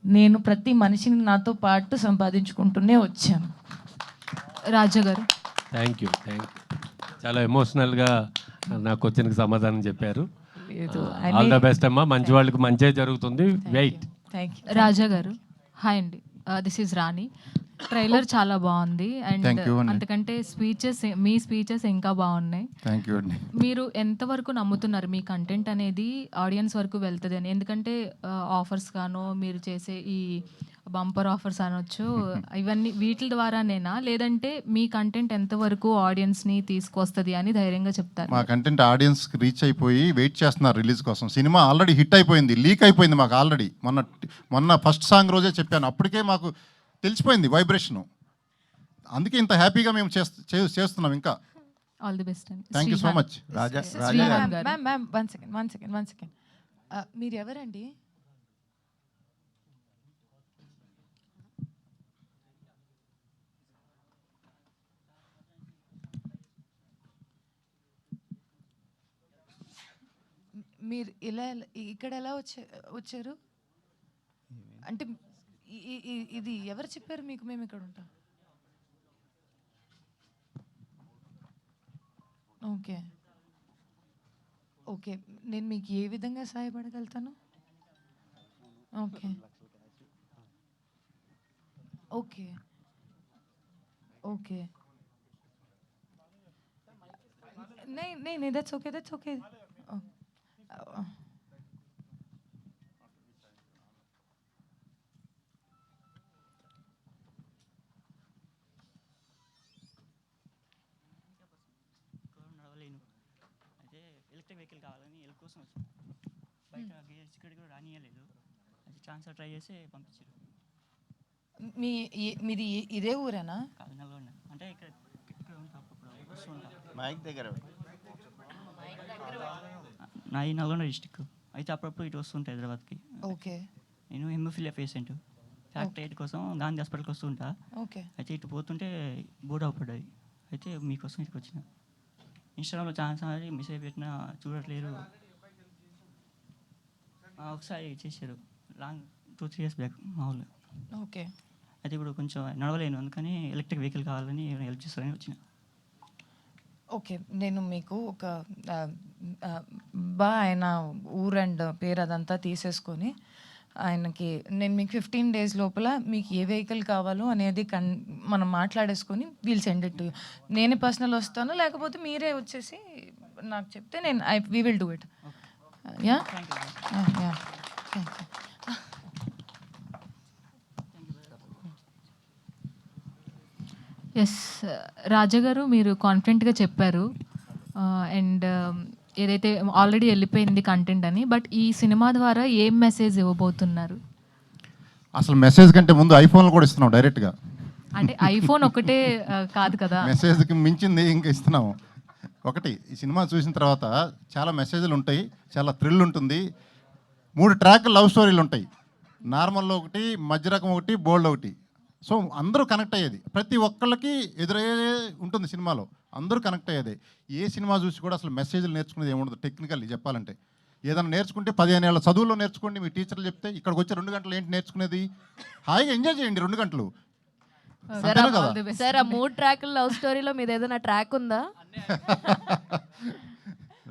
నేను ప్రతి మనిషిని నాతో పాటు సంపాదించుకుంటూనే వచ్చాను. రాజా గారు థ్యాంక్ యూ. చాలా ఎమోషనల్గా నాకు వచ్చిన సమాధానం చెప్పారు. ఆల్ ద బెస్ట్ అమ్మా, మంచి వాళ్ళకి మంచిగా జరుగుతుంది. వెయిట్. రాజా గారు హాయ్ అండి, దిస్ ఈజ్ రాణి. ట్రైలర్ చాలా బాగుంది అండ్ అంతకంటే మీ స్పీచెస్ ఇంకా బాగున్నాయి. థ్యాంక్ యూ అండి. మీరు ఎంతవరకు నమ్ముతున్నారు మీ కంటెంట్ అనేది ఆడియన్స్ వరకు వెళ్తుంది అని? ఎందుకంటే ఆఫర్స్ గానో మీరు చేసే ఈ బంపర్ ఆఫర్స్ అనొచ్చు, ఇవన్నీ వీటి ద్వారానేనా, లేదంటే మీ కంటెంట్ ఎంతవరకు ఆడియన్స్ని తీసుకొస్తుంది అని ధైర్యంగా చెప్తారు? మా కంటెంట్ ఆడియన్స్కి రీచ్ అయిపోయి వెయిట్ చేస్తున్నారు రిలీజ్ కోసం. సినిమా ఆల్రెడీ హిట్ అయిపోయింది, లీక్ అయిపోయింది మాకు ఆల్రెడీ. మొన్న ఫస్ట్ సాంగ్ రోజే చెప్పాను, అప్పటికే మాకు తెలిసిపోయింది వైబ్రేషను. అందుకే ఇంత హ్యాపీగా మేము చేస్తున్నాం. ఇంకా ఆల్ ది బెస్ట్ అండి. Thank you so much. Ma'am one second మీరు ఎవరండి? మీరు ఇక్కడ ఎలా వచ్చారు? అంటే ఇది ఎవరు చెప్పారు మీకు మేము ఇక్కడ ఉంటాం? ఓకే ఓకే, నేను మీకు ఏ విధంగా సహాయపడగలుగుతాను? ఓకే ఓకే ఓకే नहीं that's okay. అయితే ఎలక్ట్రిక్ వెహికల్ కావాలని ఎల్ కోసం వచ్చాను. బయట సెక్యూరిటీ కూడా రానియలేదు, అది ఛాన్సర్ ట్రై చేసి పంపించారు. మీది ఇదే ఊరేనా? కాదు, నల్గొండ. అంటే ఇక్కడ ఉంటా, అప్పుడు వస్తూ ఉంటా. మైక్ దగ్గర నా ఈ నల్గొండ డిస్టిక్. అయితే అప్పుడప్పుడు ఇటు వస్తుంటా హైదరాబాద్కి. ఓకే. నేను హెమోఫిలియా పేషెంట్, ఫ్యాక్టరీ ఎయిట్ కోసం గాంధీ హాస్పిటల్కి వస్తూ ఉంటా. ఓకే. అయితే ఇటు పోతుంటే బోర్డు అవపడ్డాయి. అయితే మీకోసం ఇటుకు వచ్చిన. ఇన్స్టాగ్రామ్లో ఛాన్స్ అది మెసేజ్ పెట్టినా చూడట్లేరు. ఒకసారి చేశారు లాంగ్ 2-3 years బ్యాక్ మా ఊళ్ళో. ఓకే. అయితే ఇప్పుడు కొంచెం నడవలేను, అందుకని ఎలక్ట్రిక్ వెహికల్ కావాలని హెల్ప్ చేస్తారని వచ్చిన. ఓకే, నేను మీకు ఒక ఆయన ఊరు అండ్ పేరు అదంతా తీసేసుకొని ఆయనకి నేను మీకు 15 days లోపల మీకు ఏ వెహికల్ కావాలో అనేది మనం మాట్లాడేసుకొని we'll send it to you. నేనే పర్సనల్ వస్తాను, లేకపోతే మీరే వచ్చేసి నాకు చెప్తే నేను we will do it. Yeah thank you. Yes Raja garu, మీరు కాన్ఫిడెంట్గా చెప్పారు అండ్ ఏదైతే ఆల్రెడీ వెళ్ళిపోయింది కంటెంట్ అని, బట్ ఈ సినిమా ద్వారా ఏం మెసేజ్ ఇవ్వబోతున్నారు? అసలు మెసేజ్ కంటే ముందు ఐఫోన్లు కూడా ఇస్తున్నాం డైరెక్ట్గా. అంటే ఐఫోన్ ఒకటే కాదు కదా, మెసేజ్కి మించింది ఇంకా ఇస్తున్నాము. ఒకటి, ఈ సినిమా చూసిన తర్వాత చాలా మెసేజ్లు ఉంటాయి, చాలా థ్రిల్ ఉంటుంది. 3 ట్రాక్ లవ్ స్టోరీలు ఉంటాయి, నార్మల్లో ఒకటి, మధ్య రకం ఒకటి, బోల్డ్ ఒకటి. సో అందరూ కనెక్ట్ అయ్యేది, ప్రతి ఒక్కళ్ళకి ఎదురయ్యే ఉంటుంది సినిమాలో, అందరూ కనెక్ట్ అయ్యేది. ఏ సినిమా చూసి కూడా అసలు మెసేజ్లు నేర్చుకునేది ఏముండదు. టెక్నికల్లీ చెప్పాలంటే ఏదైనా నేర్చుకుంటే 15 ఏళ్ళ చదువులో నేర్చుకోండి, మీ టీచర్లు చెప్తే. ఇక్కడికి వచ్చి 2 గంటలు ఏంటి నేర్చుకునేది? హాయిగా ఎంజాయ్ చేయండి 2 గంటలు. సార్, ఆ 3 ట్రాక్ లవ్ స్టోరీలో మీద ఏదైనా ట్రాక్ ఉందా?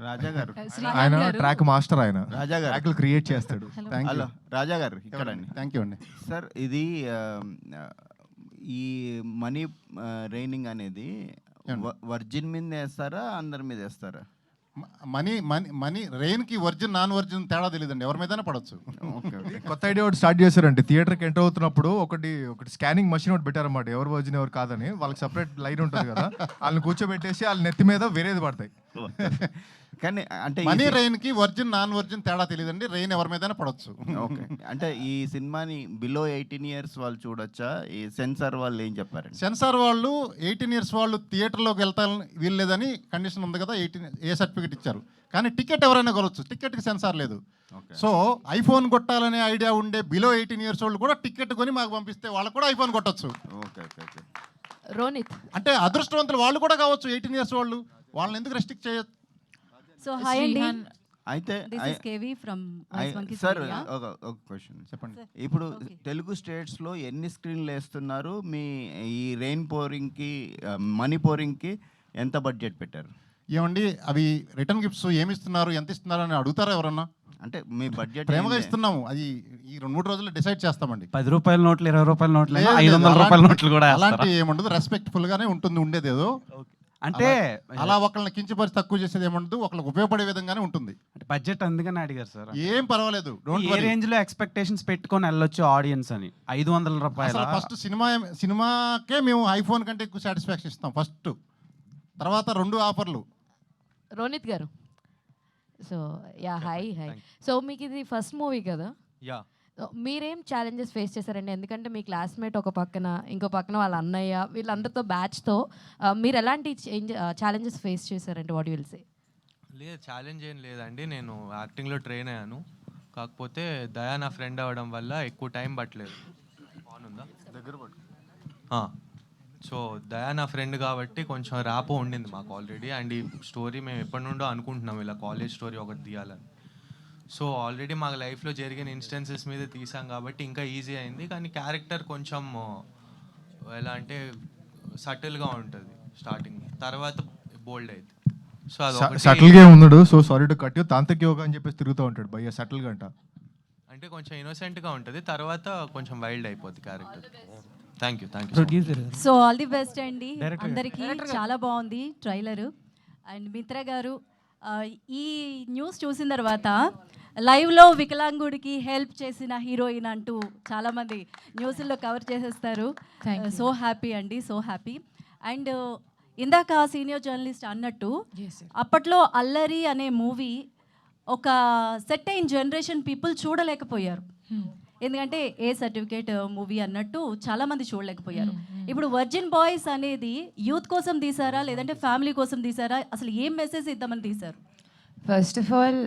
రాజా గారు ఆయన ట్రాక్ మాస్టర్, ఆయన రాజా గారు ట్రాక్లు క్రియేట్ చేస్తాడు. Thank you. హలో రాజా గారు ఇక్కడండి. థ్యాంక్ యూ అండి. సార్ ఇది ఈ మనీ రైనింగ్ అనేది వర్జిన్ మీద వేస్తారా అందరి మీద వేస్తారా? మనీ రెయిన్కి వర్జిన్ నాన్ వర్జిన్ తేడా తెలియదండి, ఎవరి మీదైనా పడవచ్చు. కొత్త ఐడియా ఒకటి స్టార్ట్ చేశారండి. థియేటర్కి ఎంటర్ అవుతున్నప్పుడు ఒకటి స్కానింగ్ మషిన్ ఒకటి పెట్టారన్నమాట, ఎవరు వర్జిన్ ఎవరు కాదని. వాళ్ళకి సపరేట్ లైన్ ఉంటుంది కదా, వాళ్ళని కూర్చోబెట్టేసి వాళ్ళ నెత్తి మీద వేరేది పడతాయి. కానీ అంటే మనీ రెయిన్కి వర్జిన్ నాన్ వర్జిన్ తేడా తెలియదండి, రెయిన్ ఎవరి మీదైనా పడవచ్చు. ఓకే, అంటే ఈ సినిమాని బిలో 18 years వాళ్ళు చూడొచ్చా? ఈ సెన్సార్ వాళ్ళు ఏం చెప్పారండి? సెన్సార్ వాళ్ళు 18 years వాళ్ళు థియేటర్లోకి వెళ్తారని వీల్లేదని కండిషన్ ఉంది కదా, 18 సర్టిఫికేట్ ఇచ్చారు. కానీ టికెట్ ఎవరైనా కొనవచ్చు, టికెట్కి సెన్సార్ లేదు. సో ఐఫోన్ కొట్టాలనే ఐడియా ఉండే బిలో 18 years వాళ్ళు కూడా టికెట్ కొని మాకు పంపిస్తే వాళ్ళకు కూడా ఐఫోన్ కొట్టచ్చు. Okay okay okay. రోనిత్ అంటే అదృష్టవంతులు వాళ్ళు కూడా కావచ్చు 18 years వాళ్ళు, వాళ్ళని ఎందుకు రెస్ట్రిక్ట్ చేయొచ్చు? సో హాయ్ అండి. అయితే this is KV from sir ఒక క్వశ్చన్ చెప్పండి. ఇప్పుడు తెలుగు స్టేట్స్లో ఎన్ని స్క్రీన్లు వేస్తున్నారు? మీ ఈ రెయిన్ పోరింగ్కి మనీ పోరింగ్కి ఎంత బడ్జెట్ పెట్టారు? ఏమండి అవి రిటర్న్ గిఫ్ట్స్ ఏమి ఇస్తున్నారు, ఎంత ఇస్తున్నారు అని అడుగుతారా ఎవరన్నా? అంటే మీ బడ్జెట్ ప్రేమగా ఇస్తున్నాము, అది ఈ 2-3 రోజుల్లో డిసైడ్ చేస్తామండి. 10 రూపాయల నోట్లు, 20 రూపాయల నోట్లు, 500 రూపాయల నోట్లు కూడా అలాంటి ఏముండదు, రెస్పెక్ట్ఫుల్ గానే ఉంటుంది ఉండేదేదో. అంటే అలా ఒకళ్ళని కించపరిచి తక్కువ చేసేది ఏముండదు, ఒకళ్ళకి ఉపయోగపడే విధంగానే ఉంటుంది. బడ్జెట్ అందుకని అడిగారు సార్. ఏం పర్వాలేదు, ఏ రేంజ్ లో ఎక్స్పెక్టేషన్స్ పెట్టుకొని వెళ్ళొచ్చు ఆడియన్స్ అని? 500 రూపాయలు. ఫస్ట్ సినిమాకే మేము ఐఫోన్ కంటే ఎక్కువ సాటిస్ఫాక్షన్ ఇస్తాం ఫస్ట్, తర్వాత 2 ఆఫర్లు. రోనిత్ గారు, సో యా హాయ్. సో మీకు ఇది ఫస్ట్ మూవీ కదా? యా. మీరేం ఛాలెంజెస్ ఫేస్ చేశారండి? ఎందుకంటే మీ క్లాస్మేట్ ఒక పక్కన, ఇంకో పక్కన వాళ్ళ అన్నయ్య, వీళ్ళందరితో బ్యాచ్తో మీరు ఎలాంటి ఛాలెంజెస్ ఫేస్ చేశారంటే వాట్ యు విల్ సే? లేదు, ఛాలెంజ్ ఏం లేదండి, నేను యాక్టింగ్లో ట్రైన్ అయ్యాను. కాకపోతే దయా నా ఫ్రెండ్ అవ్వడం వల్ల ఎక్కువ టైం పట్టలేదు. బాగుందా దగ్గర పట్టు. సో దయా నా ఫ్రెండ్ కాబట్టి కొంచెం ర్యాపో ఉండింది మాకు ఆల్రెడీ. అండ్ ఈ స్టోరీ మేము ఎప్పటి నుండో అనుకుంటున్నాం ఇలా కాలేజ్ స్టోరీ ఒకటి తీయాలని. సో ఆల్రెడీ మాకు లైఫ్లో జరిగిన ఇన్స్టెన్సెస్ మీద తీసాం కాబట్టి ఇంకా ఈజీ అయింది. కానీ క్యారెక్టర్ కొంచెం ఎలా అంటే సటిల్గా ఉంటుంది స్టార్టింగ్, తర్వాత బోల్డ్ అయింది. సో అది సటిల్గా ఉన్నాడు. So sorry to cut you, తాంత్రిక యోగా అని చెప్పేసి తిరుగుతూ ఉంటాడు భయ్య సటిల్గా అంట. అంటే కొంచెం ఇన్నోసెంట్గా ఉంటుంది, తర్వాత కొంచెం వైల్డ్ అయిపోద్ది character. Thank you. So all the best అండి అందరికీ. చాలా బాగుంది ట్రైలరు. అండ్ మిత్ర గారు, ఈ న్యూస్ చూసిన తర్వాత లైవ్లో వికలాంగుడికి హెల్ప్ చేసిన హీరోయిన్ అంటూ చాలామంది న్యూస్లో కవర్ చేసేస్తారు. సో హ్యాపీ అండి, సో హ్యాపీ. అండ్ ఇందాక సీనియర్ జర్నలిస్ట్ అన్నట్టు అప్పట్లో అల్లరి అనే మూవీ ఒక సెట్ అయిన జనరేషన్ పీపుల్ చూడలేకపోయారు. ఎందుకంటే ఏ సర్టిఫికేట్ మూవీ అన్నట్టు చాలామంది చూడలేకపోయారు. ఇప్పుడు వర్జిన్ బాయ్స్ అనేది యూత్ కోసం తీసారా, లేదంటే ఫ్యామిలీ కోసం తీసారా? అసలు ఏం మెసేజ్ ఇద్దామని తీశారు? ఫస్ట్ ఆఫ్ ఆల్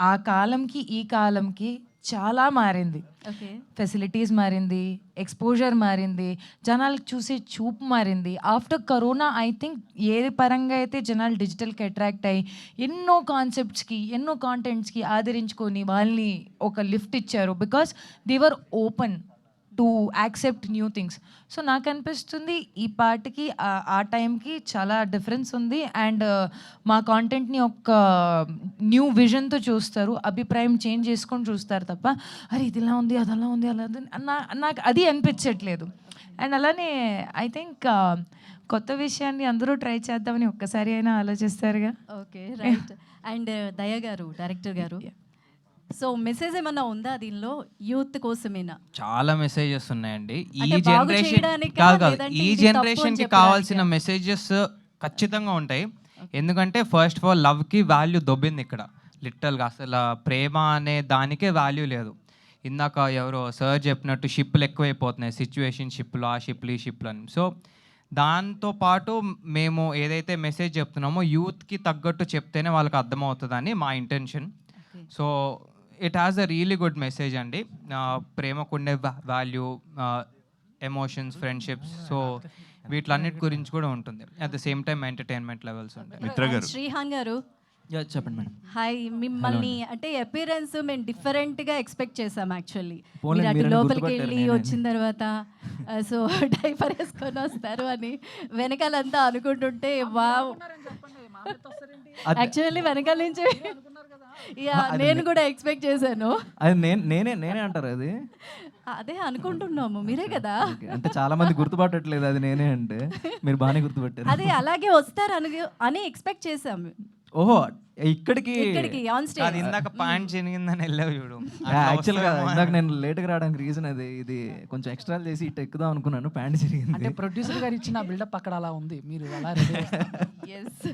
ఆ కాలంకి ఈ కాలంకి చాలా మారింది. ఫెసిలిటీస్ మారింది, ఎక్స్పోజర్ మారింది, జనాలకు చూసే చూపు మారింది. ఆఫ్టర్ కరోనా ఐ థింక్ ఏ పరంగా అయితే జనాలు డిజిటల్కి అట్రాక్ట్ అయ్యి ఎన్నో కాన్సెప్ట్స్కి, ఎన్నో కాంటెంట్స్కి ఆదరించుకొని వాళ్ళని ఒక లిఫ్ట్ ఇచ్చారు. Because they were open to accept new things. So నాకు అనిపిస్తుంది ఈ పాటకి ఆ టైంకి చాలా డిఫరెన్స్ ఉంది. అండ్ మా కాంటెంట్ని ఒక న్యూ విజన్తో చూస్తారు, అభిప్రాయం చేంజ్ చేసుకొని చూస్తారు తప్ప అరే ఇది ఇలా ఉంది, అది అలా ఉంది, అలా నాకు అది అనిపించట్లేదు. అండ్ అలానే ఐ థింక్ కొత్త విషయాన్ని అందరూ ట్రై చేద్దామని ఒక్కసారి అయినా ఆలోచిస్తారుగా. Okay right. అండ్ దయా గారు, డైరెక్టర్ గారు, సో మెసేజ్ ఏమన్నా ఉందా దీనిలో యూత్ కోసమేనా? చాలా మెసేజెస్ ఉన్నాయండి. ఈ అంటే బాగు జనరేషన్ చేయడానికా, కాదు, లేదంటే ఈ ఇది తప్పు అని జనరేషన్కి చెప్పడానికా? కావాల్సిన మెసేజెస్ ఖచ్చితంగా ఉంటాయి. ఎందుకంటే ఫస్ట్ ఆఫ్ ఆల్ లవ్కి వాల్యూ దొబ్బింది ఇక్కడ లిటరల్గా. అసలు ప్రేమ అనే దానికే వాల్యూ లేదు. ఇందాక ఎవరో సార్ చెప్పినట్టు షిప్లు ఎక్కువైపోతున్నాయి, సిచ్యువేషన్ షిప్లు, ఆ షిప్లు, ఈ షిప్లు అని. సో దాంతోపాటు మేము ఏదైతే మెసేజ్ చెప్తున్నామో యూత్కి తగ్గట్టు చెప్తేనే వాళ్ళకి అర్థమవుతుందని మా intention. So it has a really good message అండి. ప్రేమకుండే వాల్యూ, ఎమోషన్స్, ఫ్రెండ్షిప్స్, సో వీటిలన్నిటి గురించి కూడా ఉంటుంది. At the same time entertainment levels ఉంటాయి. శ్రీహాన్ గారు చెప్పండి మేడం. హాయ్. మిమ్మల్ని అంటే అపియరెన్స్ మేము డిఫరెంట్గా ఎక్స్పెక్ట్ చేసాం యాక్చువల్లీ. పోనీ మీరు అటు మీరని లోపలికి గుర్తుపట్టారు వెళ్ళి నేనే. వచ్చిన తర్వాత సో డైపర్ వేసుకొని వస్తారు అని వెనకాలంతా అనుకుంటుంటే వావ్. యాక్చువల్లీ వెనకాల నుంచి నేను కూడా ఎక్స్పెక్ట్ చేశాను. అది నేనే అంటారు అది. అదే అనుకుంటున్నాము, మీరే కదా. అంటే చాలా మంది గుర్తుపట్టట్లేదు అది నేనే అంటే, మీరు బాగానే గుర్తుపట్టారు. అదే అలాగే వస్తారు అని ఎక్స్పెక్ట్ చేసాము. ఓహో, ఇక్కడికి ఆన్ స్టేజ్. అది ఇందాక పాయింట్ చెనిగిందని వెళ్ళావు చూడు. యాక్చువల్గా ఇందాక నేను లేట్గా రావడానికి రీజన్ అది. ఇది కొంచెం ఎక్స్ట్రా చేసి ఇటు ఎక్కుదాం అనుకున్నాను, ప్యాంట్ జరిగింది. అంటే ప్రొడ్యూసర్ గారు ఇచ్చిన బిల్డప్ అక్కడ అలా ఉంది, మీరు అలా రెడీ. ఎస్,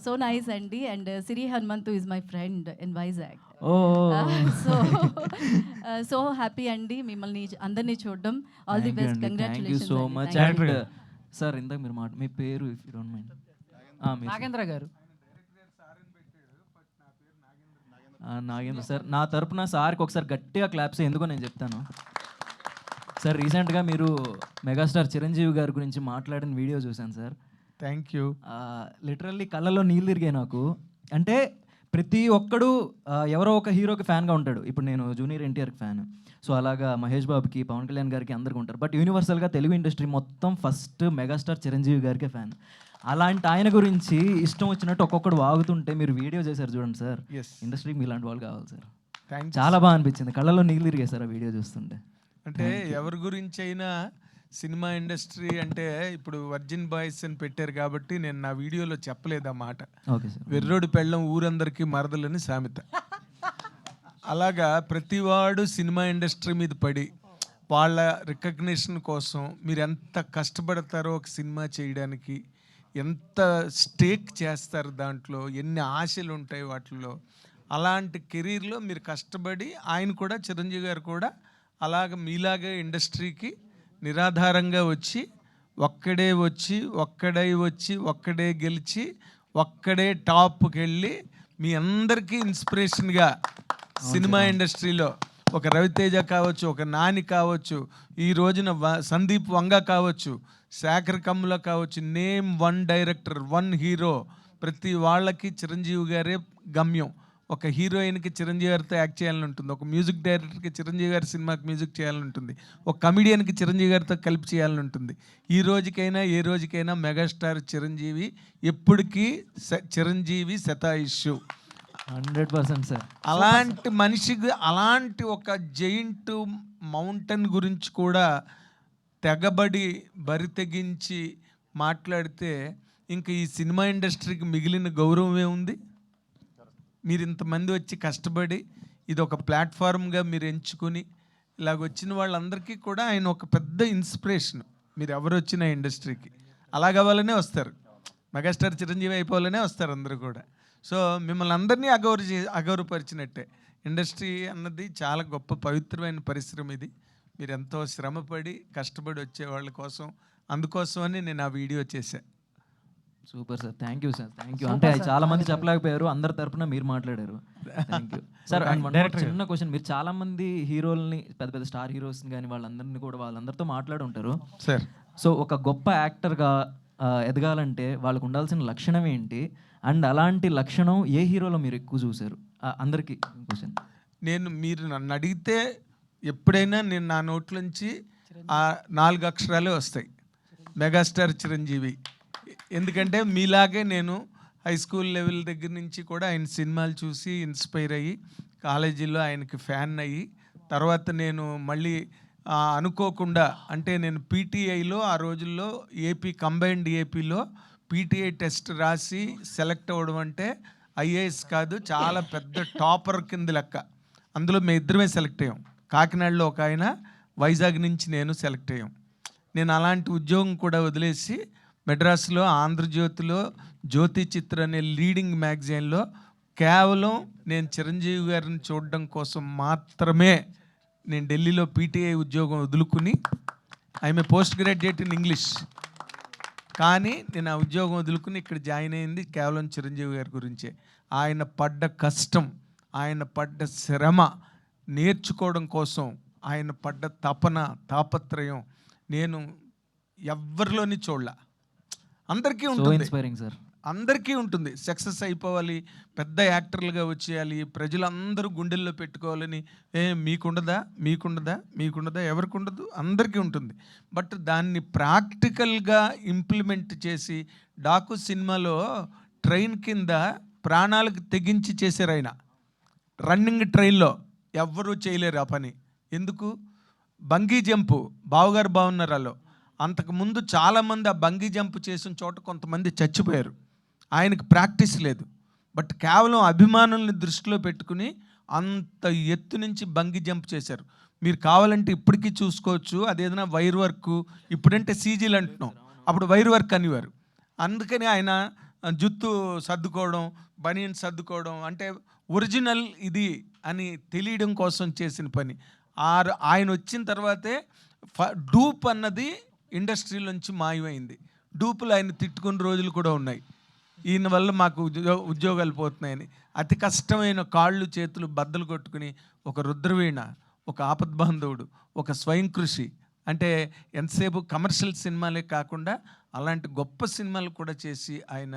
సో నైస్ అండి. And Siri Hanumanthu is my friend in Vizag. So happy అండి మిమ్మల్ని అందరినీ చూడడం. All the best, congratulations so much. And sir ఇందాక మీరు మీ పేరు if you don't mind? Nagendra గారు. నాగేంద్ర సార్, నా తరపున సార్కి ఒకసారి గట్టిగా క్లాప్స్. ఎందుకో నేను చెప్తాను సార్. రీసెంట్గా మీరు మెగాస్టార్ చిరంజీవి గారి గురించి మాట్లాడిన వీడియో చూశాను సార్. Thank you. లిటరల్లీ కళ్ళలో నీళ్ళు తిరిగాయి నాకు. అంటే ప్రతి ఒక్కడు ఎవరో ఒక హీరోకి ఫ్యాన్గా ఉంటాడు. ఇప్పుడు నేను జూనియర్ ఎన్టీఆర్కి ఫ్యాన్, సో అలాగా మహేష్ బాబుకి, పవన్ కళ్యాణ్ గారికి అందరికీ ఉంటారు. బట్ యూనివర్సల్గా తెలుగు ఇండస్ట్రీ మొత్తం ఫస్ట్ మెగాస్టార్ చిరంజీవి గారికే ఫ్యాన్. అలాంటి ఆయన గురించి ఇష్టం వచ్చినట్టు ఒక్కొక్కడు వాగుతుంటే మీరు వీడియో చేశారు చూడండి సార్. ఇండస్ట్రీకి మీలాంటి వాళ్ళు కావాలి సార్. చాలా బాగా అనిపించింది, కళ్ళలో నీళ్ళు తిరిగాయి సార్ ఆ వీడియో చూస్తుంటే. అంటే ఎవరి గురించి అయినా సినిమా ఇండస్ట్రీ అంటే ఇప్పుడు వర్జిన్ బాయ్స్ అని పెట్టారు కాబట్టి నేను నా వీడియోలో చెప్పలేదు ఆ మాట. వెర్రోడు పెళ్ళం ఊరందరికీ మరదలని సామెత. అలాగా ప్రతివాడు సినిమా ఇండస్ట్రీ మీద పడి వాళ్ళ రికగ్నిషన్ కోసం మీరు ఎంత కష్టపడతారో ఒక సినిమా చేయడానికి, ఎంత స్టేక్ చేస్తారు దాంట్లో, ఎన్ని ఆశలు ఉంటాయి వాటిల్లో. అలాంటి కెరీర్లో మీరు కష్టపడి ఆయన కూడా, చిరంజీవి గారు కూడా అలాగ మీలాగే ఇండస్ట్రీకి నిరాధారంగా వచ్చి ఒక్కడే గెలిచి ఒక్కడే టాప్కి వెళ్ళి మీ అందరికీ ఇన్స్పిరేషన్గా సినిమా ఇండస్ట్రీలో ఒక రవితేజ కావచ్చు, ఒక నాని కావచ్చు, ఈ రోజున సందీప్ వంగ కావచ్చు, శేఖర్ కమ్ముల కావచ్చు, name one director, one hero, ప్రతి వాళ్ళకి చిరంజీవి గారే గమ్యం. ఒక హీరోయిన్కి చిరంజీవి గారితో యాక్ట్ చేయాలని ఉంటుంది, ఒక మ్యూజిక్ డైరెక్టర్కి చిరంజీవి గారి సినిమాకి మ్యూజిక్ చేయాలని ఉంటుంది, ఒక కమిడియన్కి చిరంజీవి గారితో కలిపి చేయాలని ఉంటుంది. ఈ రోజుకైనా ఏ రోజుకైనా మెగాస్టార్ చిరంజీవి ఎప్పటికీ చిరంజీవి శతాయుష్షు. 100% సార్. అలాంటి మనిషికి అలాంటి ఒక జైంట్ మౌంటైన్ గురించి కూడా తెగబడి బరి తెగించి మాట్లాడితే ఇంకా ఈ సినిమా ఇండస్ట్రీకి మిగిలిన గౌరవమే ఉంది. మీరు ఇంతమంది వచ్చి కష్టపడి ఇది ఒక ప్లాట్ఫామ్గా మీరు ఎంచుకుని ఇలాగ వచ్చిన వాళ్ళందరికీ కూడా ఆయన ఒక పెద్ద ఇన్స్పిరేషన్. మీరు ఎవరు వచ్చిన ఇండస్ట్రీకి అలాగవ్వాలనే వస్తారు, మెగాస్టార్ చిరంజీవి అయిపోవాలనే వస్తారు అందరూ కూడా. సో మిమ్మల్ని అందరినీ అగౌరవపరిచినట్టే. ఇండస్ట్రీ అన్నది చాలా గొప్ప పవిత్రమైన పరిశ్రమ. ఇది మీరు ఎంతో శ్రమపడి కష్టపడి వచ్చే వాళ్ళ కోసం, అందుకోసమని నేను ఆ వీడియో చేశాను. Super sir, thank you sir, thank you. అంటే చాలా మంది చెప్పలేకపోయారు, అందరి తరపున మీరు మాట్లాడారు. Thank you sir. అండ్ చిన్న క్వశ్చన్, మీరు చాలా మంది హీరోల్ని, పెద్ద పెద్ద స్టార్ హీరోస్ని కానీ వాళ్ళందరినీ కూడా వాళ్ళందరితో మాట్లాడి ఉంటారు సార్. సో ఒక గొప్ప యాక్టర్గా ఎదగాలంటే వాళ్ళకు ఉండాల్సిన లక్షణం ఏంటి, అండ్ అలాంటి లక్షణం ఏ హీరోలో మీరు ఎక్కువ చూసారు? అందరికీ క్వశ్చన్. మీరు నన్ను అడిగితే ఎప్పుడైనా నేను నా నోట్లోంచి 4 అక్షరాలే వస్తాయి, మెగాస్టార్ చిరంజీవి. ఎందుకంటే మీలాగే నేను హై స్కూల్ లెవెల్ దగ్గర నుంచి కూడా ఆయన సినిమాలు చూసి ఇన్స్పైర్ అయ్యి కాలేజీలో ఆయనకి ఫ్యాన్ అయ్యి, తర్వాత నేను మళ్ళీ అనుకోకుండా, అంటే నేను పీటీఐలో ఆ రోజుల్లో కంబైన్డ్ ఏపీలో పీటీఐ టెస్ట్ రాసి సెలెక్ట్ అవ్వడం అంటే ఐఏఎస్ కాదు, చాలా పెద్ద టాపర్ కింద లెక్క. అందులో మేము ఇద్దరమే సెలెక్ట్ అయ్యాం. కాకినాడలో ఒక ఆయన, వైజాగ్ నుంచి నేను సెలెక్ట్ అయ్యాం. నేను అలాంటి ఉద్యోగం కూడా వదిలేసి మెడ్రాస్లో ఆంధ్రజ్యోతిలో జ్యోతి చిత్ర అనే లీడింగ్ మ్యాగజైన్లో కేవలం నేను చిరంజీవి గారిని చూడడం కోసం మాత్రమే నేను ఢిల్లీలో పీటీఐ ఉద్యోగం వదులుకుని, I'm a post graduate in English, కానీ నేను ఆ ఉద్యోగం వదులుకుని ఇక్కడ జాయిన్ అయింది కేవలం చిరంజీవి గారి గురించే. ఆయన పడ్డ కష్టం, ఆయన పడ్డ శ్రమ నేర్చుకోవడం కోసం, ఆయన పడ్డ తాపత్రయం నేను ఎవరిలోని చూడలే. అందరికీ ఉంటుంది, అందరికీ ఉంటుంది. సక్సెస్ అయిపోవాలి, పెద్ద యాక్టర్లుగా వచ్చేయాలి, ప్రజలందరూ గుండెల్లో పెట్టుకోవాలని. మీకుండదా ఎవరికి ఉండదు, అందరికీ ఉంటుంది. బట్ దాన్ని ప్రాక్టికల్గా ఇంప్లిమెంట్ చేసి, డాకు సినిమాలో ట్రైన్ కింద ప్రాణాలకు తెగించి చేశారు ఆయన. రన్నింగ్ ట్రైన్లో ఎవ్వరూ చేయలేరు ఆ పని. ఎందుకు? బంగీ జంపు బావగారు బాగున్నారాలో అంతకుముందు చాలామంది ఆ బంగీ జంప్ చేసిన చోట కొంతమంది చచ్చిపోయారు. ఆయనకు ప్రాక్టీస్ లేదు, బట్ కేవలం అభిమానుల్ని దృష్టిలో పెట్టుకుని అంత ఎత్తు నుంచి బంగీ జంప్ చేశారు. మీరు కావాలంటే ఇప్పటికీ చూసుకోవచ్చు. అదేదైనా వైర్ వర్క్, ఇప్పుడంటే సీజీలు అంటున్నాం, అప్పుడు వైర్ వర్క్ అనేవారు. అందుకని ఆయన జుత్తు సర్దుకోవడం, బనియన్ సర్దుకోవడం అంటే ఒరిజినల్ ఇది అని తెలియడం కోసం చేసిన పని. ఆయన వచ్చిన తర్వాతే డూప్ అన్నది ఇండస్ట్రీలోంచి మాయమైంది. డూపులు ఆయన తిట్టుకున్న రోజులు కూడా ఉన్నాయి. ఈయన వల్ల మాకు ఉద్యోగాలు పోతున్నాయని అతి కష్టమైన కాళ్ళు చేతులు బద్దలు కొట్టుకుని ఒక రుద్రవీణ, ఒక ఆపద్బాంధవుడు, ఒక స్వయం కృషి అంటే ఎంతసేపు కమర్షియల్ సినిమాలే కాకుండా అలాంటి గొప్ప సినిమాలు కూడా చేసి ఆయన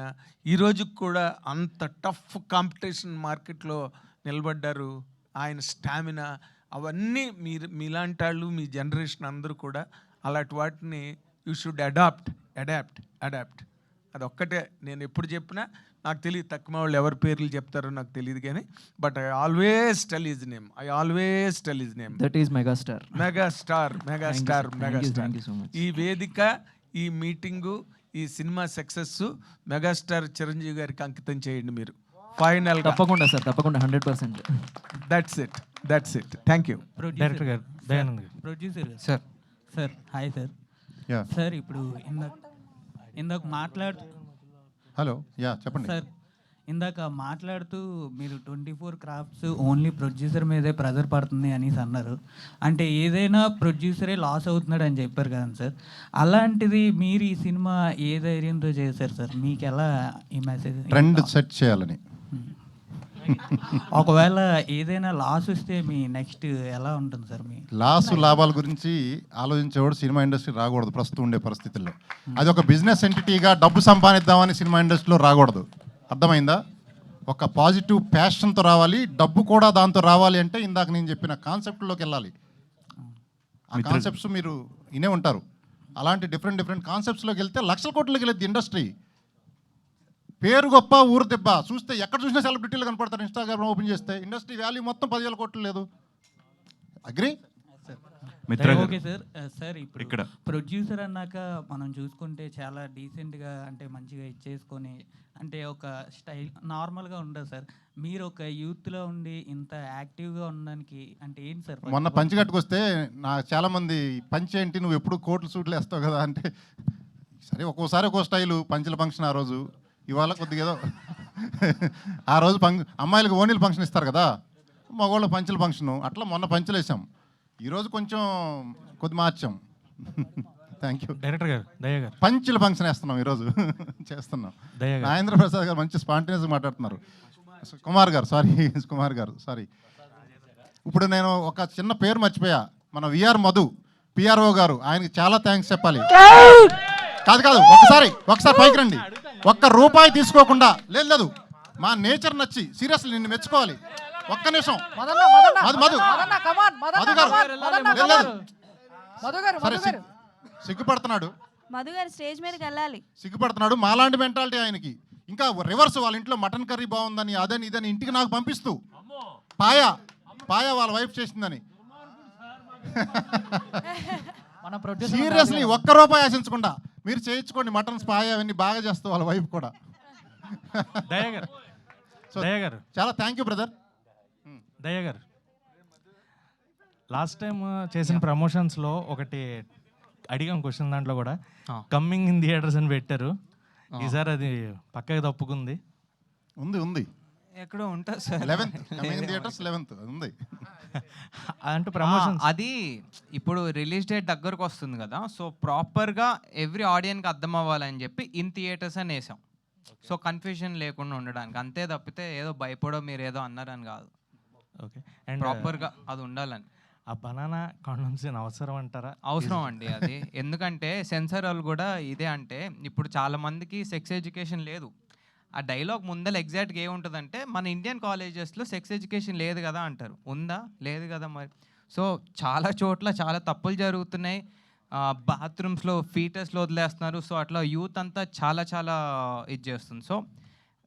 ఈ రోజుకి కూడా అంత టఫ్ కాంపిటీషన్ మార్కెట్లో నిలబడ్డారు. ఆయన స్టామినా అవన్నీ మీలాంటి వాళ్ళు, మీ జనరేషన్ అందరూ కూడా అలాంటి వాటిని యూ షుడ్ అడాప్ట్. అదొక్కటే నేను ఎప్పుడు చెప్పినా. నాకు తెలియదు తక్కువ వాళ్ళు ఎవరి పేర్లు చెప్తారో నాకు తెలియదు కానీ, but I always tell his name. That is megastar. ఈ వేదిక, ఈ మీటింగు, ఈ సినిమా సక్సెస్ మెగాస్టార్ చిరంజీవి గారికి అంకితం చేయండి మీరు. ఫైనల్ తప్పకుండా సార్, తప్పకుండా 100%. That's it. Thank you. Director గారు, దయానంద్ గారు, producer sir. Sir hi sir. Sir ఇప్పుడు ఇందాక మాట్లాడుతూ హలో చెప్పండి సార్. ఇందాక మాట్లాడుతూ మీరు 24 క్రాఫ్ట్స్ ఓన్లీ ప్రొడ్యూసర్ మీదే ప్రెజర్ పడుతుంది అనేసి అన్నారు. అంటే ఏదైనా ప్రొడ్యూసరే లాస్ అవుతున్నాడు అని చెప్పారు కదా సార్. అలాంటిది మీరు ఈ సినిమా ఏ ధైర్యంతో చేశారు సార్? మీకు ఎలా ఈ మెసేజ్ ట్రెండ్ సెట్ చేయాలని? ఒకవేళ ఏదైనా లాస్ వస్తే మీ నెక్స్ట్ ఎలా ఉంటుంది సార్? మీ లాభాల గురించి ఆలోచించేవాడు సినిమా ఇండస్ట్రీ రాకూడదు ప్రస్తుతం ఉండే పరిస్థితుల్లో. అది ఒక బిజినెస్ ఎంటిటీగా డబ్బు సంపాదిద్దామని సినిమా ఇండస్ట్రీలో రాకూడదు. అర్థమైందా? ఒక పాజిటివ్ ప్యాషన్తో రావాలి, డబ్బు కూడా దాంతో రావాలి. అంటే ఇందాక నేను చెప్పిన కాన్సెప్ట్లోకి వెళ్ళాలి. ఆ కాన్సెప్ట్స్ మీరు వినే ఉంటారు. అలాంటి డిఫరెంట్ కాన్సెప్ట్స్లోకి వెళ్తే లక్షల కోట్లకి వెళ్ళేది ఇండస్ట్రీ. పేరు గొప్ప, ఊరు దెబ్బ. చూస్తే ఎక్కడ చూసినా సెలబ్రిటీలు కనపడతారు. ఇన్స్టాగ్రామ్ ఓపెన్ చేస్తే ఇండస్ట్రీ వాల్యూ మొత్తం 10,000 కోట్లు లేదు. అగ్రీ? Okay sir. సార్ ఇప్పుడు ఇక్కడ ప్రొడ్యూసర్ అన్నాక మనం చూసుకుంటే చాలా డీసెంట్గా అంటే మంచిగా ఇచ్చేసుకొని అంటే ఒక స్టైల్ నార్మల్గా ఉండదు సార్. మీరు ఒక యూత్లో ఉండి ఇంత యాక్టివ్గా ఉండడానికి అంటే ఏంటి సార్? మొన్న పంచి కట్టుకొస్తే నాకు చాలామంది పంచి ఏంటి, నువ్వు ఎప్పుడు కోట్లు సూట్లు వేస్తావు కదా అంటే, సరే ఒక్కోసారి ఒక్కో స్టైలు. పంచుల ఫంక్షన్ ఆ రోజు, ఇవాళ కొద్దిగా ఏదో ఆ రోజు అమ్మాయిలకు ఓనీలు ఫంక్షన్ ఇస్తారు కదా, మగవాళ్ళ పంచుల ఫంక్షను, అట్లా మొన్న పంచులు వేసాం. ఈరోజు కొంచెం కొద్ది మార్చాం. Thank you. డైరెక్టర్ గారు, దయా గారు, పంచుల ఫంక్షన్ వేస్తున్నాం ఈరోజు చేస్తున్నాం. నాగేంద్ర ప్రసాద్ గారు మంచి స్పాంటేనియస్గా మాట్లాడుతున్నారు. కుమార్ గారు సారీ. ఇప్పుడు నేను ఒక చిన్న పేరు మర్చిపోయా. మన విఆర్ మధు పిఆర్ఓ గారు, ఆయనకి చాలా థ్యాంక్స్ చెప్పాలి. కాదు ఒకసారి పైకి రండి. ₹1 తీసుకోకుండా. లేదు, మా నేచర్ నచ్చి సీరియస్లీ నిన్ను మెచ్చుకోవాలి. ఒక్క నిమిషం. సిగ్గుపడుతున్నాడు. మధు గారు స్టేజ్ మీదకి వెళ్ళాలి. సిగ్గుపడుతున్నాడు. మాలాంటి మెంటాలిటీ ఆయనకి. ఇంకా రివర్స్, వాళ్ళ ఇంట్లో మటన్ కర్రీ బాగుందని అదని ఇదని ఇంటికి నాకు పంపిస్తూ పాయా వాళ్ళ వైఫ్ చేసిందని. సీరియస్లీ ₹1 ఆశించకుండా మీరు చేయించుకోండి. మటన్ పాయా అవన్నీ బాగా చేస్తూ వాళ్ళ వైఫ్ కూడా. సో చాలా థ్యాంక్ యూ బ్రదర్. దయా గారు, లాస్ట్ టైం చేసిన ప్రమోషన్స్లో ఒకటి అడిగాం క్వశ్చన్, దాంట్లో కూడా కమ్మింగ్ ఇన్ థియేటర్స్ అని పెట్టారు. ఈసారి అది పక్కకి తప్పుకుంది. ఉంది ఎక్కడో ఉంటుంది సార్. 11th ఉంది. అంటే ప్రమోషన్ అది ఇప్పుడు రిలీజ్ డేట్ దగ్గరకు వస్తుంది కదా, సో ప్రాపర్గా ఎవ్రీ ఆడియన్కి అర్థం అవ్వాలని చెప్పి ఇన్ థియేటర్స్ అని వేసాం. సో కన్ఫ్యూజన్ లేకుండా ఉండడానికి, అంతే తప్పితే ఏదో భయపడో మీరు ఏదో అన్నారని కాదు. ఓకే. అండ్ ప్రాపర్గా అది ఉండాలని. ఆ బనానా కాండమ్స్ అవసరం అంటారా? అవసరం అండి అది. ఎందుకంటే సెన్సార్ వాళ్ళు కూడా ఇదే అంటే, ఇప్పుడు చాలా మందికి సెక్స్ ఎడ్యుకేషన్ లేదు. ఆ డైలాగ్ ముందర ఎగ్జాక్ట్గా ఏముంటుందంటే, మన ఇండియన్ కాలేజెస్లో సెక్స్ ఎడ్యుకేషన్ లేదు కదా అంటారు. ఉందా? లేదు కదా మరి. సో చాలా చోట్ల చాలా తప్పులు జరుగుతున్నాయి. బాత్రూమ్స్లో ఫీటస్లో వదిలేస్తున్నారు. సో అట్లా యూత్ అంతా చాలా ఇది చేస్తుంది. సో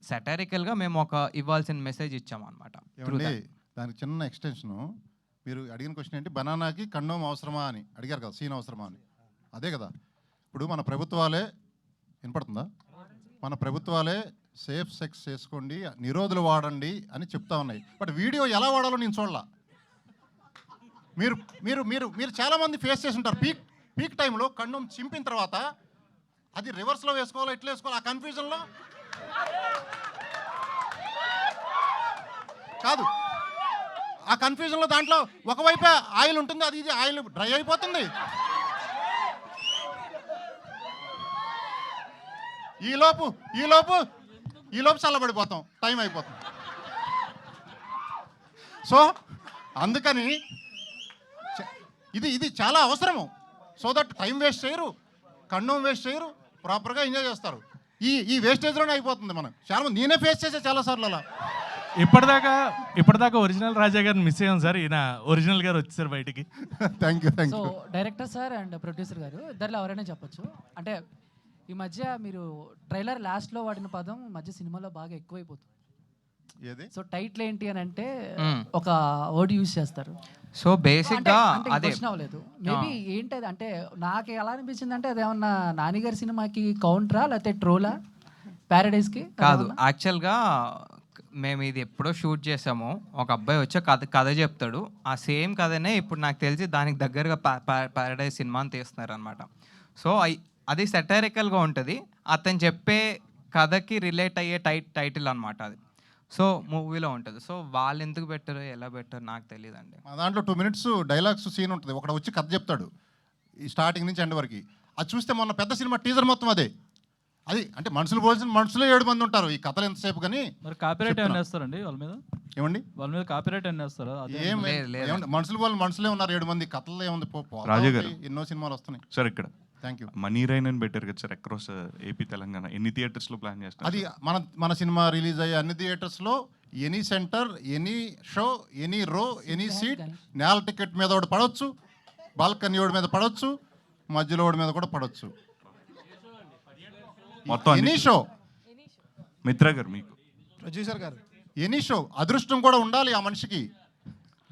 సెటారికల్గా మేము ఒక ఇవ్వాల్సిన మెసేజ్ ఇచ్చాం అనమాట. ఏమండి దానికి చిన్న ఎక్స్టెన్షను, మీరు అడిగిన క్వశ్చన్ ఏంటి, బనానాకి కండోమ్ అవసరమా అని అడిగారు కదా, సీన్ అవసరమా అని. అదే కదా, ఇప్పుడు మన ప్రభుత్వాలే, వినపడుతుందా, మన ప్రభుత్వాలే సేఫ్ సెక్స్ చేసుకోండి, నిరోధులు వాడండి అని చెప్తా ఉన్నాయి. బట్ వీడియో ఎలా వాడాలో నేను చూడలా. మీరు మీరు మీరు మీరు చాలామంది ఫేస్ చేసి ఉంటారు. పీక్ టైంలో కండోమ్ చింపిన తర్వాత అది రివర్స్లో వేసుకోవాలో ఎట్లా వేసుకోవాలో ఆ కన్ఫ్యూజన్లో కాదు, ఆ కన్ఫ్యూజన్లో దాంట్లో ఒకవైపే ఆయిల్ ఉంటుంది, అది ఇది ఆయిల్ డ్రై అయిపోతుంది. ఈ లోపు చల్లబడిపోతాం, టైం అయిపోతుంది. సో అందుకని ఇది చాలా అవసరము. సో దట్ టైం వేస్ట్ చేయరు, కండోమ్ వేస్ట్ చేయరు, ప్రాపర్గా ఎంజాయ్ చేస్తారు. ఈ వేస్టేజ్లోనే అయిపోతుంది. మనం చాలా మంది, నేనే ఫేస్ చేసే చాలాసార్లు అలా. ఇప్పటిదాకా ఒరిజినల్ రాజా గారిని మిస్ అయ్యాం సార్, ఈయన ఒరిజినల్ గారు వచ్చేసారు బయటికి. Thank you. So director sir and producer గారు ఇద్దరిలో ఎవరైనా చెప్పొచ్చు. అంటే ఈ మధ్య మీరు ట్రైలర్ లాస్ట్లో వాడిన పదం మధ్య సినిమాలో బాగా ఎక్కువైపోతుంది. సో టైటిల్ ఏంటి అని అంటే ఒక వర్డ్ యూజ్ చేస్తారు. సో బేసిక్గా అదే అవ్వలేదు మేబీ ఏంటది అంటే నాకు ఎలా అనిపించింది అంటే అదేమన్నా నానిగారి సినిమాకి కౌంటరా లేకపోతే ట్రోలా ప్యారడైస్కి కాదు. యాక్చువల్గా మేము ఇది ఎప్పుడో షూట్ చేసాము. ఒక అబ్బాయి వచ్చి కథ చెప్తాడు. ఆ సేమ్ కథనే ఇప్పుడు నాకు తెలిసి దానికి దగ్గరగా ప్యారడైజ్ సినిమా అని తీస్తున్నారు అనమాట. సో అది సెటారికల్గా ఉంటుంది. అతను చెప్పే కథకి రిలేట్ అయ్యే టైటిల్ అనమాట అది. సో మూవీలో ఉంటుంది. సో వాళ్ళు ఎందుకు పెట్టారు, ఎలా పెట్టారు నాకు తెలియదండి. మా దాంట్లో 2 minutes డైలాగ్స్ సీన్ ఉంటుంది. ఒకటి వచ్చి కథ చెప్తాడు ఈ స్టార్టింగ్ నుంచి ఎండ్ వరకు. అది చూస్తే మొన్న పెద్ద సినిమా టీజర్ మొత్తం అదే. అది అంటే మనుషులు పోల్సిన మనుషులే 7 మంది ఉంటారు ఈ కథలు ఎంతసేపు. కానీ మరి కాపీరైట్ ఏమైనా వేస్తారండి వాళ్ళ మీద? ఏమండి వాళ్ళ మీద కాపీరైట్ ఏమైనా వేస్తారా? మనుషులు వాళ్ళు మనుషులే ఉన్నారు 7 మంది. కథలు ఏముంది, రాజా గారు ఎన్నో సినిమాలు వస్తున్నాయి సార్. ఇక్కడ థ్యాంక్ యూ. మనీ రైన్ అని పెట్టారు కదా సార్, అక్రాస్ ఏపీ తెలంగాణ ఎన్ని థియేటర్స్లో ప్లాన్ చేస్తారు? అది మన సినిమా రిలీజ్ అయ్యే అన్ని థియేటర్స్లో any center, any show, any row, any seat, నేల టికెట్ మీద ఒకటి పడవచ్చు, బాల్కనీ ఒకటి మీద పడవచ్చు, మధ్యలో ఒకటి మీద కూడా పడవచ్చు. మొత్తం ఎనీ షో. మిత్ర గారు మీకు ప్రొడ్యూసర్ గారు ఎనీ షో. అదృష్టం కూడా ఉండాలి ఆ మనిషికి.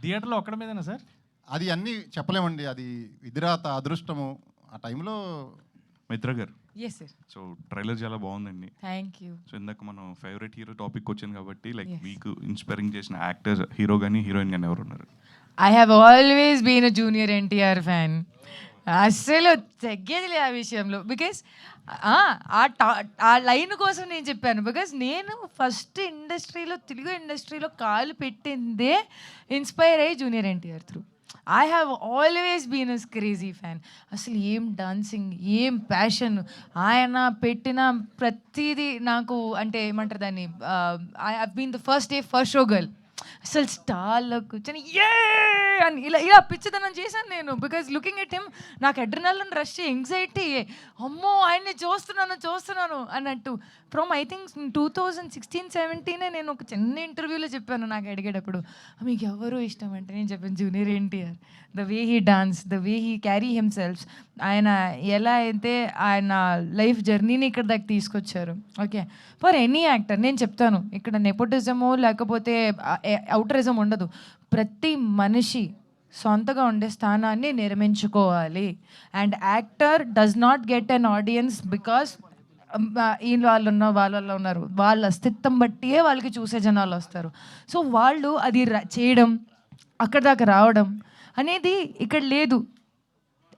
థియేటర్లో ఒక్కడ మీదేనా సార్? అది అన్నీ చెప్పలేమండి, అది విధిరాత, అదృష్టము ఆ టైంలో. మిత్ర గారు yes sir. సో ట్రైలర్ చాలా బాగుందండి. Thank you. సో ఇందాక మనం ఫేవరెట్ హీరో టాపిక్ వచ్చింది కాబట్టి లైక్ మీకు ఇన్స్పైరింగ్ చేసిన యాక్టర్, హీరో కానీ హీరోయిన్ కానీ ఎవరు ఉన్నారు? I have always been a junior NTR fan. అస్సలు తగ్గేది లే ఆ విషయంలో. బికాస్ ఆ లైన్ కోసం నేను చెప్పాను. బికాస్ నేను ఫస్ట్ ఇండస్ట్రీలో, తెలుగు ఇండస్ట్రీలో కాలు పెట్టిందే ఇన్స్పైర్ అయ్యి junior NTR through. I have always been a crazy fan. అసలు ఏం డాన్సింగ్, ఏం ప్యాషన్, ఆయన పెట్టిన ప్రతిదీ నాకు అంటే ఏమంటారు దాన్ని, I have been the first day first show girl. అసలు స్టార్లో కూర్చొని ఏ అని ఇలా పిచ్చిదనం చేశాను నేను. బికాజ్ లుకింగ్ ఎట్ హిమ్ నాకు అడ్రినలిన్ రష్, ఎంగ్జైటీ, అమ్మో ఆయన్ని చూస్తున్నాను అన్నట్టు. ఫ్రమ్ ఐ థింక్ 2016-17 నేను ఒక చిన్న ఇంటర్వ్యూలో చెప్పాను. నాకు అడిగేటప్పుడు మీకు ఎవరు ఇష్టం అంటే నేను చెప్పాను junior NTR. The way he dance, the way he carry himself, ఆయన ఎలా అయితే ఆయన లైఫ్ జర్నీని ఇక్కడ దాకా తీసుకొచ్చారు. ఓకే, ఫర్ ఎనీ యాక్టర్ నేను చెప్తాను, ఇక్కడ నెపోటిజమో లేకపోతే అవుటరిజం ఉండదు. ప్రతి మనిషి సొంతగా ఉండే స్థానాన్ని నిర్మించుకోవాలి. And actor does not get an audience because వాళ్ళు ఉన్నారు, వాళ్ళ అస్తిత్వం బట్టియే వాళ్ళకి చూసే జనాలు వస్తారు. సో వాళ్ళు అది చేయడం, అక్కడ దాకా రావడం అనేది ఇక్కడ లేదు.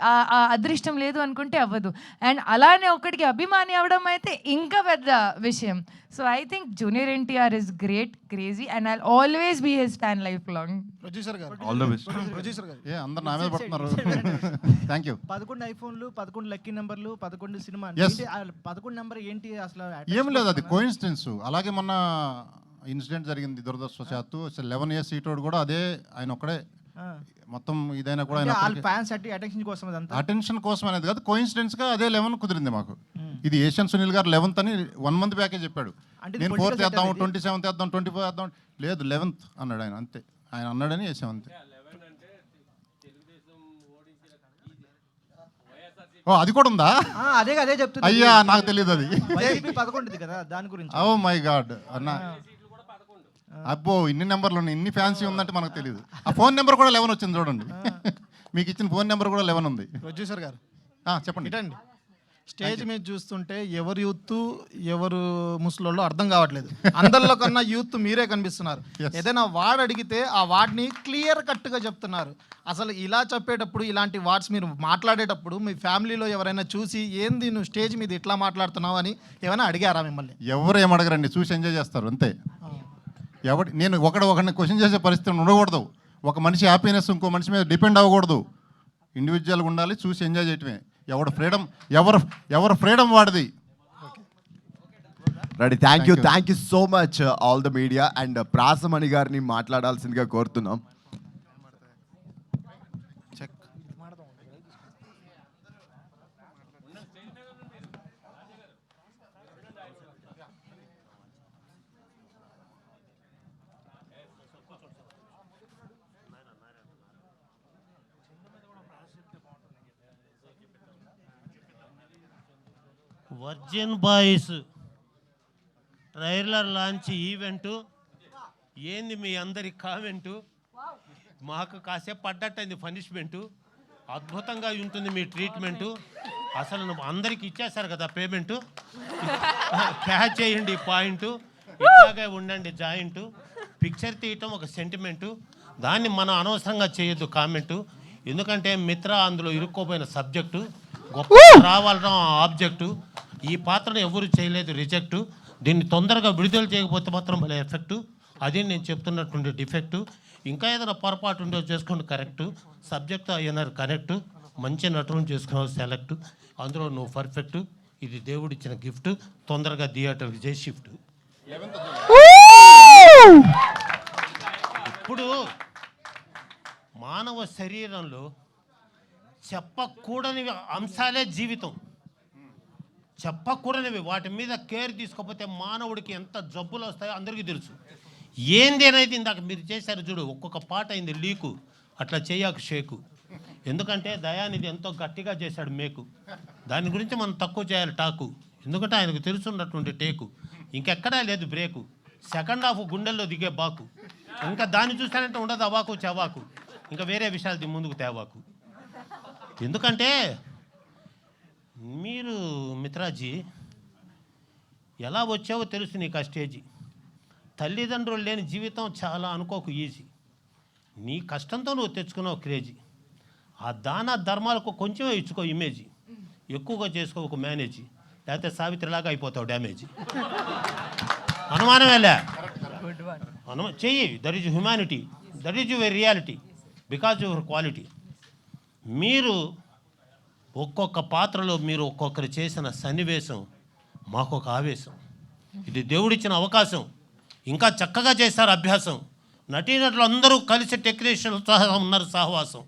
ఆ అదృష్టం లేదు అనుకుంటే అవ్వదు. అండ్ అలానే ఒకటికి అభిమాని అవ్వడం అయితే ఇంకా పెద్ద విషయం. So I think junior NTR is great, crazy, and I always be his fan life long. Producer గారు ఆల్ ద బెస్ట్. ప్రొడ్యూసర్ గారు అందరు నా మీద పడుతున్నారు. Thank you. 11 ఐఫోన్లు, 11 లక్కీ నెంబర్లు, 11 సినిమా. 11 నెంబర్ ఏంటి అసలు? ఏం లేదు, అది కోఇన్సిడెన్స్. అలాగే మొన్న ఇన్సిడెంట్ జరిగింది దురదృష్టవశాత్తు. 11 years సీటోడు కూడా అదే ఆయన ఒక్కడే మొత్తం. ఇదైనా కూడా అటెన్షన్ కోసం అనేది కాదు, కోఇన్సిడెన్స్ గా అదే 11 కుదిరింది మాకు. ఇది ఏషియన్ సునీల్ గారు 11th అని 1 month ప్యాకేజ్ చెప్పాడు. నేను 4th వేద్దాం, 27th వేద్దాం, 24th వేద్దాం, లేదు 11th అన్నాడు ఆయన. అంతే, ఆయన అన్నాడని వేసాం అంతే. ఓ అది కూడా ఉందా? అదే చెప్తుంది. అయ్యా నాకు తెలియదు అది. వైసీపీ 11 కదా దాని గురించి. ఓ మై గాడ్ అన్న, అబ్బో ఇన్ని నెంబర్లు ఉన్నాయి, ఇన్ని ఫ్యాన్సీ ఉందంటే మనకు తెలియదు. ఆ ఫోన్ నెంబర్ కూడా 11 వచ్చింది చూడండి. మీకు ఇచ్చిన ఫోన్ నెంబర్ కూడా 11 ఉంది. ప్రొడ్యూసర్ గారు చెప్పండి. ఇటండి, స్టేజ్ మీద చూస్తుంటే ఎవరు యూత్ ఎవరు ముసలోళ్ళు అర్థం కావట్లేదు. అందరిలో కన్నా యూత్ మీరే కనిపిస్తున్నారు. ఏదైనా వార్డ్ అడిగితే ఆ వార్డ్ని క్లియర్ కట్గా చెప్తున్నారు. అసలు ఇలా చెప్పేటప్పుడు, ఇలాంటి వార్డ్స్ మీరు మాట్లాడేటప్పుడు మీ ఫ్యామిలీలో ఎవరైనా చూసి ఏంది నువ్వు స్టేజ్ మీద ఇట్లా మాట్లాడుతున్నావు అని ఏమైనా అడిగారా మిమ్మల్ని? ఎవరు ఏమడగరండి, చూసి ఎంజాయ్ చేస్తారు అంతే. నేను ఒకరిని క్వశ్చన్ చేసే పరిస్థితి ఉండకూడదు. ఒక మనిషి హ్యాపీనెస్ ఇంకో మనిషి మీద డిపెండ్ అవ్వకూడదు. ఇండివిజువల్గా ఉండాలి, చూసి ఎంజాయ్ చేయటమే. ఎవరు ఫ్రీడమ్ వాడిది. Ready. Thank you so much all the media. And Prasamani గారిని మాట్లాడాల్సిందిగా కోరుతున్నాం. Virgin boys trailer launch event ఏంది మీ అందరి కామెంటు? మాకు కాసేపు పడ్డట్టయింది పనిష్మెంటు. అద్భుతంగా ఉంటుంది మీ ట్రీట్మెంటు. అసలు నువ్వు అందరికి ఇచ్చేస్తారు కదా పేమెంటు. క్యాచ్ చేయండి పాయింట్. ఇట్లాగే ఉండండి జాయింట్. పిక్చర్ తీయటం ఒక సెంటిమెంటు, దాన్ని మనం అనవసరంగా చేయొద్దు కామెంటు. ఎందుకంటే మిత్ర అందులో ఇరుక్కోపోయిన సబ్జెక్టు, గొప్ప రావాలడం ఆబ్జెక్టు. ఈ పాత్రను ఎవరు చేయలేదు, రిజెక్టు. దీన్ని తొందరగా విడుదల చేయకపోతే మాత్రం భలే ఎఫెక్టు. అది నేను చెప్తున్నటువంటి డిఫెక్టు. ఇంకా ఏదైనా పొరపాటు ఉండో చేసుకోండి కరెక్టు. సబ్జెక్ట్ అయినారు కరెక్టు. మంచి నటులను చేసుకున్నావు సెలెక్టు. అందులో నువ్వు పర్ఫెక్టు. ఇది దేవుడిచ్చిన గిఫ్ట్. తొందరగా థియేటర్కి చేసి షిఫ్ట్. ఇప్పుడు మానవ శరీరంలో చెప్పకూడని అంశాలే జీవితం. చెప్పకూడనివి, వాటి మీద కేర్ తీసుకోకపోతే మానవుడికి ఎంత జబ్బులు వస్తాయో అందరికీ తెలుసు. ఏంది అనేది ఇందాక మీరు చేశారు చూడు, ఒక్కొక్క పాట అయింది లీకు. అట్లా చేయకు షేకు. ఎందుకంటే దయానిధి ఎంతో గట్టిగా చేశాడు మేకు. దాని గురించి మనం తక్కువ చేయాలి టాకు. ఎందుకంటే ఆయనకు తెలుసున్నటువంటి టేకు. ఇంకెక్కడా లేదు బ్రేకు. సెకండ్ హాఫ్ గుండెల్లో దిగే బాకు. ఇంకా దాన్ని చూసానంటే ఉండదు అవాకు చవాకు. ఇంకా వేరే విషయాలు ముందుకు తేవాకు. ఎందుకంటే మీరు మిత్రాజీ ఎలా వచ్చావో తెలుసు నీకు ఆ స్టేజీ. తల్లిదండ్రులు లేని జీవితం చాలా అనుకోకు ఈజీ. నీ కష్టంతో నువ్వు తెచ్చుకున్నావు క్రేజీ. ఆ దాన ధర్మాలకు కొంచెమే ఇచ్చుకో ఇమేజీ. ఎక్కువగా చేసుకో ఒక మేనేజీ, లేకపోతే సావిత్రిలాగా అయిపోతావు డ్యామేజీ. అనుమానమేలే, చెయ్యి. That is humanity, that is your reality, because your quality. మీరు ఒక్కొక్క పాత్రలో మీరు ఒక్కొక్కరు చేసిన సన్నివేశం మాకొక ఆవేశం. ఇది దేవుడిచ్చిన అవకాశం. ఇంకా చక్కగా చేశారు అభ్యాసం. నటీనటులు అందరూ కలిసి టెక్నీషియన్లు సహా ఉన్నారు సహవాసం.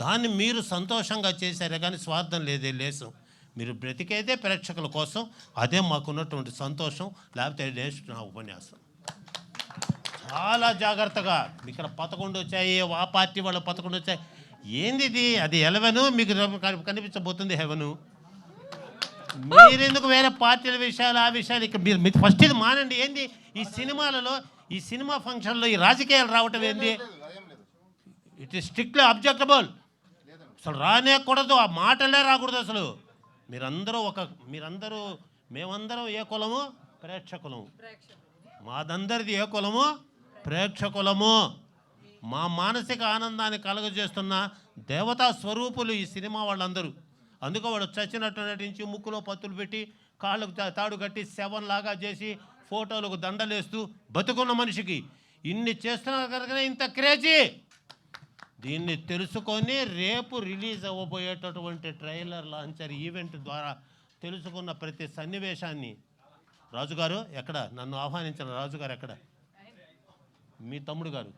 దాన్ని మీరు సంతోషంగా చేశారే కానీ స్వార్థం లేదే లేసం. మీరు బ్రతికేదే ప్రేక్షకుల కోసం. అదే మాకున్నటువంటి సంతోషం. లేకపోతే నెక్స్ట్ నా ఉపన్యాసం. చాలా జాగ్రత్తగా. ఇక్కడ 11 వచ్చాయి, ఆ పార్టీ వాళ్ళు 11 వచ్చాయి. ఏంది ఇది? అది 11, మీకు కనిపించబోతుంది హెవెను. మీరెందుకు వేరే పార్టీల విషయాలు ఆ విషయాలు ఇక్కడ మీరు ఫస్ట్ ఇది మానండి. ఏంది ఈ సినిమాలలో, ఈ సినిమా ఫంక్షన్లో ఈ రాజకీయాలు రావటం ఏంది? It is strictly objectable. అసలు రానేకూడదు, ఆ మాటలే రాకూడదు అసలు. మేమందరం ఏ కులము? ప్రేక్షకులము. మాదందరిది ఏ కులము? ప్రేక్షకులము. మా మానసిక ఆనందాన్ని కలుగజేస్తున్న దేవతా స్వరూపులు ఈ సినిమా వాళ్ళందరూ. అందుకో వాడు చచ్చినట్టు నటించి ముక్కులో పత్తులు పెట్టి కాళ్ళకు తాడు కట్టి శవంలాగా చేసి ఫోటోలకు దండలేస్తూ బతుకున్న మనిషికి ఇన్ని చేస్తున్నారు కనుకనే ఇంత క్రేజీ. దీన్ని తెలుసుకొని రేపు రిలీజ్ అవ్వబోయేటటువంటి ట్రైలర్ లాంచర్ ఈవెంట్ ద్వారా తెలుసుకున్న ప్రతి సన్నివేశాన్ని రాజుగారు ఎక్కడ? నన్ను ఆహ్వానించిన రాజుగారు ఎక్కడ? మీ తమ్ముడు గారు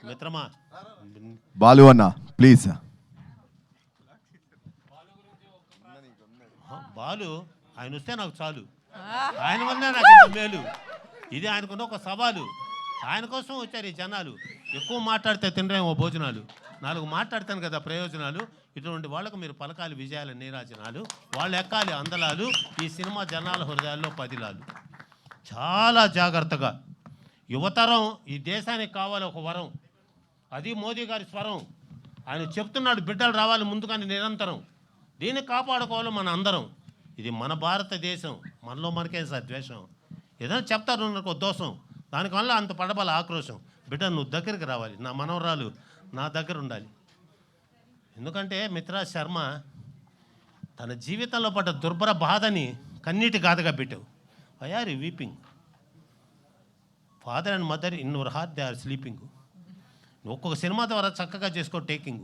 మిత్రమా బాలు అన్న ప్లీజ్. బాలు ఆయన వస్తే నాకు చాలు. ఆయన వల్లనే నాకు ఇంత మేలు. ఇది ఆయనకున్న ఒక సవాలు. ఆయన కోసం వచ్చారు ఈ జనాలు. ఎక్కువ మాట్లాడితే తినరేమో భోజనాలు, 4 మాట్లాడతాను కదా ప్రయోజనాలు. ఇటువంటి వాళ్ళకు మీరు పలకాలి విజయాల నీరాజనాలు, వాళ్ళు ఎక్కాలి అందలాలు, ఈ సినిమా జనాల హృదయాల్లో పదిలాలు. చాలా జాగ్రత్తగా యువతరం ఈ దేశానికి కావాలి ఒక వరం, అది మోదీ గారి స్వరం. ఆయన చెప్తున్నాడు బిడ్డలు రావాలి ముందుగానే నిరంతరం, దీన్ని కాపాడుకోవాలి మన అందరం. ఇది మన భారతదేశం, మనలో మనకే సార్ ద్వేషం. ఏదైనా చెప్తారు నాకు దోషం, దానివల్ల అంత పడబల ఆక్రోశం. బిడ్డ నువ్వు దగ్గరికి రావాలి, నా మనవరాలు నా దగ్గర ఉండాలి. ఎందుకంటే మిత్రా శర్మ తన జీవితంలో పడ్డ దుర్భర బాధని కన్నీటి గాథగా పెట్టావు. Why are you weeping? Father and mother in your heart they are sleeping. ఒక్కొక్క సినిమా ద్వారా చక్కగా చేసుకో టేకింగ్,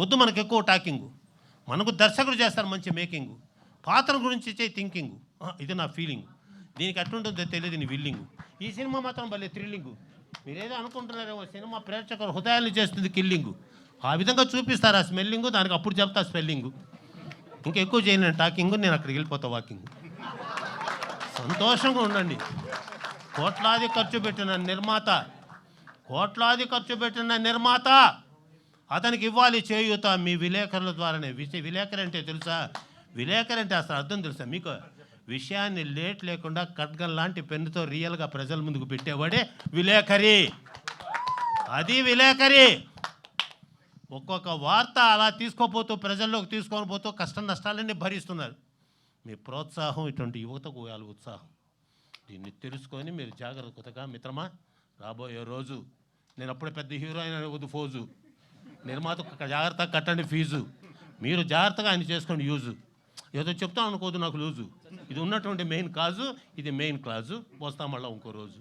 వద్దు మనకు ఎక్కువ టాకింగ్. మనకు దర్శకుడు చేస్తారు మంచి మేకింగ్, పాత్ర గురించి ఇచ్చే థింకింగ్. ఇది నా ఫీలింగ్, దీనికి ఎట్లుంటుందో తెలియదు నీ విల్లింగ్. ఈ సినిమా మాత్రం భలే థ్రిల్లింగ్. మీరేదో అనుకుంటున్నారేమో సినిమా ప్రేక్షకుల హృదయాన్ని చేస్తుంది కిల్లింగ్. ఆ విధంగా చూపిస్తారు ఆ స్మెల్లింగు, దానికి అప్పుడు చెప్తా స్పెల్లింగు. ఇంకెక్కువ చేయను నేను టాకింగ్, నేను అక్కడికి వెళ్ళిపోతా వాకింగ్. సంతోషంగా ఉండండి. కోట్లాది ఖర్చు పెట్టిన నిర్మాత అతనికి ఇవ్వాలి చేయూత మీ విలేకరుల ద్వారానే. విలేకరు అంటే తెలుసా? విలేకరు అంటే అసలు అర్థం తెలుసా మీకు? విషయాన్ని లేట్ లేకుండా ఖడ్గం లాంటి పెన్నుతో రియల్గా ప్రజల ముందుకు పెట్టేవాడే విలేకరి. అది విలేకరి. ఒక్కొక్క వార్త అలా తీసుకోపోతూ ప్రజల్లోకి తీసుకొని పోతూ కష్ట నష్టాలన్నీ భరిస్తున్నారు. మీ ప్రోత్సాహం ఇటువంటి యువతకు వాళ్ళ ఉత్సాహం. దీన్ని తెలుసుకొని మీరు జాగ్రత్తగా మిత్రమా, రాబోయే రోజు నేను అప్పుడే పెద్ద హీరోయిన్ వద్దు ఫోజు, నిర్మాత జాగ్రత్తగా కట్టండి ఫీజు, మీరు జాగ్రత్తగా ఆయన చేసుకోండి యూజు. ఏదో చెప్తాను అనుకోదు నాకు లూజు, ఇది ఉన్నటువంటి మెయిన్ కాజు, ఇది మెయిన్ క్లాజు, వస్తాం మళ్ళీ ఇంకో రోజు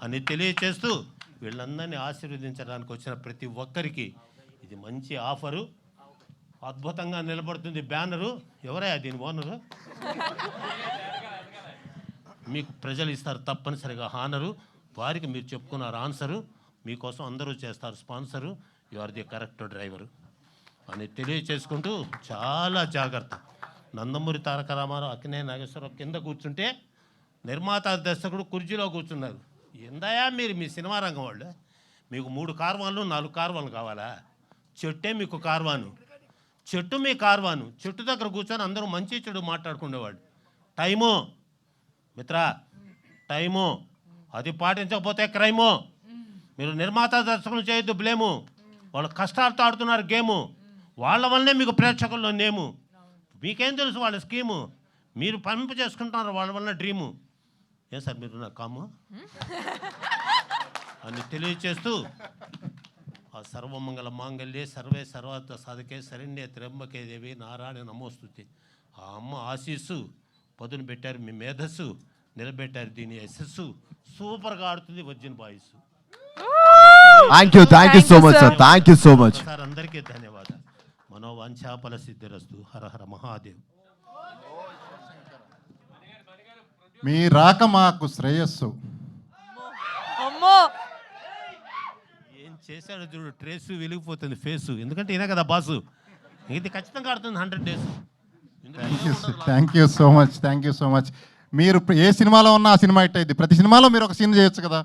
అని తెలియచేస్తూ వీళ్ళందరినీ ఆశీర్వదించడానికి వచ్చిన ప్రతి ఒక్కరికి ఇది మంచి ఆఫరు. అద్భుతంగా నిలబడుతుంది బ్యానరు. ఎవరయ్యా దీని ఓనరు? మీకు ప్రజలు ఇస్తారు తప్పనిసరిగా హానరు. వారికి మీరు చెప్పుకున్నారు ఆన్సరు. మీకోసం అందరూ చేస్తారు sponsor. You are the correct driver అని తెలియచేసుకుంటూ చాలా జాగ్రత్త. నందమూరి తారక రామారావు, అక్కినే నాగేశ్వరరావు కింద కూర్చుంటే నిర్మాత దర్శకుడు కుర్చీలో కూర్చున్నారు. ఎందయా మీరు మీ సినిమా రంగం వాళ్ళు? మీకు 3 కార్వాన్లు 4 కార్వాన్లు కావాలా? చెట్టే మీకు కార్వాను, చెట్టు మీ కార్వాను. చెట్టు దగ్గర కూర్చొని అందరూ మంచి చెడు మాట్లాడుకునేవాడు. Time Mitra, time. అది పాటించకపోతే క్రైము. మీరు నిర్మాత దర్శకులు చేయొద్దు బ్లేము. వాళ్ళు కష్టాలతో ఆడుతున్నారు గేము. వాళ్ళ వల్లనే మీకు ప్రేక్షకుల్లో నేము. మీకేం తెలుసు వాళ్ళ స్కీము? మీరు పంపు చేసుకుంటున్నారు వాళ్ళ వల్ల డ్రీము. ఏం సార్ మీరు నా కాము అని తెలియచేస్తూ ఆ సర్వమంగళ మాంగళ్యే సర్వే సర్వార్థ సాధకే శరణ్యే త్ర్యంబకే దేవి నారాయణ నమోస్తుతే. ఆ అమ్మ ఆశీస్సు పదును పెట్టారు, మీ మేధస్సు నిలబెట్టారు, దీని యశస్సు. సూపర్గా ఆడుతుంది virgin boys. Thank you so much sir. Thank you so much sir. అందరికీ ధన్యవాదాలు. మనోవాంఛాఫల సిద్ధిరస్తు. హర హర మహాదేవ్. మీ రాక మాకు శ్రేయస్సు. ఏం చేశాడు చూడు, ట్రేసు వెలిగిపోతుంది ఫేసు. ఎందుకంటే ఈయన కదా బాసు. ఇది ఖచ్చితంగా ఆడుతుంది 100 days. Thank you so much. మీరు ఏ సినిమాలో ఉన్నా ఆ సినిమా హిట్ అయింది. ప్రతి సినిమాలో మీరు ఒక సీన్ చేయొచ్చు కదా.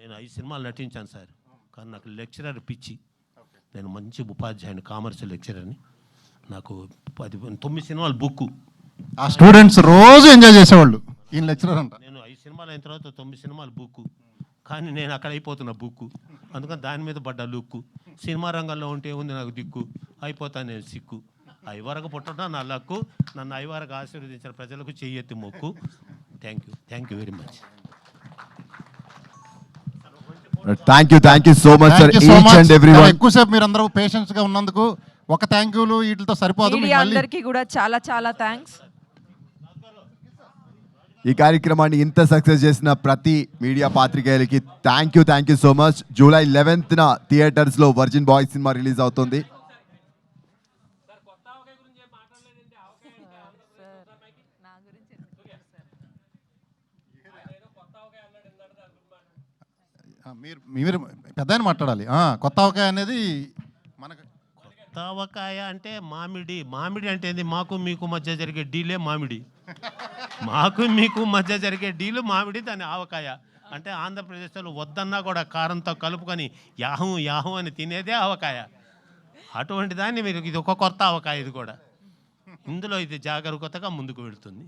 నేను 5 సినిమాలు నటించాను సార్, కానీ నాకు లెక్చరర్ పిచ్చి. నేను మంచి ఉపాధ్యాయుని, కామర్స్ లెక్చరర్ని. నాకు 9 సినిమాలు బుక్కు. ఆ స్టూడెంట్స్ రోజు ఎంజాయ్ చేసేవాళ్ళు. ఈయన లెక్చరర్ అంట. నేను 5 సినిమాలు అయిన తర్వాత 9 సినిమాలు బుక్కు, కానీ నేను అక్కడ అయిపోతున్నా బుక్కు. అందుకని దాని మీద పడ్డ లుక్కు. సినిమా రంగంలో ఉంటే ఉంది నాకు దిక్కు, అయిపోతాను నేను సిక్కు. ఐవరకు పుట్టడం నా లక్కు. నన్ను ఐవరకు ఆశీర్వదించిన ప్రజలకు చెయ్యెత్తి మొక్కు. Thank you very much. Thank you so much sir. Each and everyone ఎక్కువసేపు మీరు అందరూ పేషెన్స్ గా ఉన్నందుకు ఒక థ్యాంక్ యూలు వీటితో సరిపోదు. అందరికీ కూడా చాలా చాలా థ్యాంక్స్. ఈ కార్యక్రమాన్ని ఇంత సక్సెస్ చేసిన ప్రతి మీడియా పాత్రికేయులకి thank you so much. July 11th థియేటర్స్లో వర్జిన్ బాయ్స్ సినిమా రిలీజ్ అవుతుంది. మీరు పెద్ద మాట్లాడాలి. కొత్త అవకాయ అనేది మనకు. కొత్త అవకాయ అంటే మామిడి అంటే ఏంది? మాకు మీకు మధ్య జరిగే డీలే మామిడి. మాకు మీకు మధ్య జరిగే డీలు మామిడి, దాని ఆవకాయ. అంటే ఆంధ్రప్రదేశ్లో వద్దన్నా కూడా కారంతో కలుపుకొని యాహు యాహు అని తినేదే ఆవకాయ. అటువంటి దాన్ని మీరు ఇది ఒక కొత్త ఆవకాయ, ఇది కూడా ఇందులో ఇది జాగరూకతగా ముందుకు వెళుతుంది.